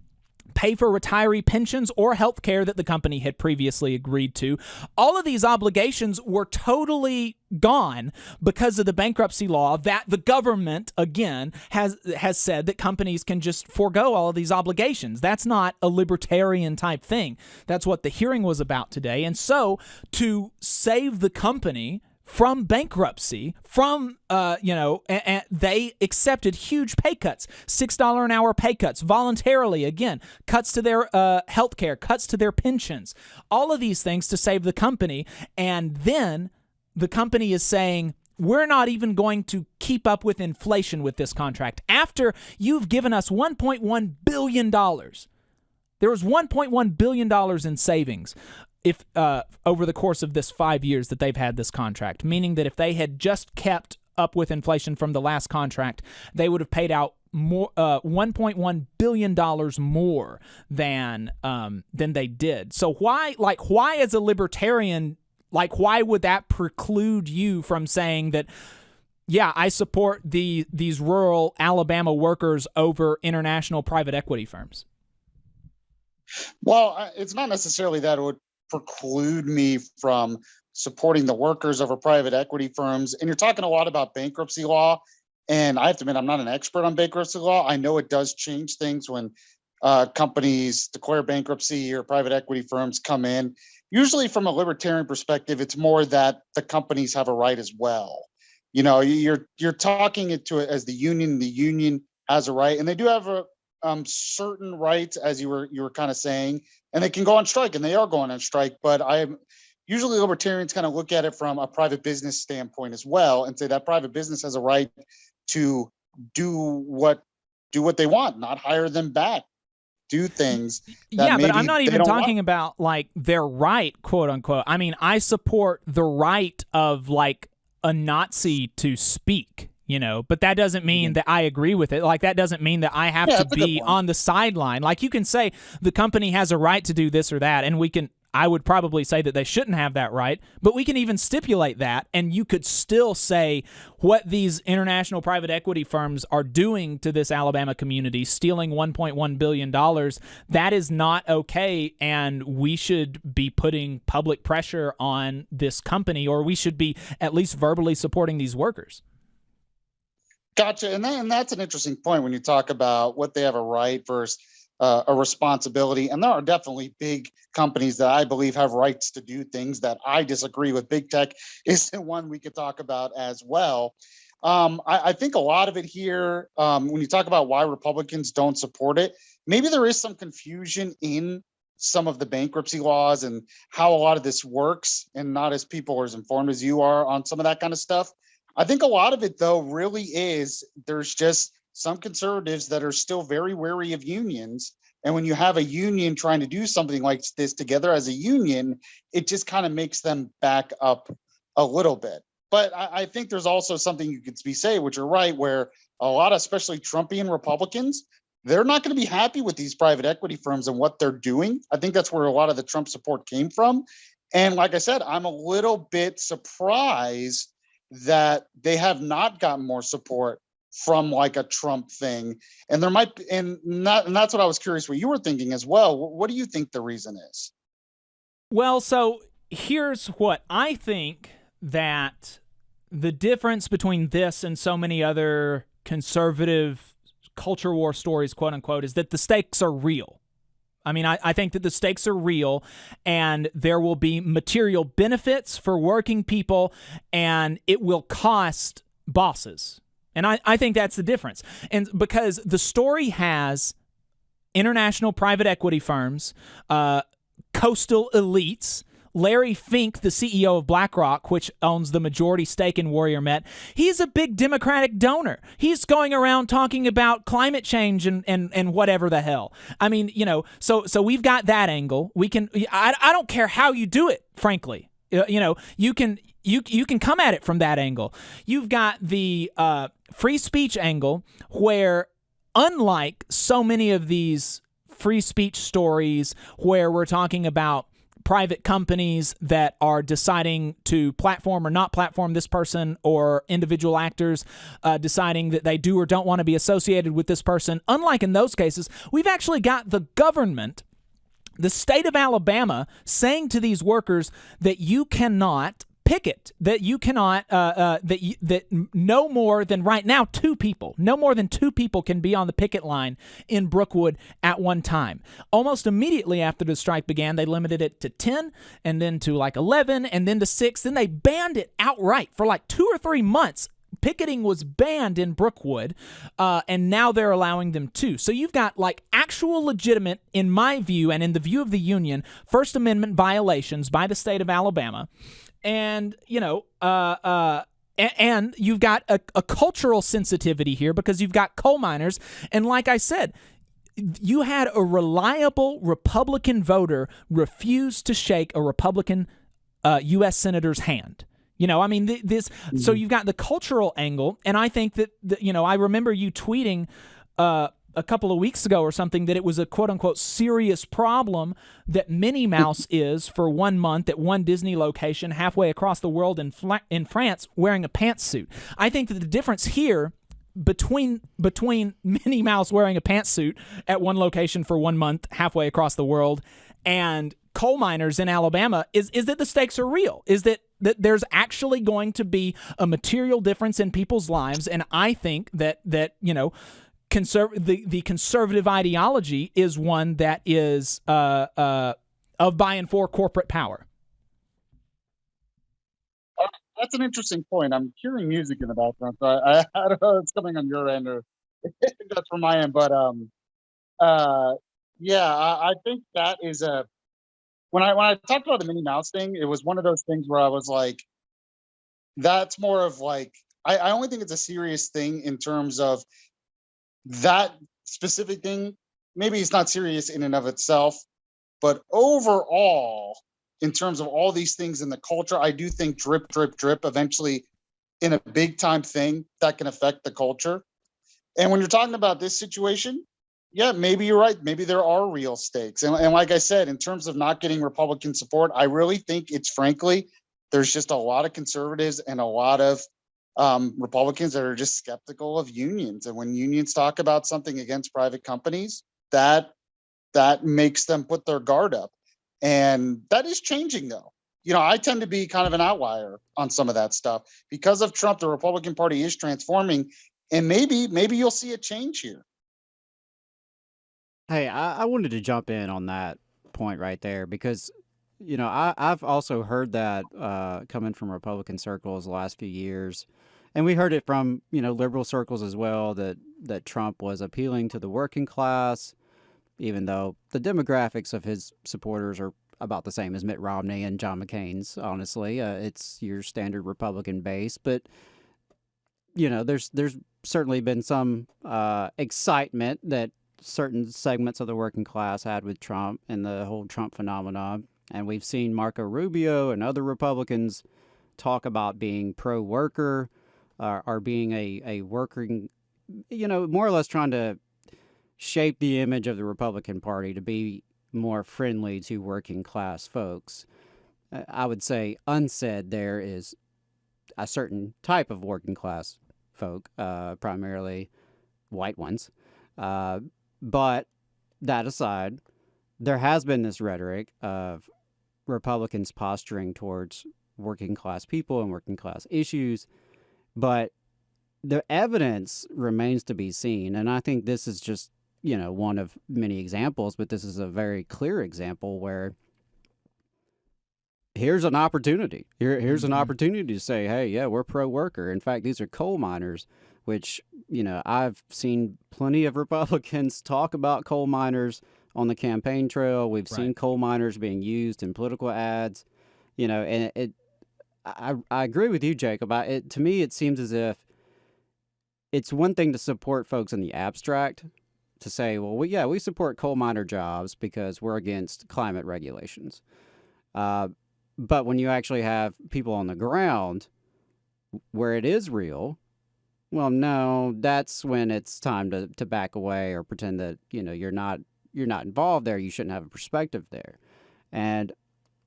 pay for retiree pensions or health care that the company had previously agreed to. All of these obligations were totally gone because of the bankruptcy law that the government, again, has said that companies can just forego all of these obligations. That's not a libertarian type thing. That's what the hearing was about today. And so to save the company from bankruptcy, from, and they accepted huge pay cuts, $6 an hour pay cuts voluntarily, again, cuts to their health care, cuts to their pensions, all of these things to save the company. And then the company is saying, we're not even going to keep up with inflation with this contract. After you've given us $1.1 billion, there was $1.1 billion in savings if over the course of this 5 years that they've had this contract, meaning that if they had just kept up with inflation from the last contract, they would have paid out more $1.1 billion more than they did. So why as a libertarian, why would that preclude you from saying that, yeah, I support these rural Alabama workers over international private equity firms? Well, it's not necessarily that it would preclude me from supporting the workers over private equity firms. And you're talking a lot about bankruptcy law. And I have to admit, I'm not an expert on bankruptcy law. I know it does change things when companies declare bankruptcy or private equity firms come in. Usually from a libertarian perspective, it's more that the companies have a right as well. You know, you're talking it to it as the union has a right, and they do have a certain rights, as you were kind of saying, and they can go on strike, and they are going on strike. But usually libertarians kind of look at it from a private business standpoint as well, and say that private business has a right to do what they want, not hire them back, do things. Yeah, but I'm not even talking about like their right, quote unquote. I mean, I support the right of like a Nazi to speak. You know, but that doesn't mean that I agree with it. Like, that doesn't mean that I have to be on the sideline. Like, you can say the company has a right to do this or that, and I would probably say that they shouldn't have that right, but we can even stipulate that, and you could still say what these international private equity firms are doing to this Alabama community, stealing $1.1 billion, that is not okay, and we should be putting public pressure on this company, or we should be at least verbally supporting these workers. Gotcha. And that's an interesting point when you talk about what they have a right versus a responsibility. And there are definitely big companies that I believe have rights to do things that I disagree with. Big tech is the one we could talk about as well. I think a lot of it here, when you talk about why Republicans don't support it, maybe there is some confusion in some of the bankruptcy laws and how a lot of this works, and not as people are as informed as you are on some of that kind of stuff. I think a lot of it, though, really is there's just some conservatives that are still very wary of unions. And when you have a union trying to do something like this together as a union, it just kind of makes them back up a little bit. But I think there's also something you could say, which you're right, where a lot of, especially Trumpian Republicans, they're not going to be happy with these private equity firms and what they're doing. I think that's where a lot of the Trump support came from. And like I said, I'm a little bit surprised that they have not gotten more support from like a Trump thing. And there might be, and that's what I was curious what you were thinking as well. What do you think the reason is? Well, so here's what I think, that the difference between this and so many other conservative culture war stories, quote unquote, is that the stakes are real. I mean, I think that the stakes are real, and there will be material benefits for working people, and it will cost bosses. And I think that's the difference. And because the story has international private equity firms, coastal elites, Larry Fink, the CEO of BlackRock, which owns the majority stake in Warrior Met, he's a big Democratic donor. He's going around talking about climate change and whatever the hell. I mean, you know, so we've got that angle. We can. I don't care how you do it, frankly. You know, you can come at it from that angle. You've got the free speech angle, where unlike so many of these free speech stories where we're talking about private companies that are deciding to platform or not platform this person, or individual actors deciding that they do or don't want to be associated with this person. Unlike in those cases, we've actually got the government, the state of Alabama, saying to these workers that you cannot picket, that you cannot, that no more than right now no more than two people can be on the picket line in Brookwood at one time. Almost immediately after the strike began, they limited it to 10, and then to like 11, and then to 6. Then they banned it outright for like 2 or 3 months. Picketing was banned in Brookwood, and now they're allowing them to. So you've got like actual legitimate, in my view and in the view of the union, First Amendment violations by the state of Alabama. And, and you've got a cultural sensitivity here because you've got coal miners. And like I said, you had a reliable Republican voter refuse to shake a Republican U.S. senator's hand. So you've got the cultural angle. And I think that, I remember you tweeting a couple of weeks ago or something that it was a quote-unquote serious problem that Minnie Mouse is for 1 month at one Disney location halfway across the world in France wearing a pantsuit. I think that the difference here between Minnie Mouse wearing a pantsuit at one location for 1 month halfway across the world and coal miners in Alabama is that the stakes are real, is that there's actually going to be a material difference in people's lives. And I think that the conservative ideology is one that is of by and for corporate power. That's an interesting point. I'm hearing music in the background, so I don't know if it's coming on your end or that's from my end. But I think that is when I talked about the Minnie Mouse thing, it was one of those things where I was like, that's more of like, I only think it's a serious thing in terms of that specific thing. Maybe it's not serious in and of itself, but overall, in terms of all these things in the culture, I do think drip, drip, drip eventually in a big time thing that can affect the culture. And when you're talking about this situation, yeah, maybe you're right. Maybe there are real stakes. And like I said, in terms of not getting Republican support, I really think it's frankly, there's just a lot of conservatives and a lot of Republicans that are just skeptical of unions. And when unions talk about something against private companies, that makes them put their guard up. And that is changing though. I tend to be kind of an outlier on some of that stuff. Because of Trump, the Republican Party is transforming, and maybe you'll see a change here. Hey, I wanted to jump in on that point right there because, I've also heard that coming from Republican circles the last few years. And we heard it from, liberal circles as well, that Trump was appealing to the working class, even though the demographics of his supporters are about the same as Mitt Romney and John McCain's, honestly. It's your standard Republican base. But, there's certainly been some excitement that certain segments of the working class had with Trump and the whole Trump phenomenon. And we've seen Marco Rubio and other Republicans talk about being pro-worker or being a working, more or less trying to shape the image of the Republican Party to be more friendly to working class folks. I would say unsaid there is a certain type of working class folk, primarily white ones. But that aside, there has been this rhetoric of Republicans posturing towards working class people and working class issues, but the evidence remains to be seen. And I think this is just, one of many examples, but this is a very clear example where here's an opportunity. Here's an opportunity to say, hey, yeah, we're pro-worker. In fact, these are coal miners, which, I've seen plenty of Republicans talk about coal miners on the campaign trail. We've seen coal miners being used in political ads, and I agree with you, Jacob. To me, it seems as if it's one thing to support folks in the abstract, to say, well, we support coal miner jobs because we're against climate regulations. But when you actually have people on the ground where it is real, well, no, that's when it's time to back away or pretend that, you're not involved there. You shouldn't have a perspective there. And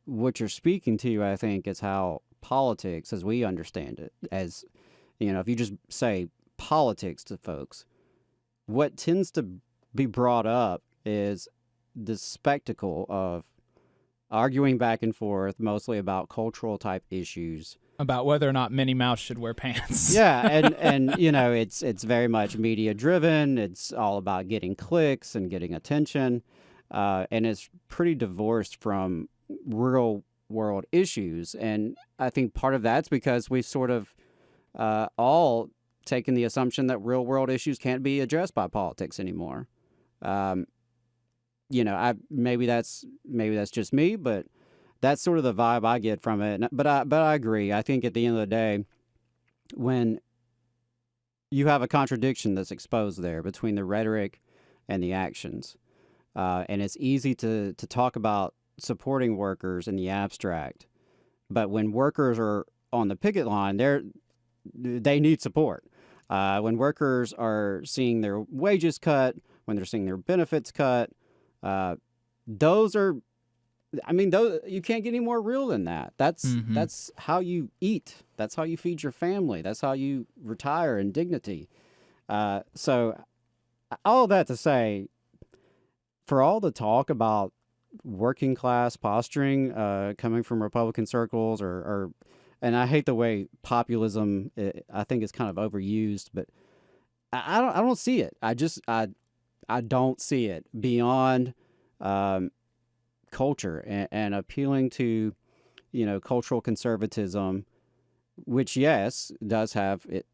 what you're speaking to, I think, is how politics, as we understand it, as, if you just say politics to folks, what tends to be brought up is the spectacle of arguing back and forth, mostly about cultural type issues. About whether or not Minnie Mouse should wear pants. Yeah, and it's very much media driven. It's all about getting clicks and getting attention, and it's pretty divorced from real world issues. And I think part of that's because we've sort of all taken the assumption that real world issues can't be addressed by politics anymore. Maybe that's just me, but that's sort of the vibe I get from it. But I agree. I think at the end of the day, when you have a contradiction that's exposed there between the rhetoric and the actions, and it's easy to talk about supporting workers in the abstract, but when workers are on the picket line, they need support. When workers are seeing their wages cut, when they're seeing their benefits cut, those you can't get any more real than that. That's how you eat. That's how you feed your family. That's how you retire in dignity. So all of that to say, for all the talk about working class posturing coming from Republican circles, and I hate the way populism, I think, is kind of overused, but I don't see it. I don't see it beyond culture and appealing to, cultural conservatism, which, yes, does have it,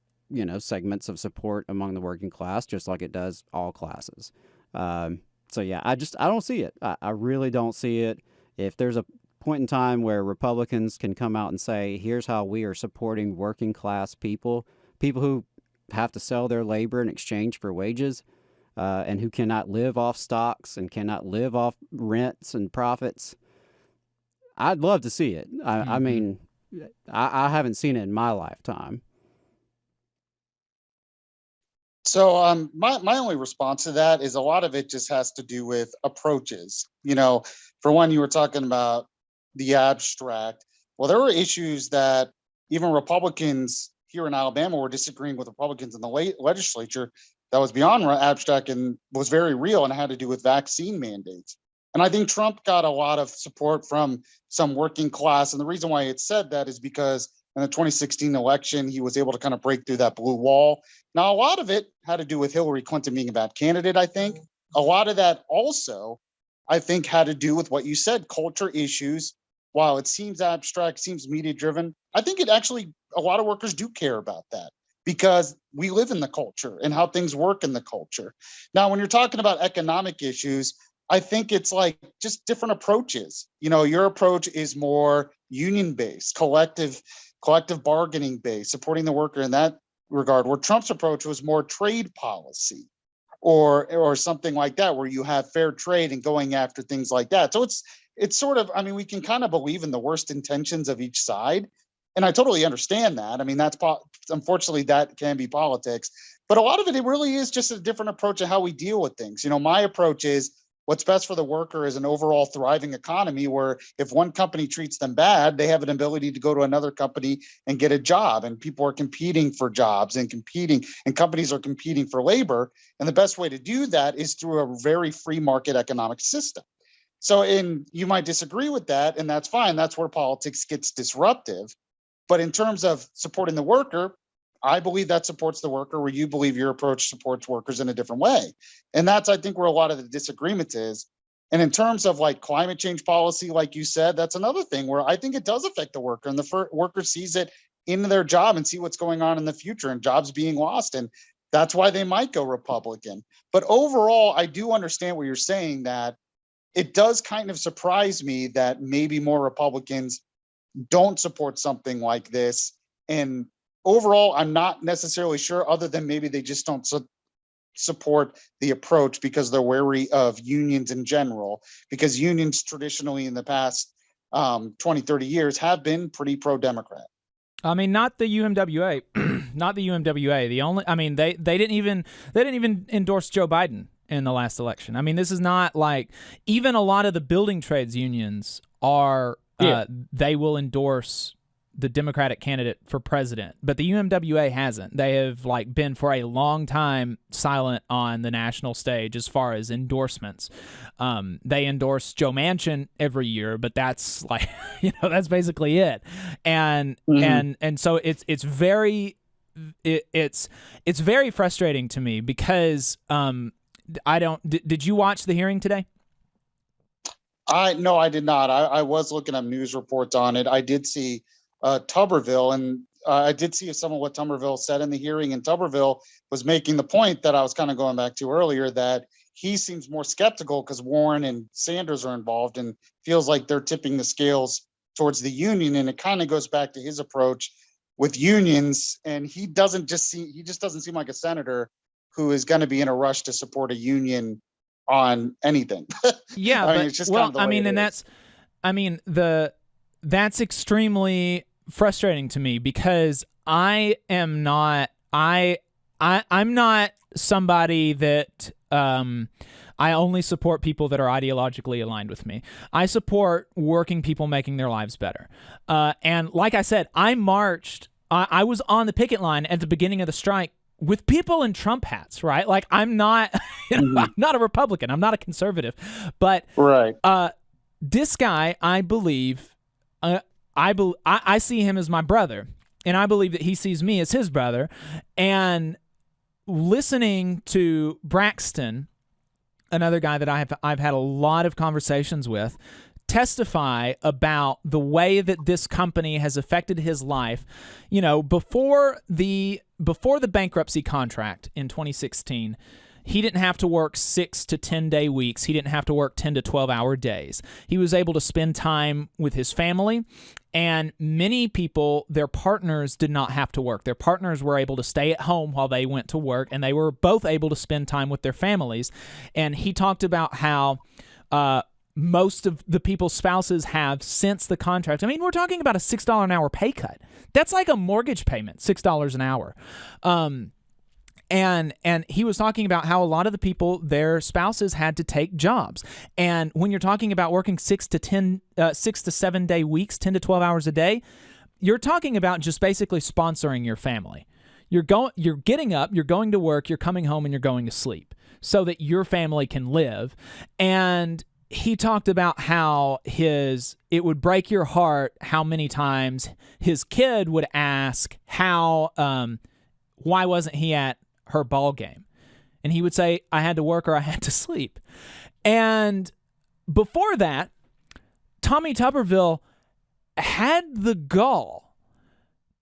segments of support among the working class, just like it does all classes. So yeah, I don't see it. I really don't see it. If there's a point in time where Republicans can come out and say, here's how we are supporting working class people who have to sell their labor in exchange for wages, and who cannot live off stocks and cannot live off rents and profits, I'd love to see it. I mean, I haven't seen it in my lifetime. So my only response to that is a lot of it just has to do with approaches. For one, you were talking about the abstract. Well, there were issues that even Republicans here in Alabama were disagreeing with Republicans in the legislature that was beyond abstract and was very real, and had to do with vaccine mandates. And I think Trump got a lot of support from some working class. And the reason why it said that is because in the 2016 election, he was able to kind of break through that blue wall. Now, a lot of it had to do with Hillary Clinton being a bad candidate, I think. A lot of that also, I think, had to do with what you said, culture issues. While it seems abstract, seems media driven, I think it actually, a lot of workers do care about that, because we live in the culture and how things work in the culture. Now, when you're talking about economic issues, I think it's like just different approaches. Your approach is more union-based, collective bargaining based, supporting the worker in that regard, where Trump's approach was more trade policy or something like that, where you have fair trade and going after things like that. So it's sort of, we can kind of believe in the worst intentions of each side. And I totally understand that. That's unfortunately, that can be politics, but a lot of it really is just a different approach to how we deal with things. My approach is what's best for the worker is an overall thriving economy, where if one company treats them bad, they have an ability to go to another company and get a job, and people are competing for jobs and companies are competing for labor. And the best way to do that is through a very free market economic system. So you might disagree with that, and that's fine. That's where politics gets disruptive. But in terms of supporting the worker, I believe that supports the worker, where you believe your approach supports workers in a different way. And that's, I think, where a lot of the disagreement is. And in terms of like climate change policy, like you said, that's another thing where I think it does affect the worker, and the worker sees it in their job and see what's going on in the future and jobs being lost. And that's why they might go Republican. But overall, I do understand what you're saying, that it does kind of surprise me that maybe more Republicans don't support something like this. And overall, I'm not necessarily sure, other than maybe they just don't support the approach because they're wary of unions in general, because unions traditionally in the past 20, 30 years have been pretty pro-Democrat. Not the UMWA. not the UMWA. The only, I mean, they didn't even endorse Joe Biden in the last election. I mean, this is not like, even a lot of the building trades unions are they will endorse the Democratic candidate for president, but the UMWA hasn't. They have like been for a long time silent on the national stage as far as endorsements. They endorse Joe Manchin every year, but that's like, that's basically it. And so it's very frustrating to me because did you watch the hearing today? No, I did not. I was looking up news reports on it. I did see Tuberville, and I did see some of what Tuberville said in the hearing, and Tuberville was making the point that I was kind of going back to earlier, that he seems more skeptical because Warren and Sanders are involved and feels like they're tipping the scales towards the union. And it kind of goes back to his approach with unions. And he just doesn't seem like a senator who is going to be in a rush to support a union on anything. Yeah, I mean, it's just kind of the way it is. That's extremely frustrating to me because I'm not somebody that I only support people that are ideologically aligned with me. I support working people making their lives better. And like I said, I marched. I was on the picket line at the beginning of the strike with people in Trump hats, right? Like I'm not, I'm not a Republican. I'm not a conservative, but this guy, I believe. I see him as my brother, and I believe that he sees me as his brother. And listening to Braxton, another guy that I've had a lot of conversations with, testify about the way that this company has affected his life. Before the bankruptcy contract in 2016, he didn't have to work 6 to 10 day weeks. He didn't have to work 10 to 12 hour days. He was able to spend time with his family, and many people, their partners did not have to work. Their partners were able to stay at home while they went to work, and they were both able to spend time with their families. And he talked about how most of the people's spouses have since the contract. I mean, we're talking about a $6 an hour pay cut. That's like a mortgage payment, $6 an hour. And he was talking about how a lot of the people, their spouses had to take jobs. And when you're talking about working 6 to 7 day weeks, 10 to 12 hours a day, you're talking about just basically sponsoring your family. You're getting up, you're going to work, you're coming home, and you're going to sleep so that your family can live. And he talked about how it would break your heart how many times his kid would ask why wasn't he at her ball game? And he would say, I had to work or I had to sleep. And before that, Tommy Tuberville had the gall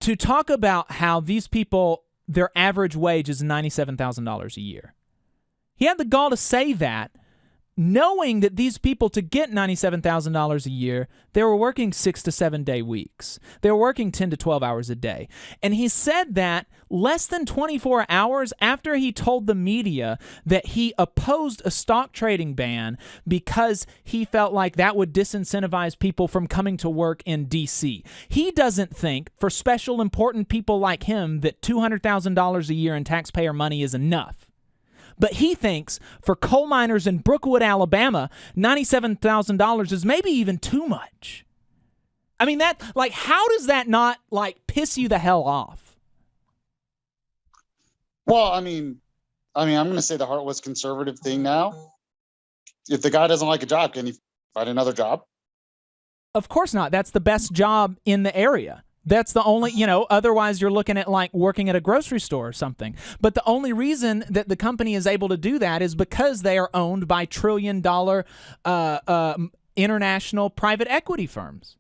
to talk about how these people, their average wage is $97,000 a year. He had the gall to say that, knowing that these people, to get $97,000 a year, they were working 6 to 7 day weeks. They were working 10 to 12 hours a day. And he said that less than 24 hours after he told the media that he opposed a stock trading ban because he felt like that would disincentivize people from coming to work in D.C. He doesn't think, for special important people like him, that $200,000 a year in taxpayer money is enough. But he thinks for coal miners in Brookwood, Alabama, $97,000 is maybe even too much. I mean, how does that not piss you the hell off? Well, I mean, I'm going to say the heartless conservative thing now. If the guy doesn't like a job, can he find another job? Of course not. That's the best job in the area. That's the only, otherwise you're looking at working at a grocery store or something. But the only reason that the company is able to do that is because they are owned by trillion-dollar international private equity firms.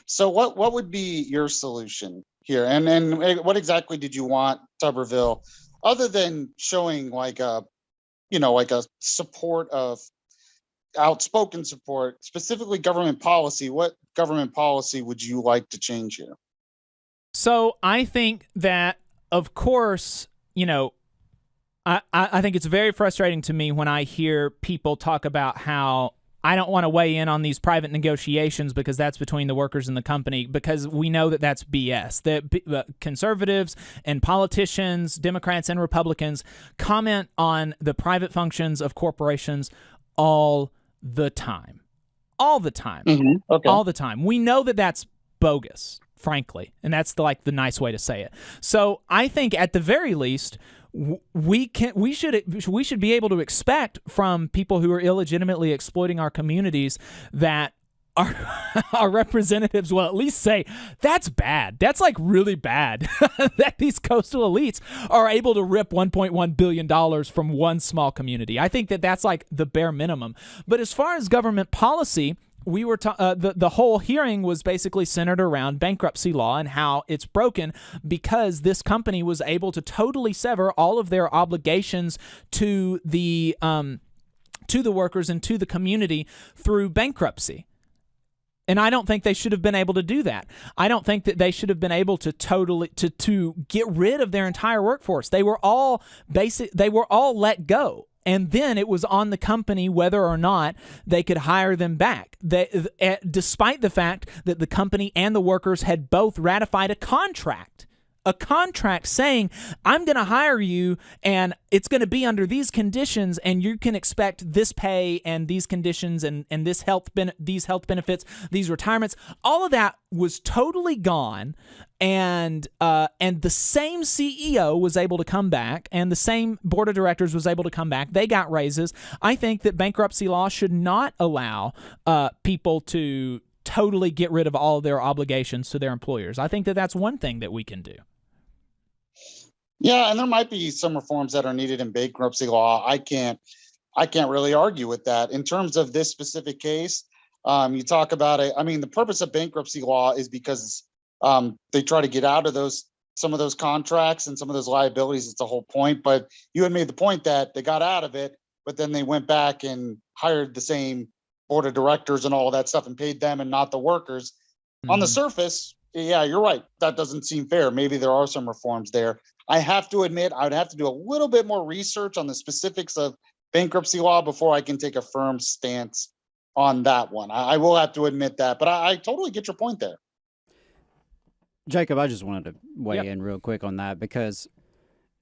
So what would be your solution here? And what exactly did you want Tuberville, other than showing a support of outspoken support, specifically government policy? What government policy would you like to change here? So I think that, of course, I think it's very frustrating to me when I hear people talk about how I don't want to weigh in on these private negotiations because that's between the workers and the company, because we know that that's BS. That conservatives and politicians, Democrats and Republicans, comment on the private functions of corporations all the time. All the time. Okay. All the time. We know that that's bogus, frankly, and that's the nice way to say it. So I think at the very least, we should be able to expect from people who are illegitimately exploiting our communities that our representatives will at least say, that's bad. That's like really bad that these coastal elites are able to rip $1.1 billion from one small community. I think that that's like the bare minimum. But as far as government policy, we were the whole hearing was basically centered around bankruptcy law and how it's broken because this company was able to totally sever all of their obligations to the workers and to the community through bankruptcy. And I don't think they should have been able to do that. I don't think that they should have been able to totally to get rid of their entire workforce. They were all let go. And then it was on the company whether or not they could hire them back. Despite the fact that the company and the workers had both ratified a contract saying, I'm going to hire you and it's going to be under these conditions and you can expect this pay and these conditions and these health benefits, these retirements. All of that was totally gone. And the same CEO was able to come back and the same board of directors was able to come back. They got raises. I think that bankruptcy law should not allow people to totally get rid of all of their obligations to their employers. I think that that's one thing that we can do. Yeah, and there might be some reforms that are needed in bankruptcy law. I can't really argue with that. In terms of this specific case, you talk about it. I mean, the purpose of bankruptcy law is because they try to get out of some of those contracts and some of those liabilities. It's the whole point. But you had made the point that they got out of it, but then they went back and hired the same board of directors and all of that stuff and paid them and not the workers. Mm-hmm. On the surface, yeah, you're right. That doesn't seem fair. Maybe there are some reforms there. I have to admit, I would have to do a little bit more research on the specifics of bankruptcy law before I can take a firm stance on that one. I will have to admit that, but I totally get your point there. Jacob, I just wanted to weigh in real quick on that because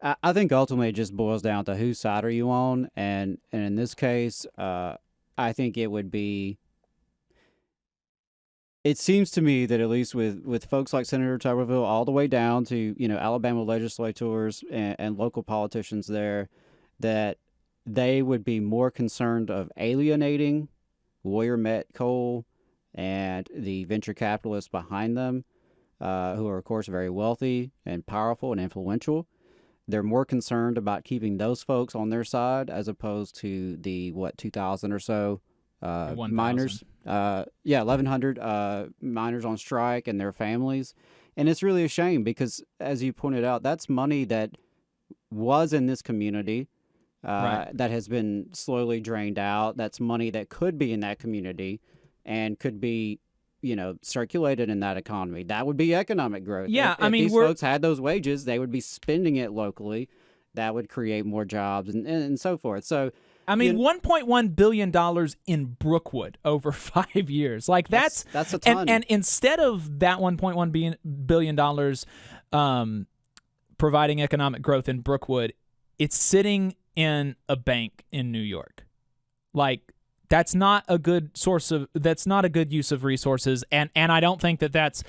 I think ultimately it just boils down to whose side are you on, and in this case, I think it would be. It seems to me that at least with folks like Senator Tuberville all the way down to, Alabama legislators and local politicians there, that they would be more concerned of alienating Warrior Met Coal and the venture capitalists behind them, who are, of course, very wealthy and powerful and influential. They're more concerned about keeping those folks on their side as opposed to the, 2,000 or so miners. 1,100 miners on strike and their families. And it's really a shame because, as you pointed out, that's money that was in this community that has been slowly drained out. That's money that could be in that community and could be, circulated in that economy. That would be economic growth. Yeah, if these folks had those wages, they would be spending it locally. That would create more jobs and so forth. So, $1.1 billion in Brookwood over 5 years. Like that's a ton. And instead of that $1.1 billion providing economic growth in Brookwood, it's sitting in a bank in New York. Like that's not a good use of resources. And I don't think that that's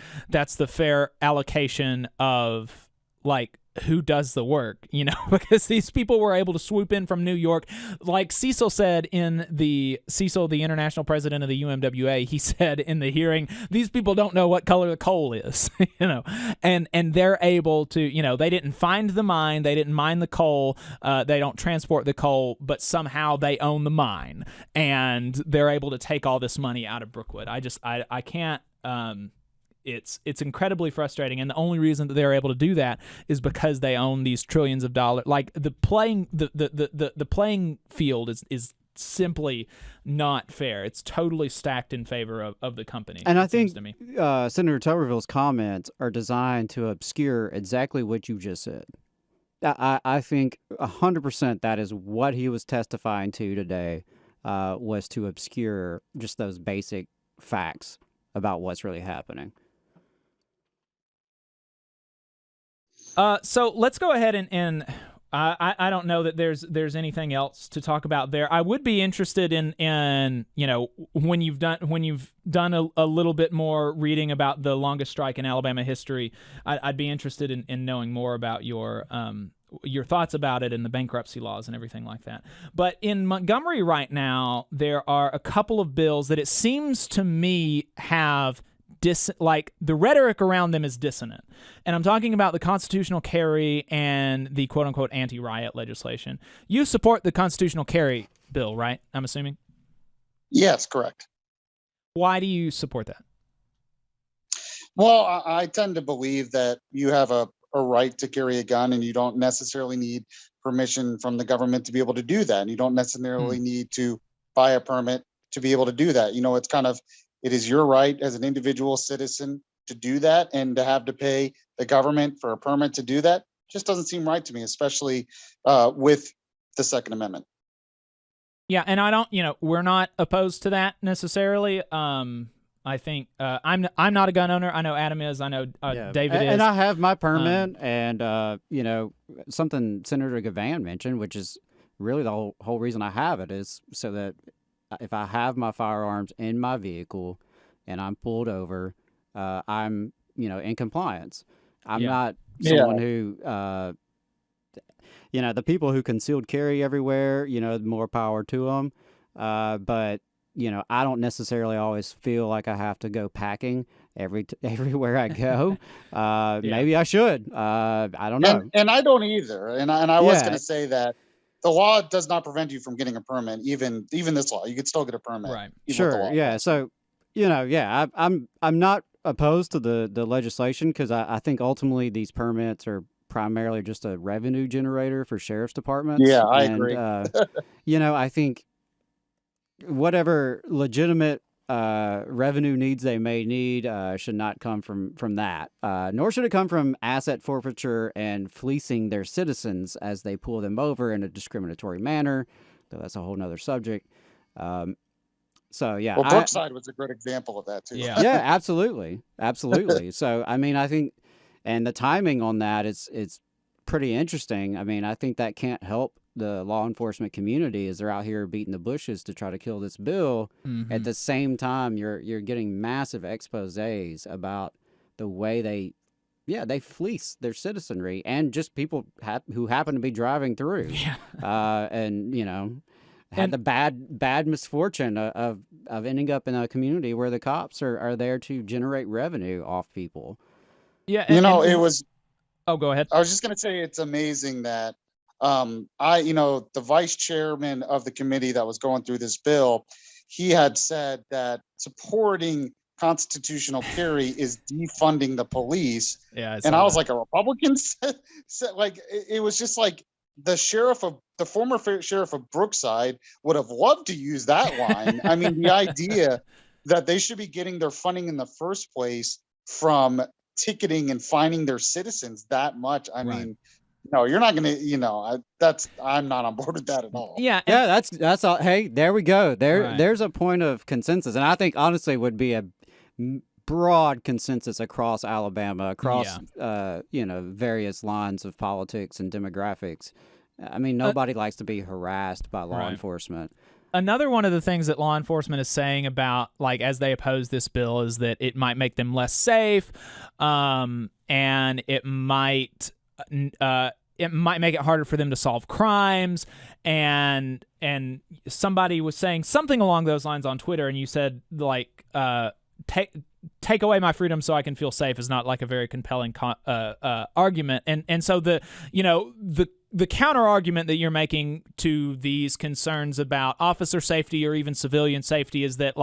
the fair allocation of like who does the work, because these people were able to swoop in from New York. Like Cecil said the international president of the UMWA, he said in the hearing, these people don't know what color the coal is, and they're able to, they didn't find the mine, they didn't mine the coal, they don't transport the coal, but somehow they own the mine and they're able to take all this money out of Brookwood. I can't, It's incredibly frustrating, and the only reason that they're able to do that is because they own these trillions of dollars. Like the playing field is simply not fair. It's totally stacked in favor of the company. And I think Senator Tuberville's comments are designed to obscure exactly what you just said. I think 100% that is what he was testifying to today. was to obscure just those basic facts about what's really happening. So let's go ahead and I don't know that there's anything else to talk about there. I would be interested in when you've done a little bit more reading about the longest strike in Alabama history. I'd be interested in knowing more about your thoughts about it and the bankruptcy laws and everything like that. But in Montgomery right now, there are a couple of bills that it seems to me have the rhetoric around them is dissonant. And I'm talking about the constitutional carry and the quote-unquote anti-riot legislation. You support the constitutional carry bill, right? I'm assuming? Yes, correct. Why do you support that? Well, I tend to believe that you have a right to carry a gun, and you don't necessarily need permission from the government to be able to do that. And you don't necessarily need to buy a permit to be able to do that. It is your right as an individual citizen to do that, and to have to pay the government for a permit to do that just doesn't seem right to me, especially with the Second Amendment. Yeah, and I don't, we're not opposed to that necessarily. I think I'm not a gun owner. I know Adam is. I know David is. And I have my permit, and something Senator Gavin mentioned, which is really the whole reason I have it, is so that if I have my firearms in my vehicle and I'm pulled over, I'm, in compliance. I'm not someone who, the people who concealed carry everywhere, more power to them. But, I don't necessarily always feel like I have to go packing everywhere I go. Maybe I should. I don't know. And I don't either. And I was going to say that the law does not prevent you from getting a permit. Even this law, you could still get a permit. Right. Sure. Yeah. So, I'm not opposed to the legislation, because I think ultimately these permits are primarily just a revenue generator for sheriff's departments. Yeah, I agree. I think whatever legitimate revenue needs they may need should not come from that, nor should it come from asset forfeiture and fleecing their citizens as they pull them over in a discriminatory manner, though that's a whole nother subject. So yeah, well, Brookside was a great example of that too. Yeah, absolutely. So I think, and the timing on that is pretty interesting. I think that can't help the law enforcement community as they're out here beating the bushes to try to kill this bill. Mm-hmm. At the same time, you're getting massive exposés about the way they fleece their citizenry and just people who happen to be driving through. And had the bad misfortune of ending up in a community where the cops are there to generate revenue off people. Yeah, it was. Oh, go ahead. I was just going to say it's amazing that the vice chairman of the committee that was going through this bill, he had said that supporting constitutional carry is defunding the police. Yeah, and I was like, a Republican said, like, it was just like the former sheriff of Brookside would have loved to use that line. The idea that they should be getting their funding in the first place from ticketing and fining their citizens that much. No, you're not going to, I'm not on board with that at all. Yeah. That's all. Hey, there we go. There's a point of consensus. And I think honestly would be a broad consensus across Alabama, across, various lines of politics and demographics. Nobody likes to be harassed by law enforcement. Another one of the things that law enforcement is saying about, as they oppose this bill, is that it might make them less safe, and it might make it harder for them to solve crimes. And somebody was saying something along those lines on Twitter, and you said, take away my freedom so I can feel safe is not a very compelling argument. And so the counter argument that you're making to these concerns about officer safety or even civilian safety is that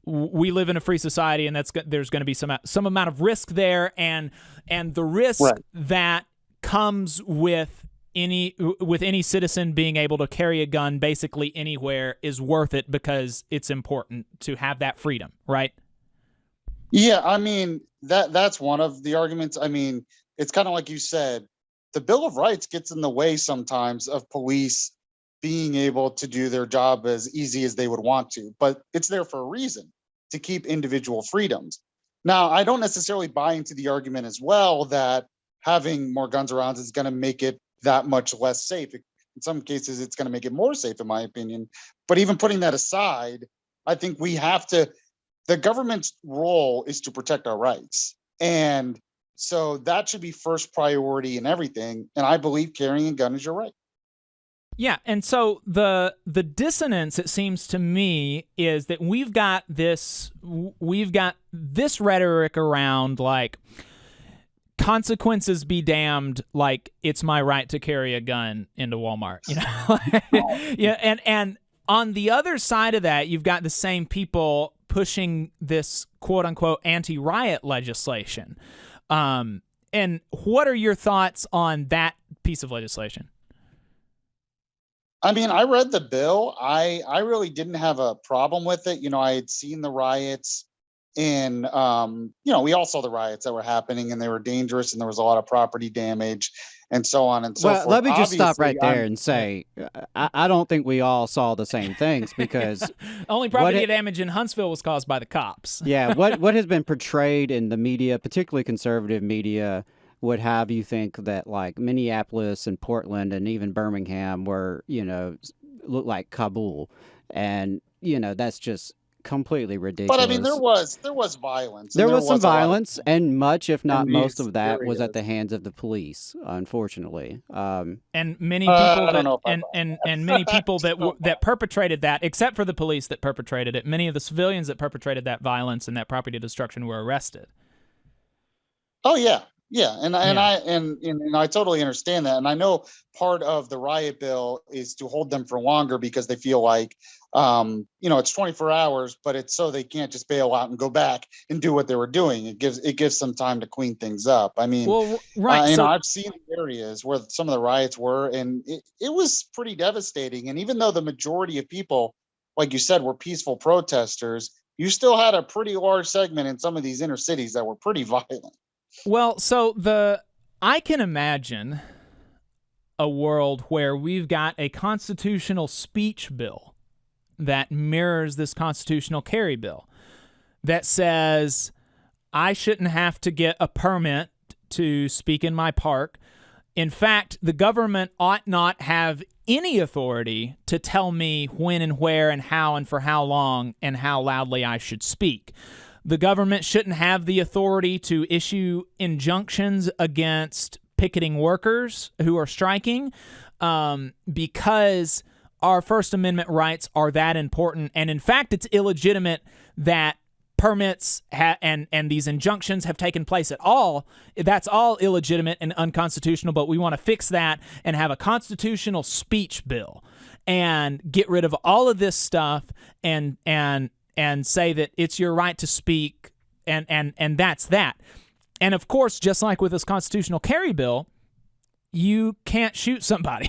we live in a free society, and there's going to be some amount of risk there, and the risk that comes with any citizen being able to carry a gun basically anywhere is worth it because it's important to have that freedom, right? Yeah, that's one of the arguments. It's kind of like you said, the Bill of Rights gets in the way sometimes of police being able to do their job as easy as they would want to, but it's there for a reason, to keep individual freedoms. Now, I don't necessarily buy into the argument as well that having more guns around is going to make it that much less safe. In some cases, it's going to make it more safe, in my opinion. But even putting that aside, I think we have to, the government's role is to protect our rights. And so that should be first priority in everything. And I believe carrying a gun is your right. Yeah, and so the dissonance, it seems to me, is that we've got this rhetoric around like consequences be damned, like it's my right to carry a gun into Walmart, you know? Yeah, and on the other side of that, you've got the same people pushing this quote unquote anti-riot legislation. And what are your thoughts on that piece of legislation? I mean, I read the bill. I really didn't have a problem with it. You know, I had seen the riots and, you know, we all saw the riots that were happening and they were dangerous and there was a lot of property damage and so on and so forth. Let me just stop Obviously, right there and say, I don't think we all saw the same things because only property damage in Huntsville was caused by the cops. Yeah, what has been portrayed in the media, particularly conservative media, would have you think that like Minneapolis and Portland and even Birmingham were, you know, look like Kabul. And, you know, that's just completely ridiculous. But I mean, there was violence. There was some a lot of- violence, and much, if not in most these of that, was at areas. the hands of the police, unfortunately. And many I people don't know that, about and many people that perpetrated that, except for the police that perpetrated it, many of the civilians that perpetrated that violence and that property destruction were arrested. Oh yeah. Yeah, and I totally understand that, and I know part of the riot bill is to hold them for longer because they feel like, you know, it's 24 hours, but it's so they can't just bail out and go back and do what they were doing. It gives some time to clean things up. I mean, well, right. you So know, I've seen areas where some of the riots were, and it was pretty devastating. And even though the majority of people, like you said, were peaceful protesters, you still had a pretty large segment in some of these inner cities that were pretty violent. Well, so I can imagine a world where we've got a constitutional speech bill that mirrors this constitutional carry bill that says I shouldn't have to get a permit to speak in my park. In fact, the government ought not have any authority to tell me when and where and how and for how long and how loudly I should speak. The government shouldn't have the authority to issue injunctions against picketing workers who are striking because our First Amendment rights are that important. And in fact, it's illegitimate that permits and these injunctions have taken place at all. That's all illegitimate and unconstitutional, but we want to fix that and have a constitutional speech bill and get rid of all of this stuff and say that it's your right to speak, and that's that. And of course, just like with this constitutional carry bill, you can't shoot somebody.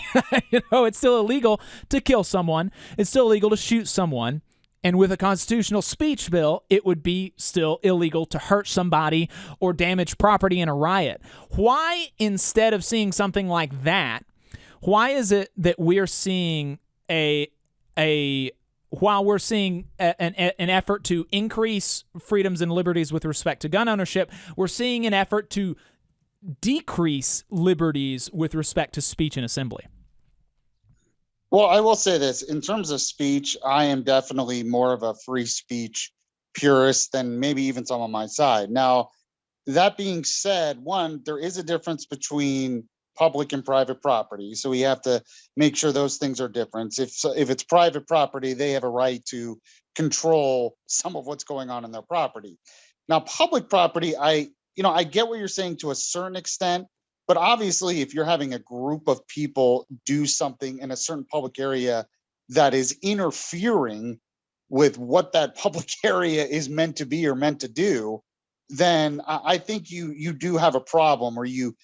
You know, it's still illegal to kill someone. It's still illegal to shoot someone. And with a constitutional speech bill, it would be still illegal to hurt somebody or damage property in a riot. Why, instead of seeing something like that, why is it that we're seeing while we're seeing an effort to increase freedoms and liberties with respect to gun ownership, we're seeing an effort to decrease liberties with respect to speech and assembly? Well, I will say this. In terms of speech, I am definitely more of a free speech purist than maybe even some on my side. Now, that being said, one, there is a difference between public and private property. So we have to make sure those things are different. If it's private property, they have a right to control some of what's going on in their property. Now, public property, I get what you're saying to a certain extent, but obviously if you're having a group of people do something in a certain public area that is interfering with what that public area is meant to be or meant to do, then I think you do have a problem where you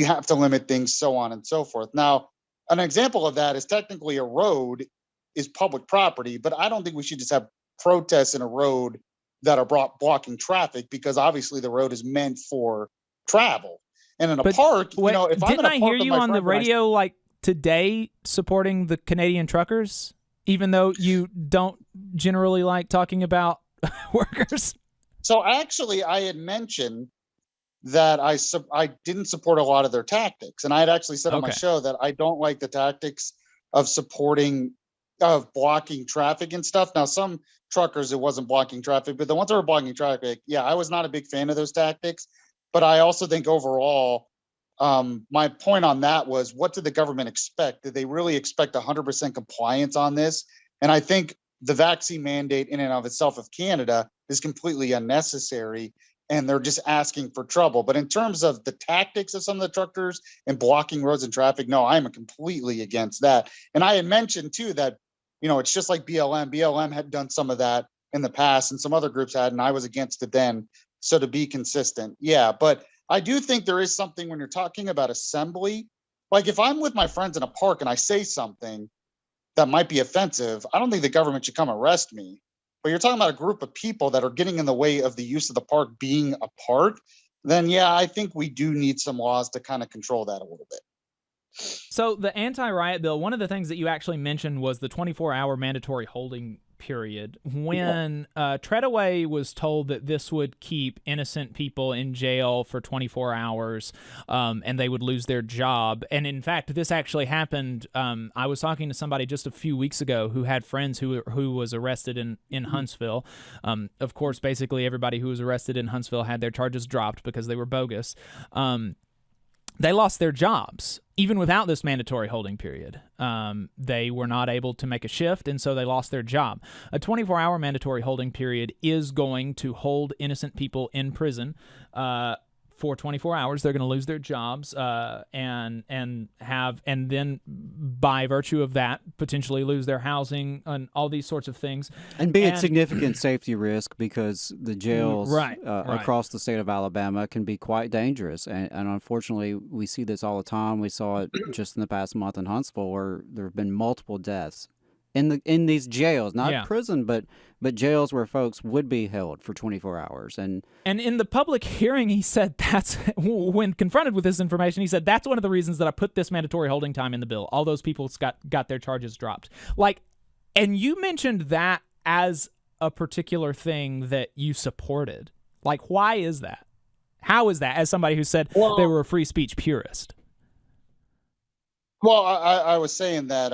have to limit things, so on and so forth. Now, an example of that is technically a road is public property, but I don't think we should just have protests in a road that are blocking traffic, because obviously the road is meant for travel. And in a park, if I'm in a didn't I park hear with you my on the friend and I- radio like today supporting the Canadian truckers, even though you don't generally like talking about workers? So actually, I had mentioned that I didn't support a lot of their tactics, and I had actually said on my show that I don't like the tactics of blocking traffic and stuff. Now, some truckers, it wasn't blocking traffic, but the ones that were blocking traffic, yeah, I was not a big fan of those tactics. But I also think overall, my point on that was, what did the government expect? Did they really expect 100% compliance on this? And I think the vaccine mandate in and of itself of Canada is completely unnecessary, and they're just asking for trouble. But in terms of the tactics of some of the truckers and blocking roads and traffic, no, I'm completely against that. And I had mentioned too that, it's just like BLM. BLM had done some of that in the past, and some other groups had, and I was against it then. So to be consistent, yeah. But I do think there is something when you're talking about assembly. Like if I'm with my friends in a park and I say something that might be offensive, I don't think the government should come arrest me. But you're talking about a group of people that are getting in the way of the use of the park being a park, then yeah, I think we do need some laws to kind of control that a little bit. So the anti-riot bill, one of the things that you actually mentioned was the 24-hour mandatory holding period. When Treadaway was told that this would keep innocent people in jail for 24 hours and they would lose their job. And in fact, this actually happened. I was talking to somebody just a few weeks ago who had friends who was arrested in Huntsville. Of course, basically everybody who was arrested in Huntsville had their charges dropped because they were bogus. They lost their jobs, even without this mandatory holding period. They were not able to make a shift, and so they lost their job. A 24-hour mandatory holding period is going to hold innocent people in prison for 24 hours. They're going to lose their jobs and then by virtue of that potentially lose their housing and all these sorts of things. And be a significant safety risk, because the jails across the state of Alabama can be quite dangerous. And unfortunately, we see this all the time. We saw it just in the past month in Huntsville, where there have been multiple deaths in these jails, not prison, but jails where folks would be held for 24 hours. And in the public hearing, he said when confronted with this information, he said that's one of the reasons that I put this mandatory holding time in the bill. All those people got their charges dropped. And you mentioned that as a particular thing that you supported. Why is that? How is that, as somebody who said they were a free speech purist? Well, I was saying that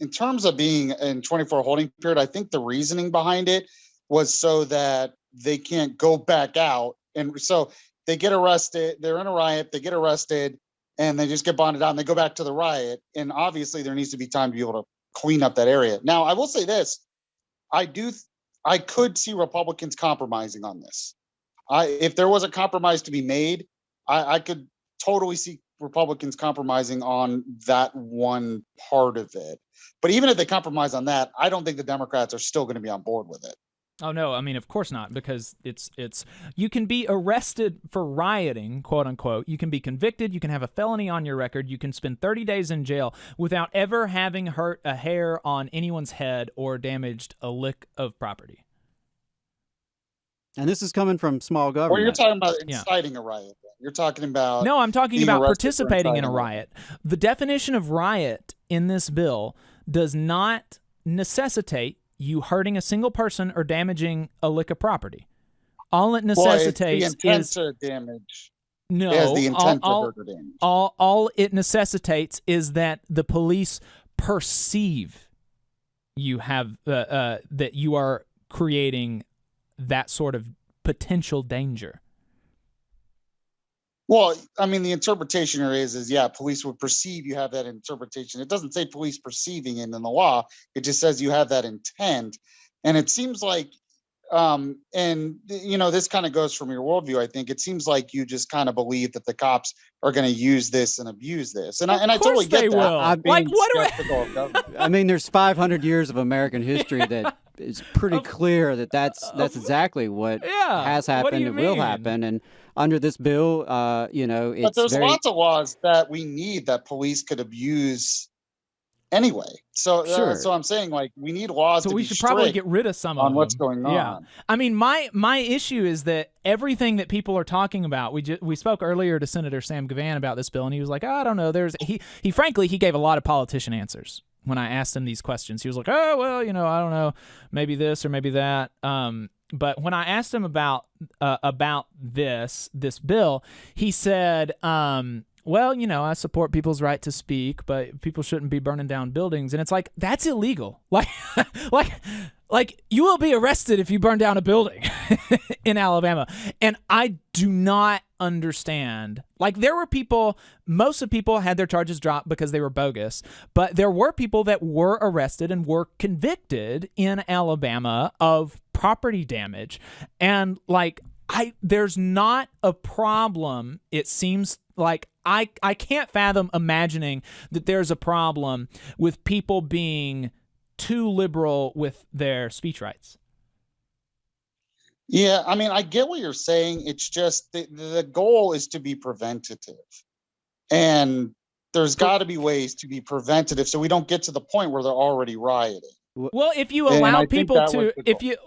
in terms of being in 24 holding period, I think the reasoning behind it was so that they can't go back out. And so they get arrested, they're in a riot, they get arrested, and they just get bonded out and they go back to the riot. And obviously there needs to be time to be able to clean up that area. Now, I will say this, I could see Republicans compromising on this. If there was a compromise to be made, I could totally see Republicans compromising on that one part of it. But even if they compromise on that, I don't think the Democrats are still going to be on board with it. Oh, no, I mean, of course not, because it's you can be arrested for rioting, quote unquote. You can be convicted. You can have a felony on your record. You can spend 30 days in jail without ever having hurt a hair on anyone's head or damaged a lick of property. And this is coming from small government. Well, you're talking about inciting a riot. You're talking about... No, I'm talking about participating in a riot. The definition of riot in this bill does not necessitate you hurting a single person or damaging a lick of property. All it necessitates is... the intent to damage. No. It has the intent to hurt or damage. All it necessitates is that the police perceive you have... that you are creating that sort of potential danger. Well, I mean, the interpretation here is police would perceive you have that interpretation. It doesn't say police perceiving it in the law. It just says you have that intent. And it seems like, this kind of goes from your worldview, I think. It seems like you just kind of believe that the cops are going to use this and abuse this. And I totally get that. I mean, there's 500 years of American history that is pretty clear that that's exactly what has happened and will happen. And under this bill, it's but there's lots of laws that we need that police could abuse anyway. So, Sure. so I'm saying, like, we need laws So to we be should probably strict get rid of some of on what's them. going Yeah. on. I mean, my issue is that everything that people are talking about, we spoke earlier to Senator Sam Gavin about this bill, and he was like, I don't know. He frankly, he gave a lot of politician answers when I asked him these questions. He was like, oh, well, you know, I don't know, maybe this or maybe that. But when I asked him about this bill, he said, well, you know, I support people's right to speak, but people shouldn't be burning down buildings. And it's like, that's illegal. Like you will be arrested if you burn down a building in Alabama. And I do not understand. Like, there were people, most of the people had their charges dropped because they were bogus, but there were people that were arrested and were convicted in Alabama of property damage. And like, there's not a problem, it seems like. I can't fathom imagining that there's a problem with people being too liberal with their speech rights. Yeah, I mean, I get what you're saying. It's just the goal is to be preventative. And there's got to be ways to be preventative so we don't get to the point where they're already rioting. Well, if you allow people to,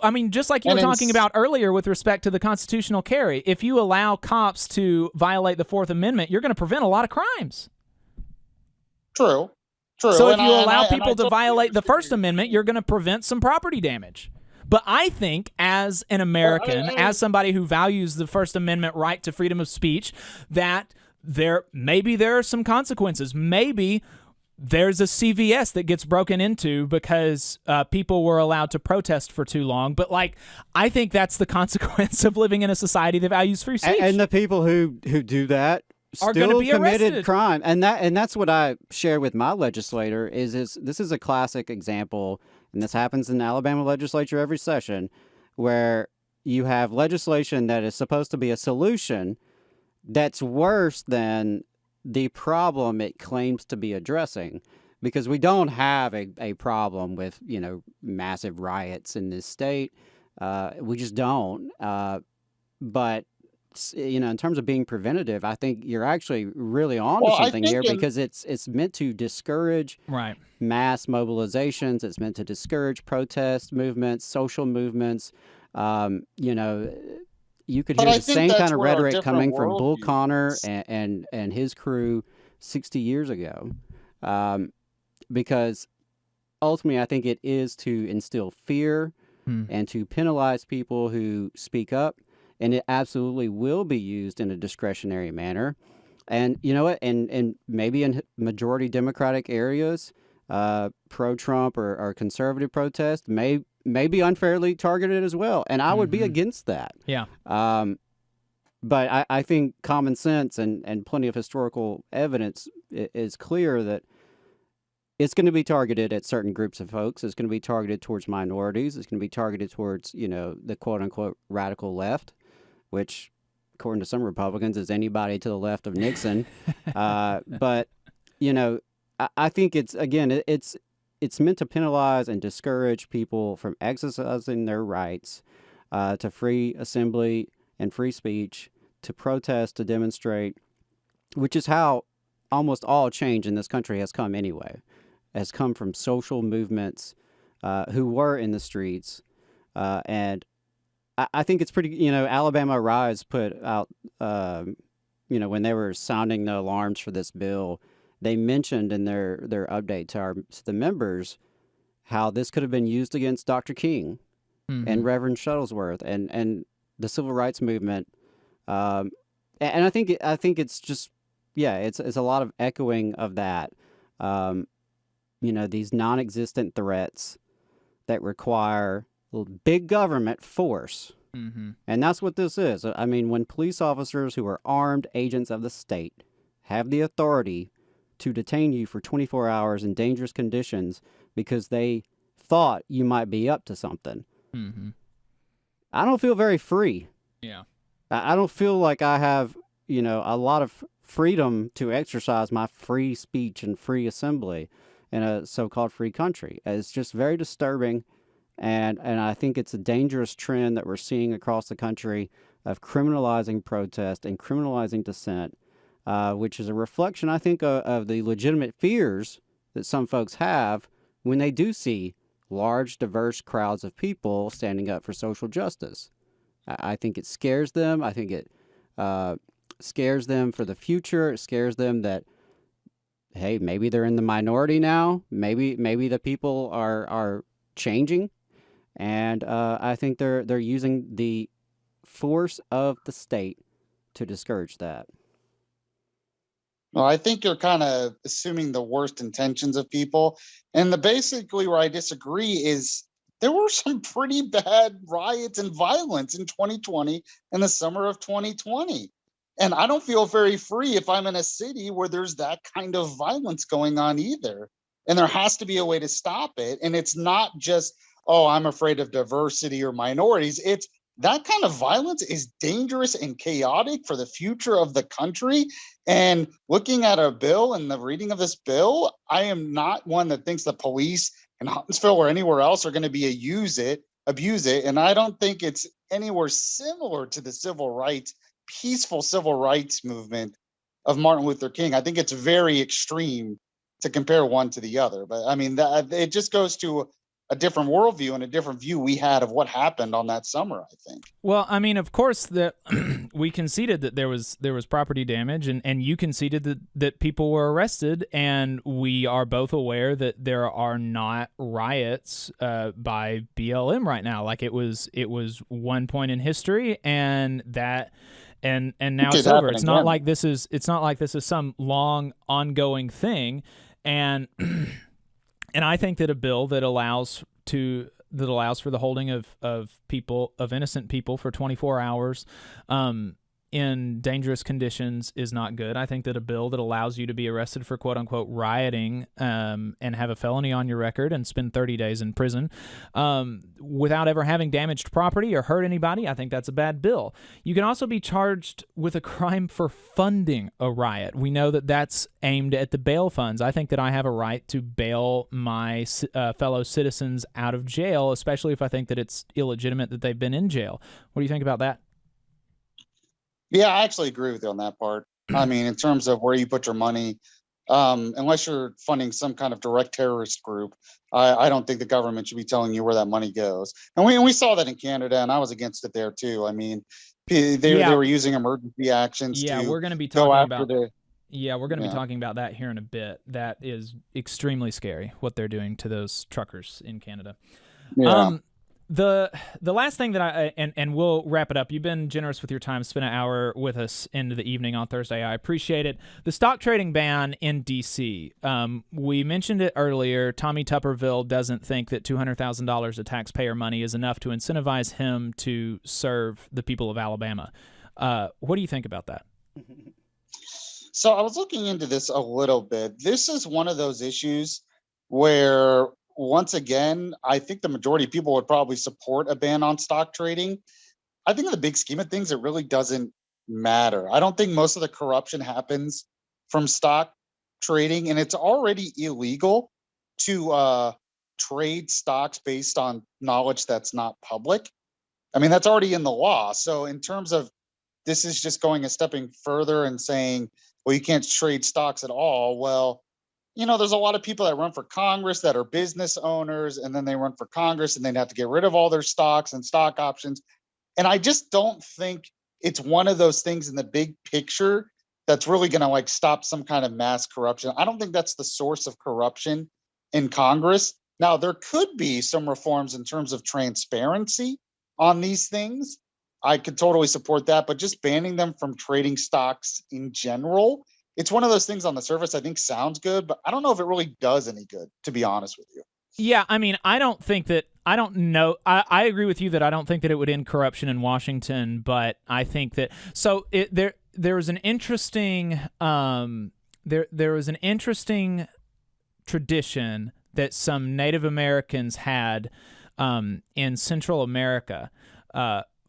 I mean, just like you were talking about earlier with respect to the constitutional carry, if you allow cops to violate the Fourth Amendment, you're going to prevent a lot of crimes. True. So if you allow people to violate the First Amendment, you're going to prevent some property damage. But I think, as an American, as somebody who values the First Amendment right to freedom of speech, that maybe there are some consequences. Maybe there's a CVS that gets broken into because people were allowed to protest for too long. But, like, I think that's the consequence of living in a society that values free speech. And the people who do that are going to be committed arrested. crime. And that's what I share with my legislator is this is a classic example, and this happens in the Alabama legislature every session, where you have legislation that is supposed to be a solution that's worse than the problem it claims to be addressing, because we don't have a problem with, you know, massive riots in this state. We just don't. But, you know, in terms of being preventative, I think you're actually really on to something here, because it's meant to discourage mass mobilizations. It's meant to discourage protest movements, social movements. You know, you could hear the same kind of rhetoric coming from Bull Connor and his crew 60 years ago, because ultimately I think it is to instill fear and to penalize people who speak up, and it absolutely will be used in a discretionary manner. And you know what? And maybe in majority Democratic areas, pro-Trump or conservative protest may be unfairly targeted as well. And I would be against that. Yeah. But I think common sense and plenty of historical evidence is clear that it's going to be targeted at certain groups of folks. It's going to be targeted towards minorities. It's going to be targeted towards, you know, the quote-unquote radical left, which, according to some Republicans, is anybody to the left of Nixon. But, you know, I think it's meant to penalize and discourage people from exercising their rights to free assembly and free speech, to protest, to demonstrate, which is how almost all change in this country has come anyway, has come from social movements who were in the streets. And I think it's pretty, you know, Alabama Rise put out, you know, when they were sounding the alarms for this bill, they mentioned in their update to the members how this could have been used against Dr. King and Reverend Shuttlesworth and the civil rights movement. And I think it's just, yeah, it's a lot of echoing of that. You know, these non-existent threats that require big government force. And that's what this is. I mean, when police officers who are armed agents of the state have the authority to detain you for 24 hours in dangerous conditions because they thought you might be up to something, I don't feel very free. Yeah. I don't feel like I have, you know, a lot of freedom to exercise my free speech and free assembly in a so-called free country. It's just very disturbing. And I think it's a dangerous trend that we're seeing across the country of criminalizing protest and criminalizing dissent, which is a reflection, I think, of the legitimate fears that some folks have when they do see large, diverse crowds of people standing up for social justice. I think it scares them. I think it scares them for the future. It scares them that, hey, maybe they're in the minority now. Maybe the people are changing, and I think they're using the force of the state to discourage that. Well, I think you're kind of assuming the worst intentions of people. And basically where I disagree is there were some pretty bad riots and violence in 2020 and the summer of 2020. And I don't feel very free if I'm in a city where there's that kind of violence going on either. And there has to be a way to stop it. And it's not just, oh, I'm afraid of diversity or minorities. It's that kind of violence is dangerous and chaotic for the future of the country. And looking at a bill and the reading of this bill, I am not one that thinks the police in Huntsville or anywhere else are going to be abuse it. And I don't think it's anywhere similar to the peaceful civil rights movement of Martin Luther King. I think it's very extreme to compare one to the other. But I mean, it just goes to a different worldview and a different view we had of what happened on that summer, I think. Well, I mean, of course, we conceded that there was property damage, and you conceded that people were arrested, and we are both aware that there are not riots by BLM right now. Like it was one point in history, and now it's over. It's not like this is some long ongoing thing, and. And I think that a bill that allows for the holding of innocent people for 24 hours in dangerous conditions is not good. I think that a bill that allows you to be arrested for quote unquote rioting and have a felony on your record and spend 30 days in prison without ever having damaged property or hurt anybody, I think that's a bad bill. You can also be charged with a crime for funding a riot. We know that that's aimed at the bail funds. I think that I have a right to bail my fellow citizens out of jail, especially if I think that it's illegitimate that they've been in jail. What do you think about that? Yeah, I actually agree with you on that part. I mean, in terms of where you put your money, unless you're funding some kind of direct terrorist group, I don't think the government should be telling you where that money goes. And we saw that in Canada, and I was against it there too. I mean, they were using emergency actions. Yeah, we're going to be talking about. We're going to be talking about that here in a bit. That is extremely scary what they're doing to those truckers in Canada. Yeah. The last thing that and we'll wrap it up. You've been generous with your time, spent an hour with us into the evening on Thursday. I appreciate it. The stock trading ban in D.C. We mentioned it earlier. Tommy Tupperville doesn't think that $200,000 of taxpayer money is enough to incentivize him to serve the people of Alabama. What do you think about that? So I was looking into this a little bit. This is one of those issues where, once again, I think the majority of people would probably support a ban on stock trading. I think in the big scheme of things, it really doesn't matter. I don't think most of the corruption happens from stock trading, and it's already illegal to trade stocks based on knowledge that's not public. I mean, that's already in the law. So in terms of this is just going a stepping further and saying, well, you can't trade stocks at all. Well, you know, there's a lot of people that run for Congress that are business owners, and then they run for Congress and they'd have to get rid of all their stocks and stock options. And I just don't think it's one of those things in the big picture that's really going to like stop some kind of mass corruption. I don't think that's the source of corruption in Congress. Now, there could be some reforms in terms of transparency on these things. I could totally support that, but just banning them from trading stocks in general, it's one of those things on the surface I think sounds good, but I don't know if it really does any good, to be honest with you. Yeah, I mean, I don't know. I agree with you that I don't think that it would end corruption in Washington, but I think that there was an interesting there was an interesting tradition that some Native Americans had in Central America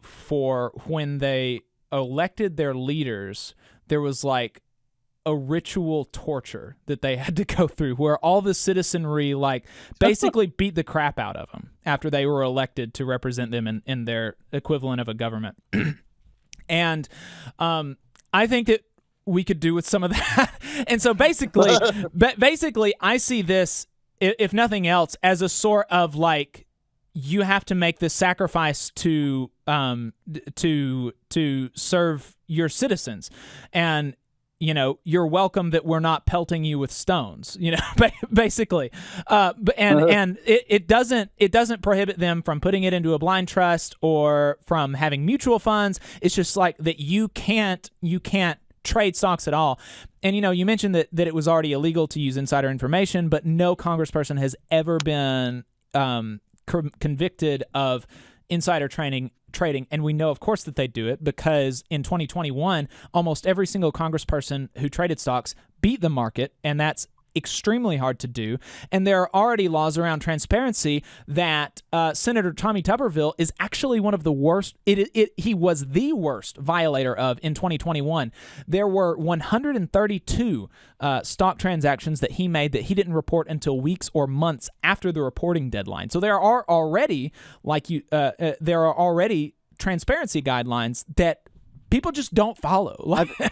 for when they elected their leaders. There was like a ritual torture that they had to go through where all the citizenry like basically beat the crap out of them after they were elected to represent them in their equivalent of a government. And I think that we could do with some of that. And so basically, basically, I see this, if nothing else, as a sort of like, you have to make this sacrifice to serve your citizens, and you're welcome that we're not pelting you with stones, basically. And it doesn't prohibit them from putting it into a blind trust or from having mutual funds. It's just like that you can't trade stocks at all. And you mentioned that it was already illegal to use insider information, but no congressperson has ever been convicted of insider trading, and we know, of course, that they do it because in 2021, almost every single congressperson who traded stocks beat the market, and that's extremely hard to do. And there are already laws around transparency that Senator Tommy Tuberville is actually one of the worst. He was the worst violator of in 2021. There were 132 stock transactions that he made that he didn't report until weeks or months after the reporting deadline. So there are already transparency guidelines that people just don't follow.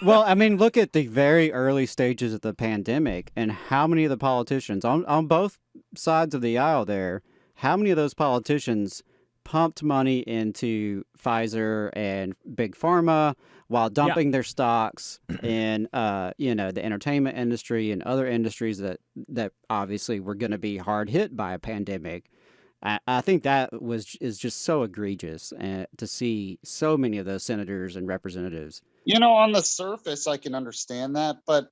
Well, I mean, look at the very early stages of the pandemic and how many of the politicians on both sides of the aisle there, how many of those politicians pumped money into Pfizer and Big Pharma while dumping their stocks in, the entertainment industry and other industries that obviously were going to be hard hit by a pandemic. I think that is just so egregious to see so many of those senators and representatives. On the surface, I can understand that, but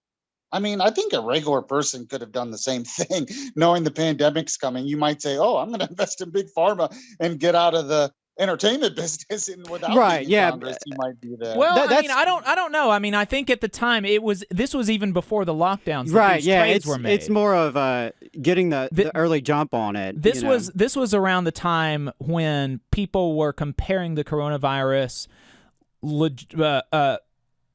I mean, I think a regular person could have done the same thing. Knowing the pandemic's coming, you might say, "Oh, I'm going to invest in Big Pharma and get out of the entertainment business," and without being in Congress, you might do that. Well, I don't know. I mean, I think at the time this was even before the lockdowns. Right? Yeah, trades were made. It's more of getting the early jump on it. This was around the time when people were comparing the coronavirus,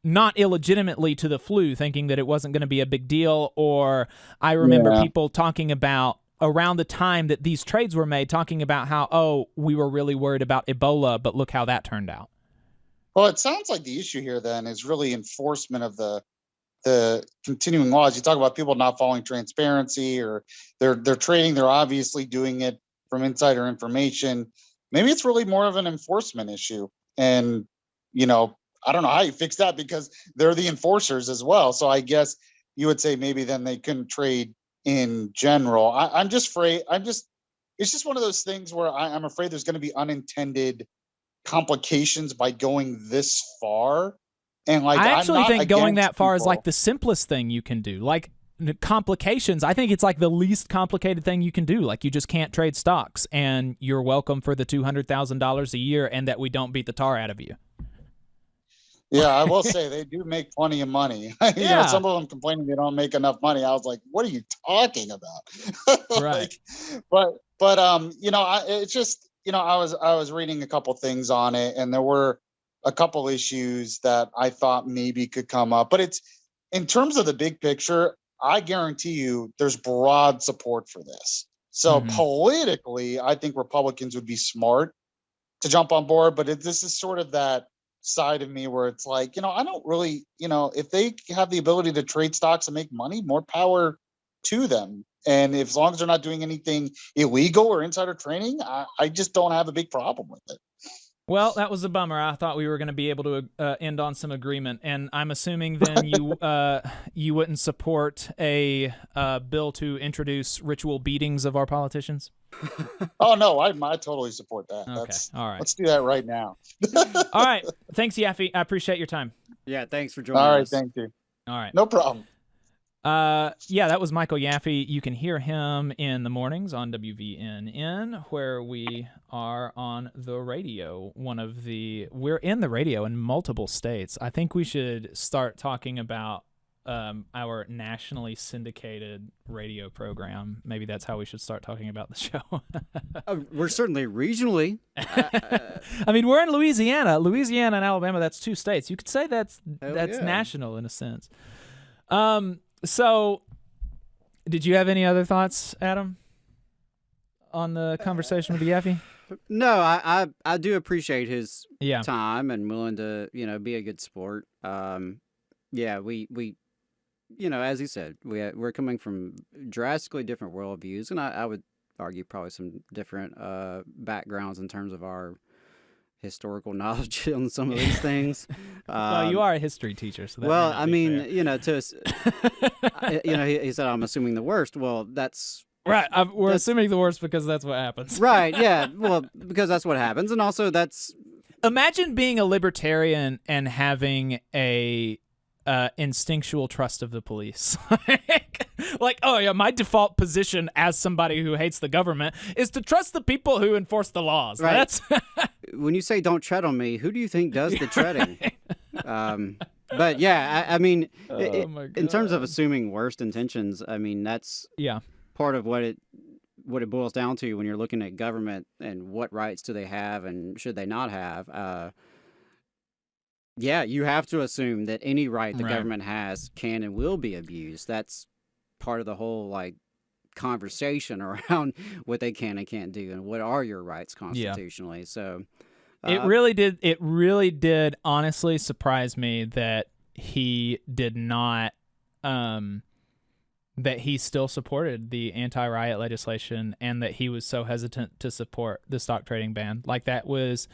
not illegitimately to the flu, thinking that it wasn't going to be a big deal. Or I remember people talking about, around the time that these trades were made, talking about how, we were really worried about Ebola, but look how that turned out. Well, it sounds like the issue here then is really enforcement of the continuing laws. You talk about people not following transparency, or they're trading. They're obviously doing it from insider information. Maybe it's really more of an enforcement issue. And, I don't know how you fix that because they're the enforcers as well. So I guess you would say maybe then they couldn't trade in general. I'm just afraid. It's just one of those things where I'm afraid there's going to be unintended complications by going this far. And I actually think going that far is like the simplest thing you can do. Like complications, I think it's like the least complicated thing you can do. Like you just can't trade stocks, and you're welcome for the $200,000 a year, and that we don't beat the tar out of you. Yeah, I will say they do make plenty of money. Some of them complaining they don't make enough money. I was like, what are you talking about? Right. But it's just, I was reading a couple things on it, and there were a couple issues that I thought maybe could come up. But it's, in terms of the big picture, I guarantee you there's broad support for this. So politically, I think Republicans would be smart to jump on board. But this is sort of that side of me where it's like, I don't really, if they have the ability to trade stocks and make money, more power to them. And as long as they're not doing anything illegal or insider trading, I just don't have a big problem with it. Well, that was a bummer. I thought we were going to be able to end on some agreement, and I'm assuming then you wouldn't support a bill to introduce ritual beatings of our politicians? Oh no, I totally support that. Okay, all right. Let's do that right now. All right, thanks, Yaffe. I appreciate your time. Yeah, thanks for joining us. All right, thank you. All right, no problem. That was Michael Yaffe. You can hear him in the mornings on WVNN, where we are on the radio. We're in the radio in multiple states. I think we should start talking about our nationally syndicated radio program. Maybe that's how we should start talking about the show. We're certainly regionally. I mean, we're in Louisiana. Louisiana and Alabama, that's two states. You could say that's national in a sense. So, did you have any other thoughts, Adam, on the conversation with Yaffe? No, I do appreciate his time and willing to be a good sport. yeah, we as he said, we're coming from drastically different worldviews, and I would argue probably some different backgrounds in terms of our historical knowledge on some of these things. Well, you are a history teacher, so that well, may not I be mean, fair. he said I'm assuming the worst. Well, that's right. We're assuming the worst because that's what happens. Right? Yeah. Well, because that's what happens, and also that's. Imagine being a libertarian and having a instinctual trust of the police. Like, oh yeah, my default position as somebody who hates the government is to trust the people who enforce the laws. Right. That's when you say "don't tread on me," who do you think does the treading? But yeah, I mean, in terms of assuming worst intentions, I mean that's part of what it boils down to when you're looking at government and what rights do they have and should they not have. Yeah, you have to assume that any right the government has can and will be abused. That's part of the whole conversation around what they can and can't do and what are your rights constitutionally. Yeah. So it really did honestly surprise me that he did not that he still supported the anti-riot legislation and that he was so hesitant to support the stock trading ban. Like that was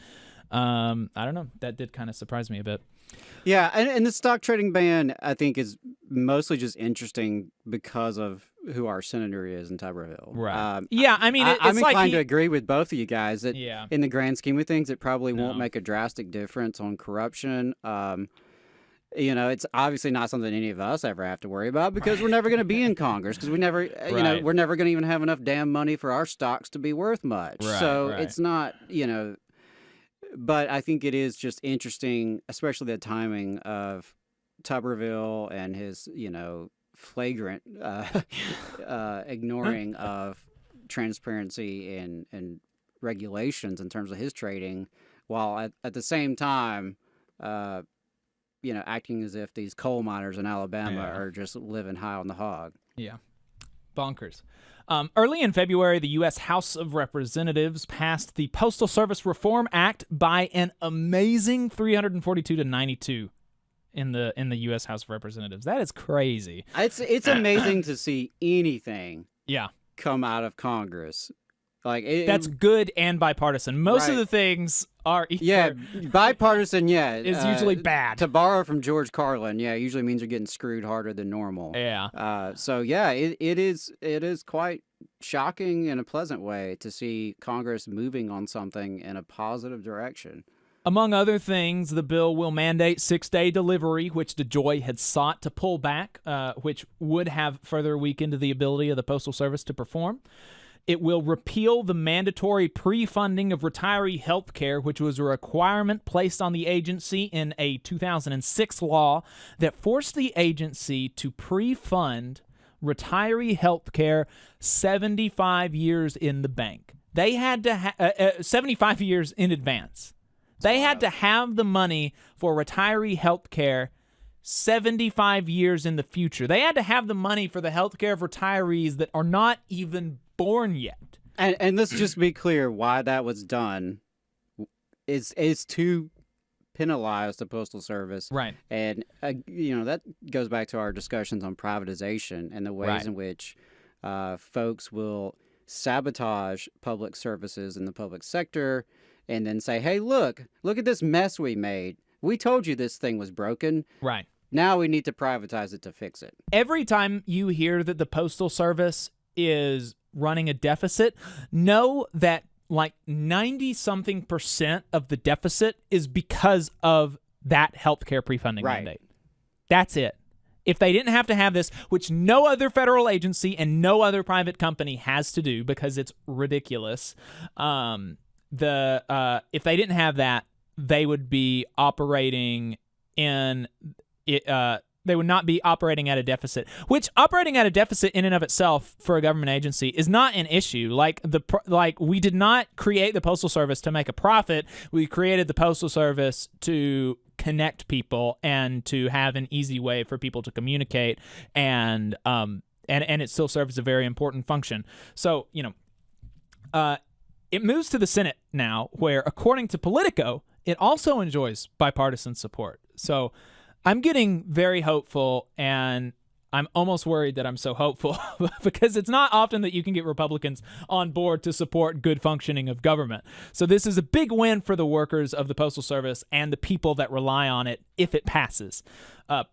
I don't know, that did kind of surprise me a bit. Yeah, and the stock trading ban, I think, is mostly just interesting because of who our senator is in Tuberville. Right. Yeah, I mean, I'm inclined to agree with both of you guys that in the grand scheme of things, it probably won't No. make a drastic difference on corruption. It's obviously not something any of us ever have to worry about because we're never going to be in Congress because we never, we're never going to even have enough damn money for our stocks to be worth much. Right, so right. it's not, but I think it is just interesting, especially the timing of Tuberville and his, flagrant ignoring of transparency and regulations in terms of his trading, while at the same time, acting as if these coal miners in Alabama are just living high on the hog. Yeah. Bonkers. Early in February, the U.S. House of Representatives passed the Postal Service Reform Act by an amazing 342 to 92 in the U.S. House of Representatives. That is crazy. It's amazing to see anything come out of Congress. That's good and bipartisan. Most of the things are bipartisan. Is usually bad. To borrow from George Carlin, usually means you're getting screwed harder than normal. Yeah. It is quite shocking in a pleasant way to see Congress moving on something in a positive direction. Among other things, the bill will mandate 6-day delivery, which DeJoy had sought to pull back, which would have further weakened the ability of the Postal Service to perform. It will repeal the mandatory pre-funding of retiree health care, which was a requirement placed on the agency in a 2006 law that forced the agency to pre-fund retiree health care 75 years in the bank. They had to 75 years in advance. They had to have the money for retiree health care 75 years in the future. They had to have the money for the health care of retirees that are not even born yet. And let's just be clear why that was done is to penalize the Postal Service. Right. And, that goes back to our discussions on privatization and the ways in which folks will sabotage public services in the public sector and then say, hey, look at this mess we made. We told you this thing was broken. Right. Now we need to privatize it to fix it. Every time you hear that the Postal Service is running a deficit, know that 90-something% of the deficit is because of that healthcare pre-funding mandate. That's it. If they didn't have to have this, which no other federal agency and no other private company has to do because it's ridiculous, if they didn't have that, they would be operating in it. They would not be operating at a deficit, which operating at a deficit in and of itself for a government agency is not an issue. We did not create the Postal Service to make a profit. We created the Postal Service to connect people and to have an easy way for people to communicate, and it still serves a very important function. So, it moves to the Senate now, where, according to Politico, it also enjoys bipartisan support. So, I'm getting very hopeful, and I'm almost worried that I'm so hopeful because it's not often that you can get Republicans on board to support good functioning of government. So this is a big win for the workers of the Postal Service and the people that rely on it if it passes.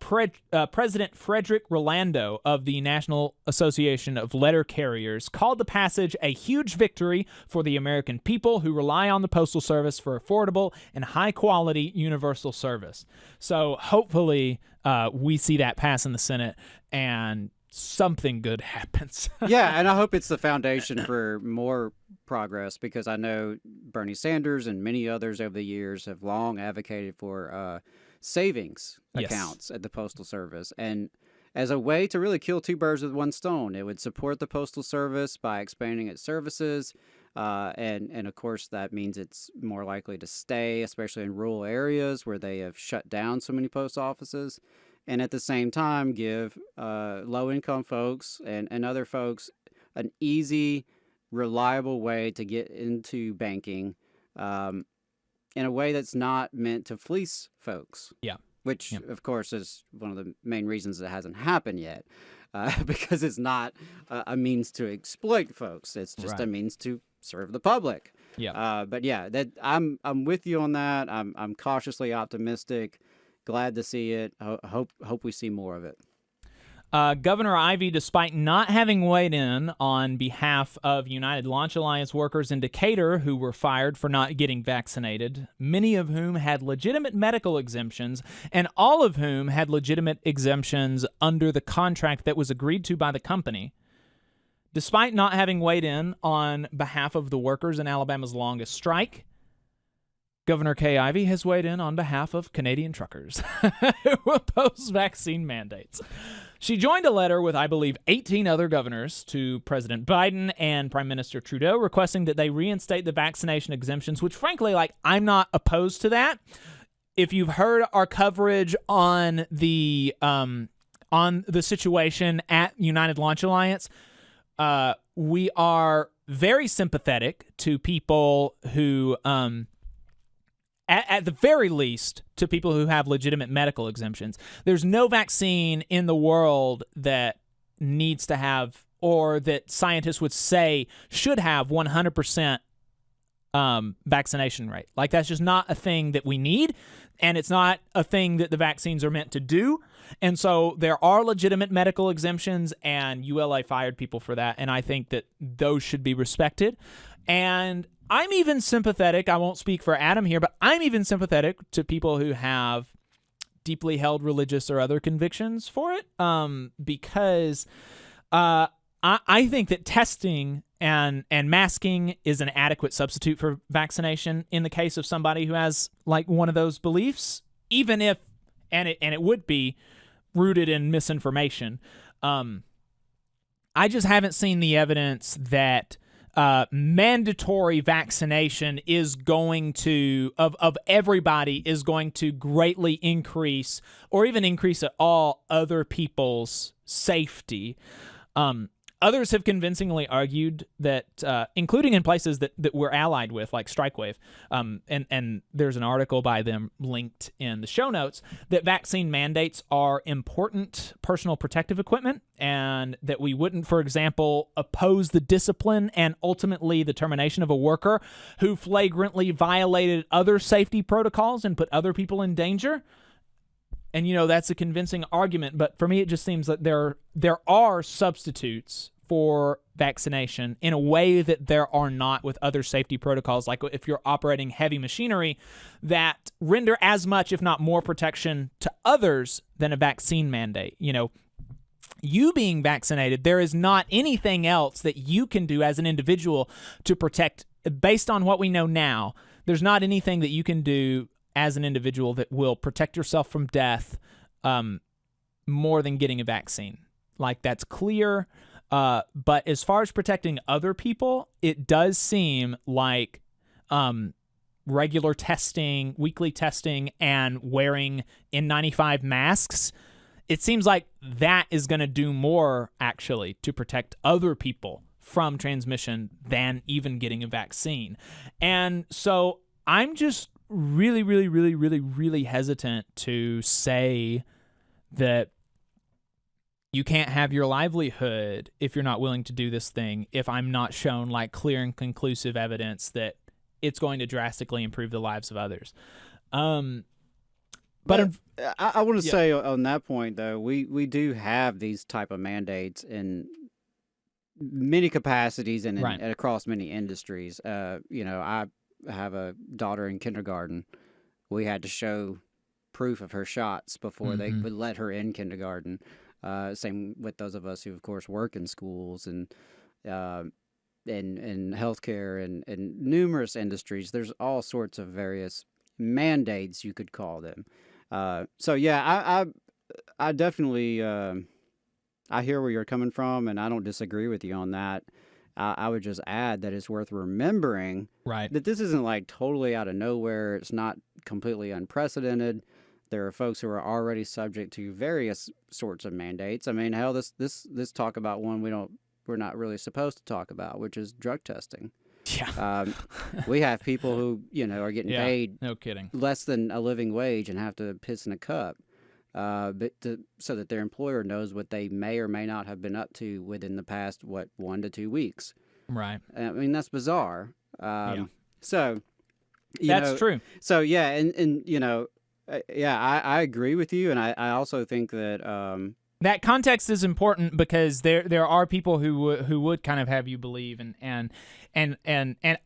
President Frederick Rolando of the National Association of Letter Carriers called the passage a huge victory for the American people who rely on the Postal Service for affordable and high-quality universal service. So hopefully we see that pass in the Senate and something good happens. Yeah, and I hope it's the foundation for more progress, because I know Bernie Sanders and many others over the years have long advocated for savings accounts at the Postal Service. And as a way to really kill two birds with one stone, it would support the Postal Service by expanding its services. And of course, that means it's more likely to stay, especially in rural areas where they have shut down so many post offices. And at the same time, give low-income folks and other folks an easy, reliable way to get into banking in a way that's not meant to fleece folks. Yeah. Which, of course, is one of the main reasons it hasn't happened yet, because it's not a means to exploit folks. It's just a means to serve the public. Yeah. But yeah, that I'm with you on that. I'm cautiously optimistic. Glad to see it. Hope we see more of it. Governor Ivey, despite not having weighed in on behalf of United Launch Alliance workers in Decatur who were fired for not getting vaccinated, many of whom had legitimate medical exemptions, and all of whom had legitimate exemptions under the contract that was agreed to by the company, despite not having weighed in on behalf of the workers in Alabama's longest strike, Governor Kay Ivey has weighed in on behalf of Canadian truckers who oppose vaccine mandates. She joined a letter with, I believe, 18 other governors to President Biden and Prime Minister Trudeau requesting that they reinstate the vaccination exemptions, which, frankly, I'm not opposed to that. If you've heard our coverage on the situation at United Launch Alliance, we are very sympathetic to people who at the very least, to people who have legitimate medical exemptions. There's no vaccine in the world that needs to have, or that scientists would say should have 100% vaccination rate. That's just not a thing that we need, and it's not a thing that the vaccines are meant to do. And so there are legitimate medical exemptions, and ULA fired people for that, and I think that those should be respected. And I'm even sympathetic, I won't speak for Adam here, but I'm even sympathetic to people who have deeply held religious or other convictions for it, because I think that testing and masking is an adequate substitute for vaccination in the case of somebody who has one of those beliefs, even if, and it would be rooted in misinformation. I just haven't seen the evidence that mandatory vaccination is going to, of everybody, is going to greatly increase, or even increase at all, other people's safety. Others have convincingly argued that, including in places that we're allied with, like StrikeWave, and there's an article by them linked in the show notes, that vaccine mandates are important personal protective equipment, and that we wouldn't, for example, oppose the discipline and ultimately the termination of a worker who flagrantly violated other safety protocols and put other people in danger. And, that's a convincing argument, but for me, it just seems that there are substitutes for vaccination in a way that there are not with other safety protocols, like if you're operating heavy machinery, that render as much, if not more, protection to others than a vaccine mandate. You being vaccinated, there is not anything else that you can do as an individual to protect, based on what we know now, there's not anything that you can do as an individual that will protect yourself from death more than getting a vaccine. That's clear. But as far as protecting other people, it does seem like regular testing, weekly testing, and wearing N95 masks, it seems like that is going to do more, actually, to protect other people from transmission than even getting a vaccine. And so I'm just really, really, really, really, really hesitant to say that you can't have your livelihood if you're not willing to do this thing, if I'm not shown like clear and conclusive evidence that it's going to drastically improve the lives of others. But I want to say on that point, though, we do have these type of mandates in many capacities and across many industries. I have a daughter in kindergarten. We had to show proof of her shots before they would let her in kindergarten. Same with those of us who, of course, work in schools and in healthcare and numerous industries. There's all sorts of various mandates, you could call them. So yeah, I definitely I hear where you're coming from, and I don't disagree with you on that. I would just add that it's worth remembering that this isn't like totally out of nowhere. It's not completely unprecedented. There are folks who are already subject to various sorts of mandates. I mean, hell, this talk about one we're not really supposed to talk about, which is drug testing. Yeah. We have people who, are getting paid no kidding less than a living wage and have to piss in a cup, so that their employer knows what they may or may not have been up to within the past 1 to 2 weeks. Right. I mean, that's bizarre. So that's true. So yeah, and I agree with you, and I also think that that context is important because there are people who would kind of have you believe and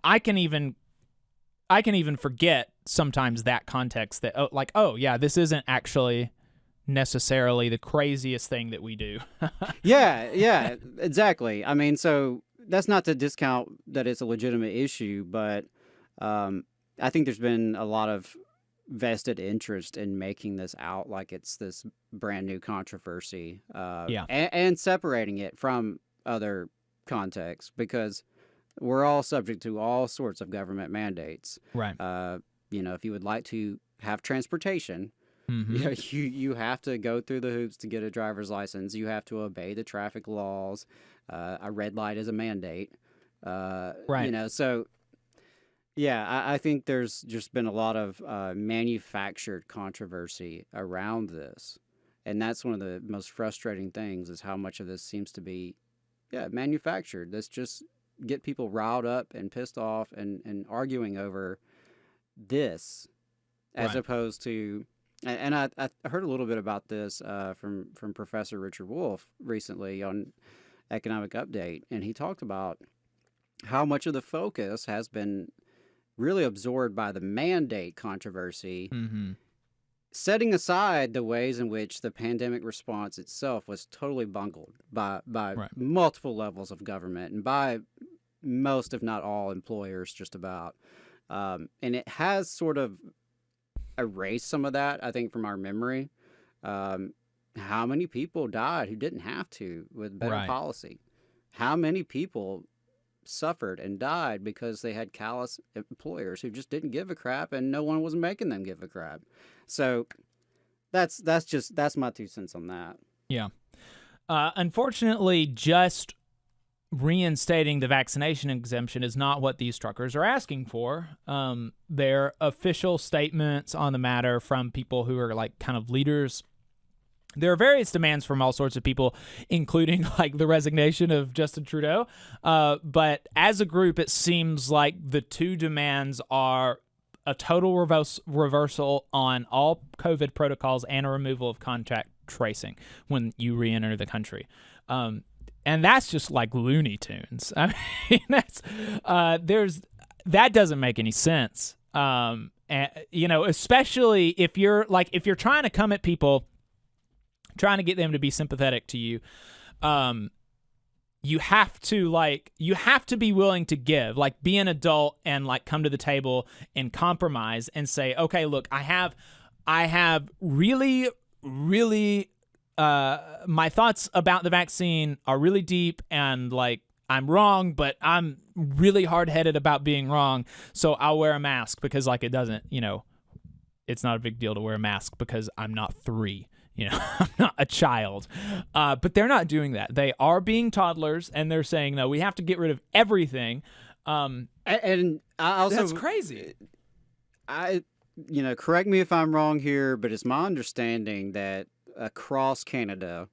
I can even forget sometimes that context that this isn't actually necessarily the craziest thing that we do. yeah, exactly. I mean, so that's not to discount that it's a legitimate issue, but I think there's been a lot of vested interest in making this out like it's this brand new controversy, and separating it from other contexts, because we're all subject to all sorts of government mandates. Right. If you would like to have transportation, you have to go through the hoops to get a driver's license. You have to obey the traffic laws. A red light is a mandate. Right. So yeah, I think there's just been a lot of manufactured controversy around this. And that's one of the most frustrating things, is how much of this seems to be, manufactured. Let's just get people riled up and pissed off and arguing over this, as opposed to, and I heard a little bit about this from Professor Richard Wolff recently on Economic Update, and he talked about how much of the focus has been really absorbed by the mandate controversy, setting aside the ways in which the pandemic response itself was totally bungled by multiple levels of government and by most, if not all, employers just about. And it has sort of erased some of that, I think, from our memory. How many people died who didn't have to with better policy? How many people suffered and died because they had callous employers who just didn't give a crap, and no one was making them give a crap? So that's my 2 cents on that. Yeah. Unfortunately, just reinstating the vaccination exemption is not what these truckers are asking for. Their official statements on the matter from people who are like kind of leaders. There are various demands from all sorts of people, including like the resignation of Justin Trudeau. But as a group, it seems like the two demands are a total reversal on all COVID protocols and a removal of contact tracing when you re-enter the country. And that's just like Looney Tunes. I mean, that doesn't make any sense. And, especially if you're trying to come at people, trying to get them to be sympathetic to you, you have to be willing to give, like be an adult and like come to the table and compromise and say, okay, look, I have really, really, my thoughts about the vaccine are really deep, and like I'm wrong, but I'm really hard-headed about being wrong. So I'll wear a mask because like it doesn't, it's not a big deal to wear a mask because I'm not 3. I'm not a child. But they're not doing that. They are being toddlers, and they're saying, no, we have to get rid of everything. And I also... That's crazy. I correct me if I'm wrong here, but it's my understanding that across Canada,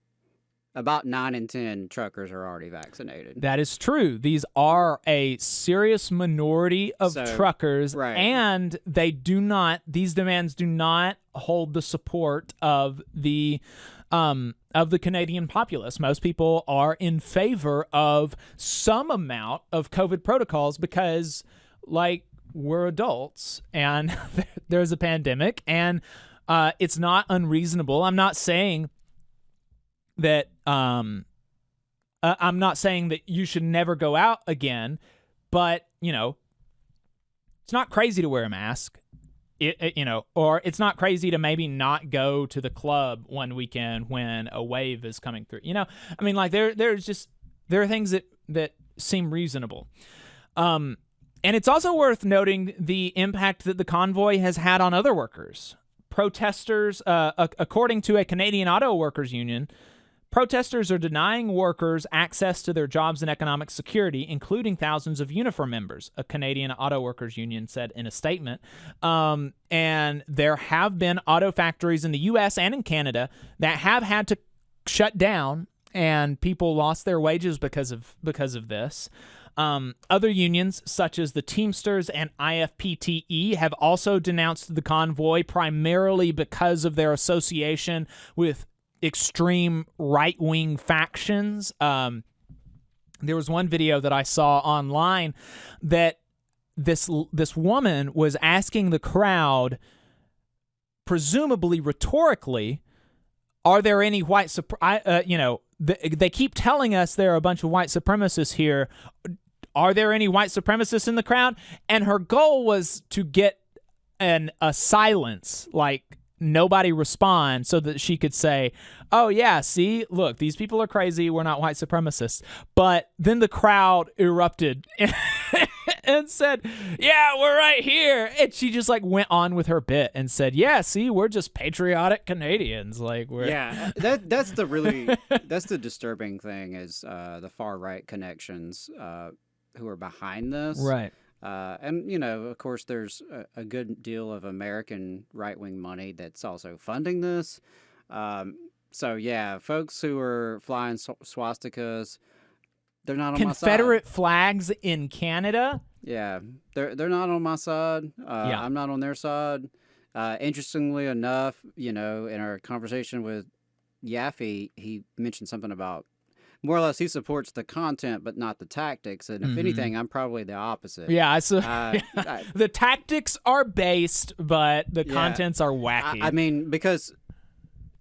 about 9 in 10 truckers are already vaccinated. That is true. These are a serious minority of truckers, and these demands do not hold the support of the Canadian populace. Most people are in favor of some amount of COVID protocols because, we're adults and there's a pandemic, and it's not unreasonable. I'm not saying that you should never go out again, but it's not crazy to wear a mask. Or it's not crazy to maybe not go to the club one weekend when a wave is coming through. There are things that seem reasonable. And it's also worth noting the impact that the convoy has had on other workers. Protesters, according to a Canadian auto workers union, protesters are denying workers access to their jobs and economic security, including thousands of uniform members, a Canadian auto workers union said in a statement. And there have been auto factories in the U.S. and in Canada that have had to shut down, and people lost their wages because of this. Other unions, such as the Teamsters and IFPTE, have also denounced the convoy primarily because of their association with extreme right-wing factions. There was one video that I saw online that this woman was asking the crowd, presumably rhetorically, are there any white they keep telling us there are a bunch of white supremacists here. Are there any white supremacists in the crowd? And her goal was to get a silence, nobody respond, so that she could say, oh yeah, see, look, these people are crazy, we're not white supremacists. But then the crowd erupted and said, yeah, we're right here. And she just went on with her bit and said, yeah, see, we're just patriotic Canadians. That's the disturbing thing is the far right connections who are behind this. Right. And, of course, there's a good deal of American right-wing money that's also funding this. So, yeah, folks who are flying swastikas, they're not on my side. Confederate flags in Canada? Yeah, they're not on my side. I'm not on their side. Interestingly enough, in our conversation with Yaffe, he mentioned something about more or less he supports the content but not the tactics, and if anything, I'm probably the opposite. Yeah, the tactics are based, but the contents are wacky. Because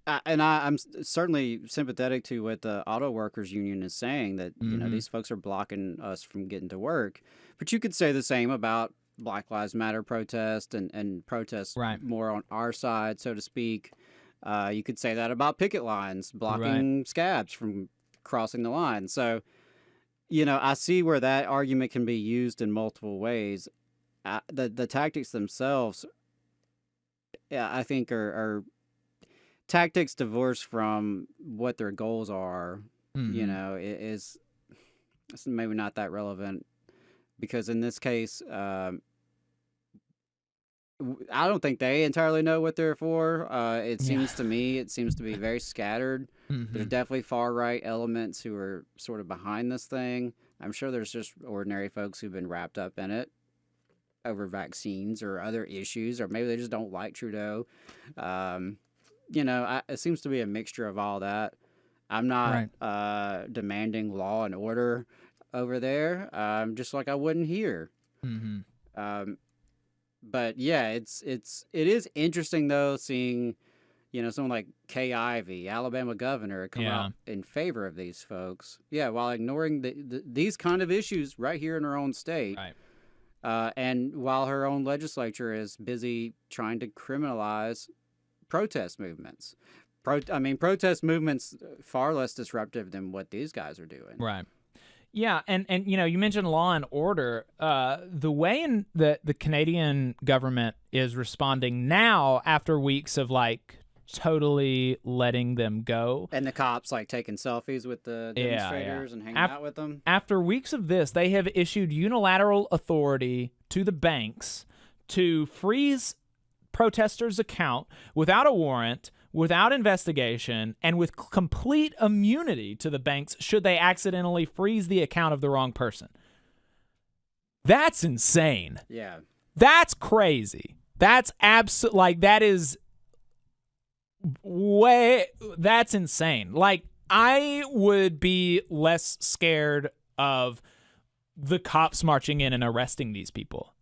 I'm certainly sympathetic to what the auto workers union is saying, that these folks are blocking us from getting to work, but you could say the same about Black Lives Matter protest and protests more on our side, so to speak. You could say that about picket lines blocking scabs from crossing the line. So, I see where that argument can be used in multiple ways. The tactics themselves, I think, are tactics divorced from what their goals are. It's maybe not that relevant, because in this case, I don't think they entirely know what they're for. It seems to be very scattered. There's definitely far-right elements who are sort of behind this thing. I'm sure there's just ordinary folks who've been wrapped up in it over vaccines or other issues, or maybe they just don't like Trudeau. It seems to be a mixture of all that. I'm not demanding law and order over there, just like I wouldn't here. But yeah, it is interesting though, seeing someone like Kay Ivey, Alabama governor, come out in favor of these folks. Yeah, while ignoring these kind of issues right here in her own state. Right. And while her own legislature is busy trying to criminalize protest movements. Protest movements far less disruptive than what these guys are doing. Right. Yeah, and you mentioned law and order. The way in the Canadian government is responding now after weeks of totally letting them go. And the cops taking selfies with the demonstrators and hanging out with them. After weeks of this, they have issued unilateral authority to the banks to freeze protesters' account without a warrant, without investigation, and with complete immunity to the banks should they accidentally freeze the account of the wrong person. That's insane. Yeah. That's crazy. That's that is that's insane. Like, I would be less scared of the cops marching in and arresting these people.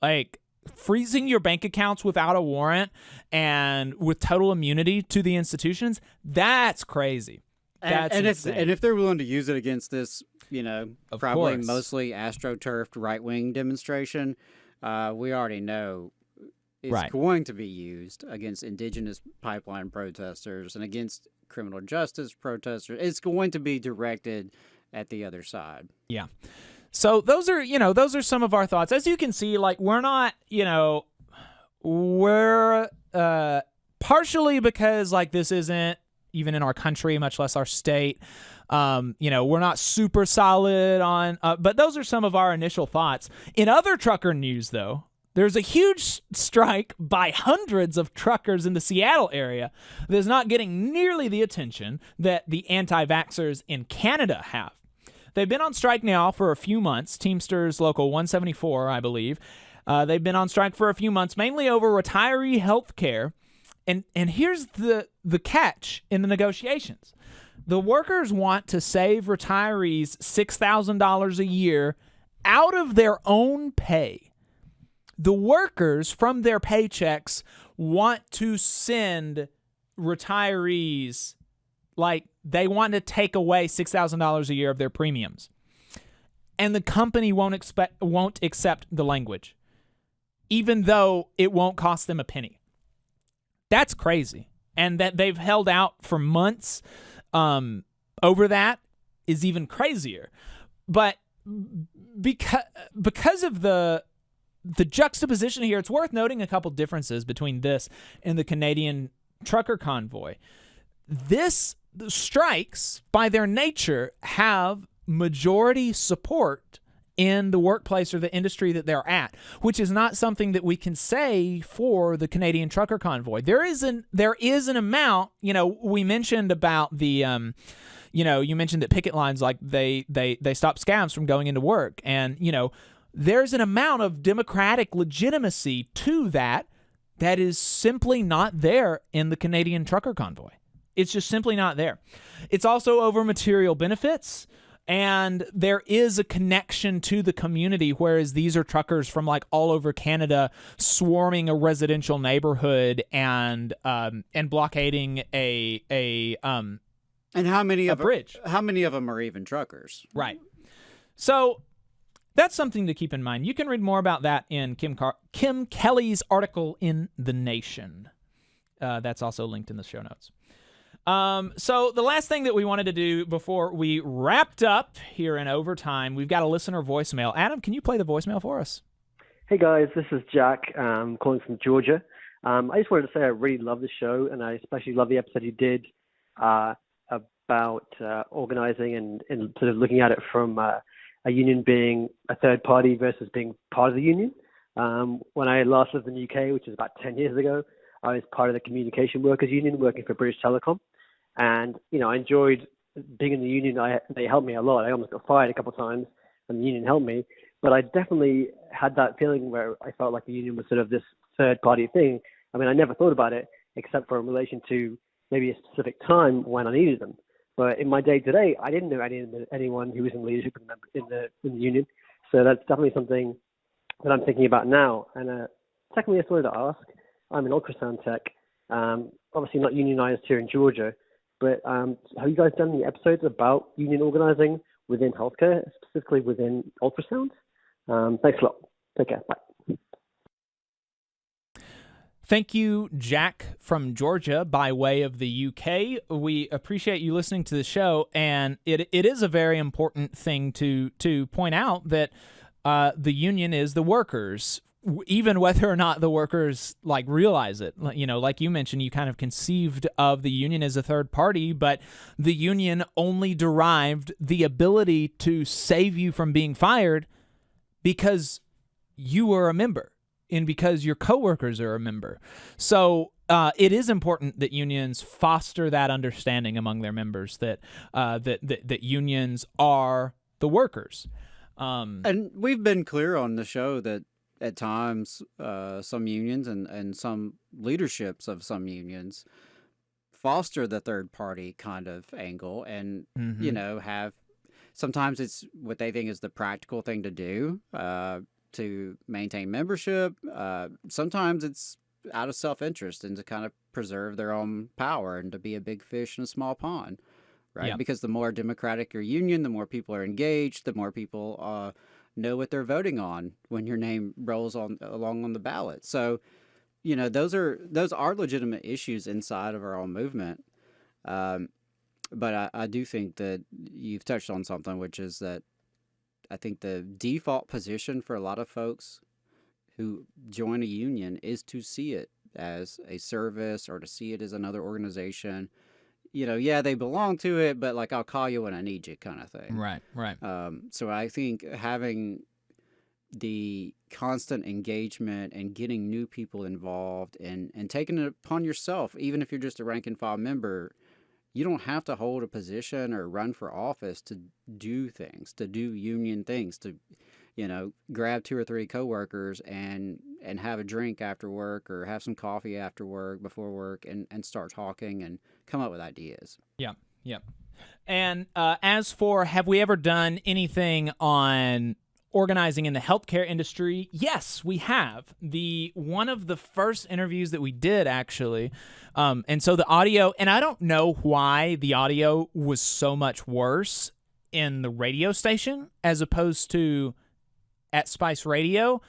Like, freezing your bank accounts without a warrant and with total immunity to the institutions, that's crazy. That's insane. And if they're willing to use it against this, Of probably course. mostly astroturfed right-wing demonstration, we already know it's Right. going to be used against indigenous pipeline protesters and against criminal justice protesters. It's going to be directed at the other side. Yeah. So those are some of our thoughts. As you can see, like, we're not, we're partially because, like, this isn't even in our country, much less our state. We're not super solid on, but those are some of our initial thoughts. In other trucker news, though, there's a huge strike by hundreds of truckers in the Seattle area that is not getting nearly the attention that the anti-vaxxers in Canada have. They've been on strike now for a few months. Teamsters Local 174, I believe. They've been on strike for a few months, mainly over retiree health care. And here's the catch in the negotiations. The workers want to save retirees $6,000 a year out of their own pay. The workers, from their paychecks, want to send retirees, like, they want to take away $6,000 a year of their premiums. And the company won't accept the language, even though it won't cost them a penny. That's crazy. And that they've held out for months over that is even crazier. But because of the juxtaposition here, it's worth noting a couple differences between this and the Canadian trucker convoy. The strikes, by their nature, have majority support in the workplace or the industry that they're at, which is not something that we can say for the Canadian trucker convoy. There is an amount, we mentioned about the, you mentioned that picket lines, like, they stop scabs from going into work. And, there's an amount of democratic legitimacy to that is simply not there in the Canadian trucker convoy. It's just simply not there. It's also over material benefits, and there is a connection to the community, whereas these are truckers from, like, all over Canada swarming a residential neighborhood and blockading a and how many a of bridge. How many of them are even truckers? Right. So that's something to keep in mind. You can read more about that in Kim Kelly's article in The Nation. That's also linked in the show notes. So the last thing that we wanted to do before we wrapped up here in overtime, we've got a listener voicemail. Adam, can you play the voicemail for us? Hey guys, this is Jack, calling from Georgia. I just wanted to say I really love the show, and I especially love the episode you did about organizing and sort of looking at it from a union being a third party versus being part of the union. When I last lived in the UK, which is about 10 years ago, I was part of the Communication Workers Union working for British Telecom. And, I enjoyed being in the union. They helped me a lot. I almost got fired a couple of times, and the union helped me. But I definitely had that feeling where I felt like the union was sort of this third-party thing. I mean, I never thought about it except for in relation to maybe a specific time when I needed them. But in my day-to-day, I didn't know anyone who was in leadership in the union. So that's definitely something that I'm thinking about now. And secondly, I just wanted to ask, I'm an ultrasound tech, obviously not unionized here in Georgia, but have you guys done any episodes about union organizing within healthcare, specifically within ultrasound? Thanks a lot. Take care. Bye. Thank you, Jack from Georgia, by way of the UK. We appreciate you listening to the show, and it is a very important thing to point out that the union is the workers, even whether or not the workers realize it. Like you mentioned, you kind of conceived of the union as a third party, but the union only derived the ability to save you from being fired because you were a member. and because your coworkers are a member. So it is important that unions foster that understanding among their members that that unions are the workers. And we've been clear on the show that at times some unions and some leaderships of some unions foster the third party kind of angle and, you know, have sometimes it's what they think is the practical thing to do to maintain membership. Sometimes it's out of self-interest and to kind of preserve their own power and to be a big fish in a small pond, right? Yeah. Because the more democratic your union, the more people are engaged, the more people know what they're voting on when your name rolls along on the ballot. So, you know, those are legitimate issues inside of our own movement. But I do think that you've touched on something, which is that I think the default position for a lot of folks who join a union is to see it as a service or to see it as another organization. You know, yeah, they belong to it, but like I'll call you when I need you kind of thing. Right. So I think having the constant engagement and getting new people involved and taking it upon yourself, even if you're just a rank and file member, you don't have to hold a position or run for office to do things, to do union things, to, you know, grab 2 or 3 coworkers and have a drink after work or have some coffee after work, before work, and start talking and come up with ideas. Yeah. And as for have we ever done anything on organizing in the healthcare industry? Yes, we have. One of the first interviews that we did, actually, and so the audio, and I don't know why the audio was so much worse in the radio station as opposed to at Spice Radio,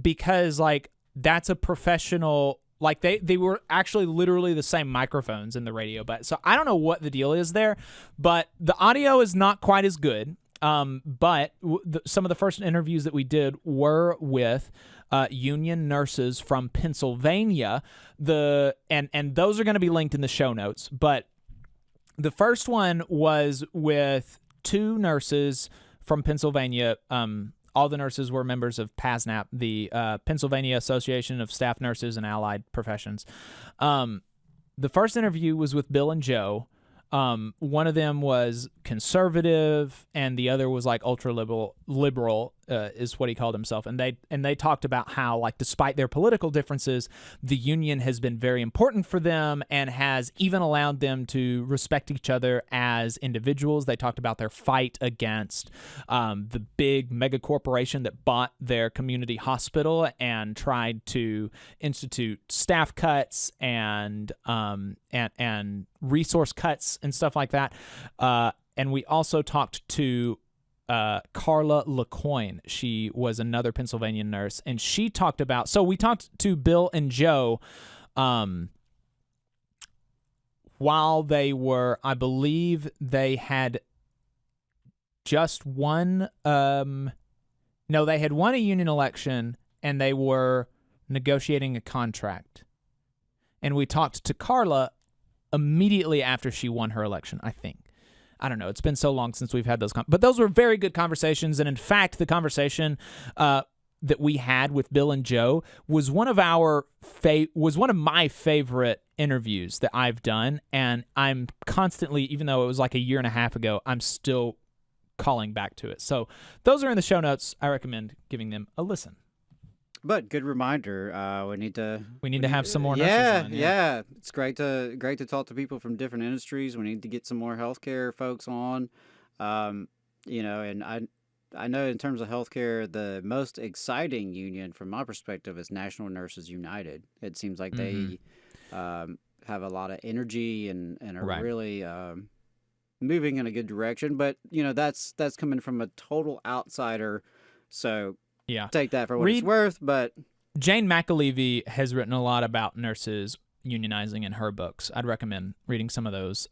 because like that's a professional, like they were actually literally the same microphones in the radio, but so I don't know what the deal is there, but the audio is not quite as good. But some of the first interviews that we did were with union nurses from Pennsylvania. And those are going to be linked in the show notes. But the first one was with 2 nurses from Pennsylvania. All the nurses were members of PASNAP, the Pennsylvania Association of Staff Nurses and Allied Professions. The first interview was with Bill and Joe. One of them was conservative, and the other was like ultra liberal, is what he called himself. And they talked about how, like, despite their political differences, the union has been very important for them and has even allowed them to respect each other as individuals. They talked about their fight against the big mega corporation that bought their community hospital and tried to institute staff cuts and resource cuts and stuff like that. And we also talked to Carla LeCoyne. She was another Pennsylvania nurse, and she talked about, so we talked to Bill and Joe while they were, I believe they had just won, they had won a union election and they were negotiating a contract. And we talked to Carla immediately after she won her election, I think. I don't know. It's been so long since we've had those. But those were very good conversations. And in fact, the conversation that we had with Bill and Joe was one of my favorite interviews that I've done. And I'm constantly, even though it was like a year and a half ago, I'm still calling back to it. So those are in the show notes. I recommend giving them a listen. But good reminder. We need to have some more nurses on. Yeah. It's great to talk to people from different industries. We need to get some more healthcare folks on. And I know in terms of healthcare, the most exciting union from my perspective is National Nurses United. It seems like they have a lot of energy and are really moving in a good direction. But that's coming from a total outsider. So. Yeah. Take that for what it's worth, but Jane McAlevey has written a lot about nurses unionizing in her books. I'd recommend reading some of those.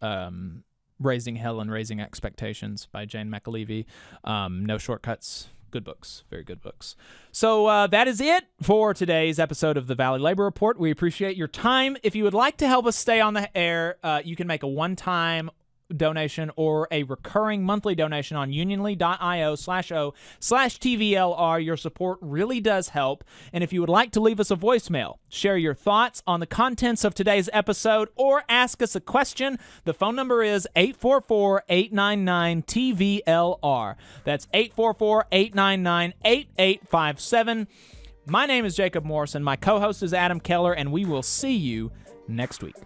Raising Hell and Raising Expectations by Jane McAlevey. No Shortcuts. Good books. Very good books. So that is it for today's episode of the Valley Labor Report. We appreciate your time. If you would like to help us stay on the air, you can make a one-time donation or a recurring monthly donation on unionly.io/o/TVLR. Your support really does help. And if you would like to leave us a voicemail, share your thoughts on the contents of today's episode, or ask us a question, the phone number is 844-899-TVLR. That's 844-899-8857. My name is Jacob Morrison. My co-host is Adam Keller, and we will see you next week.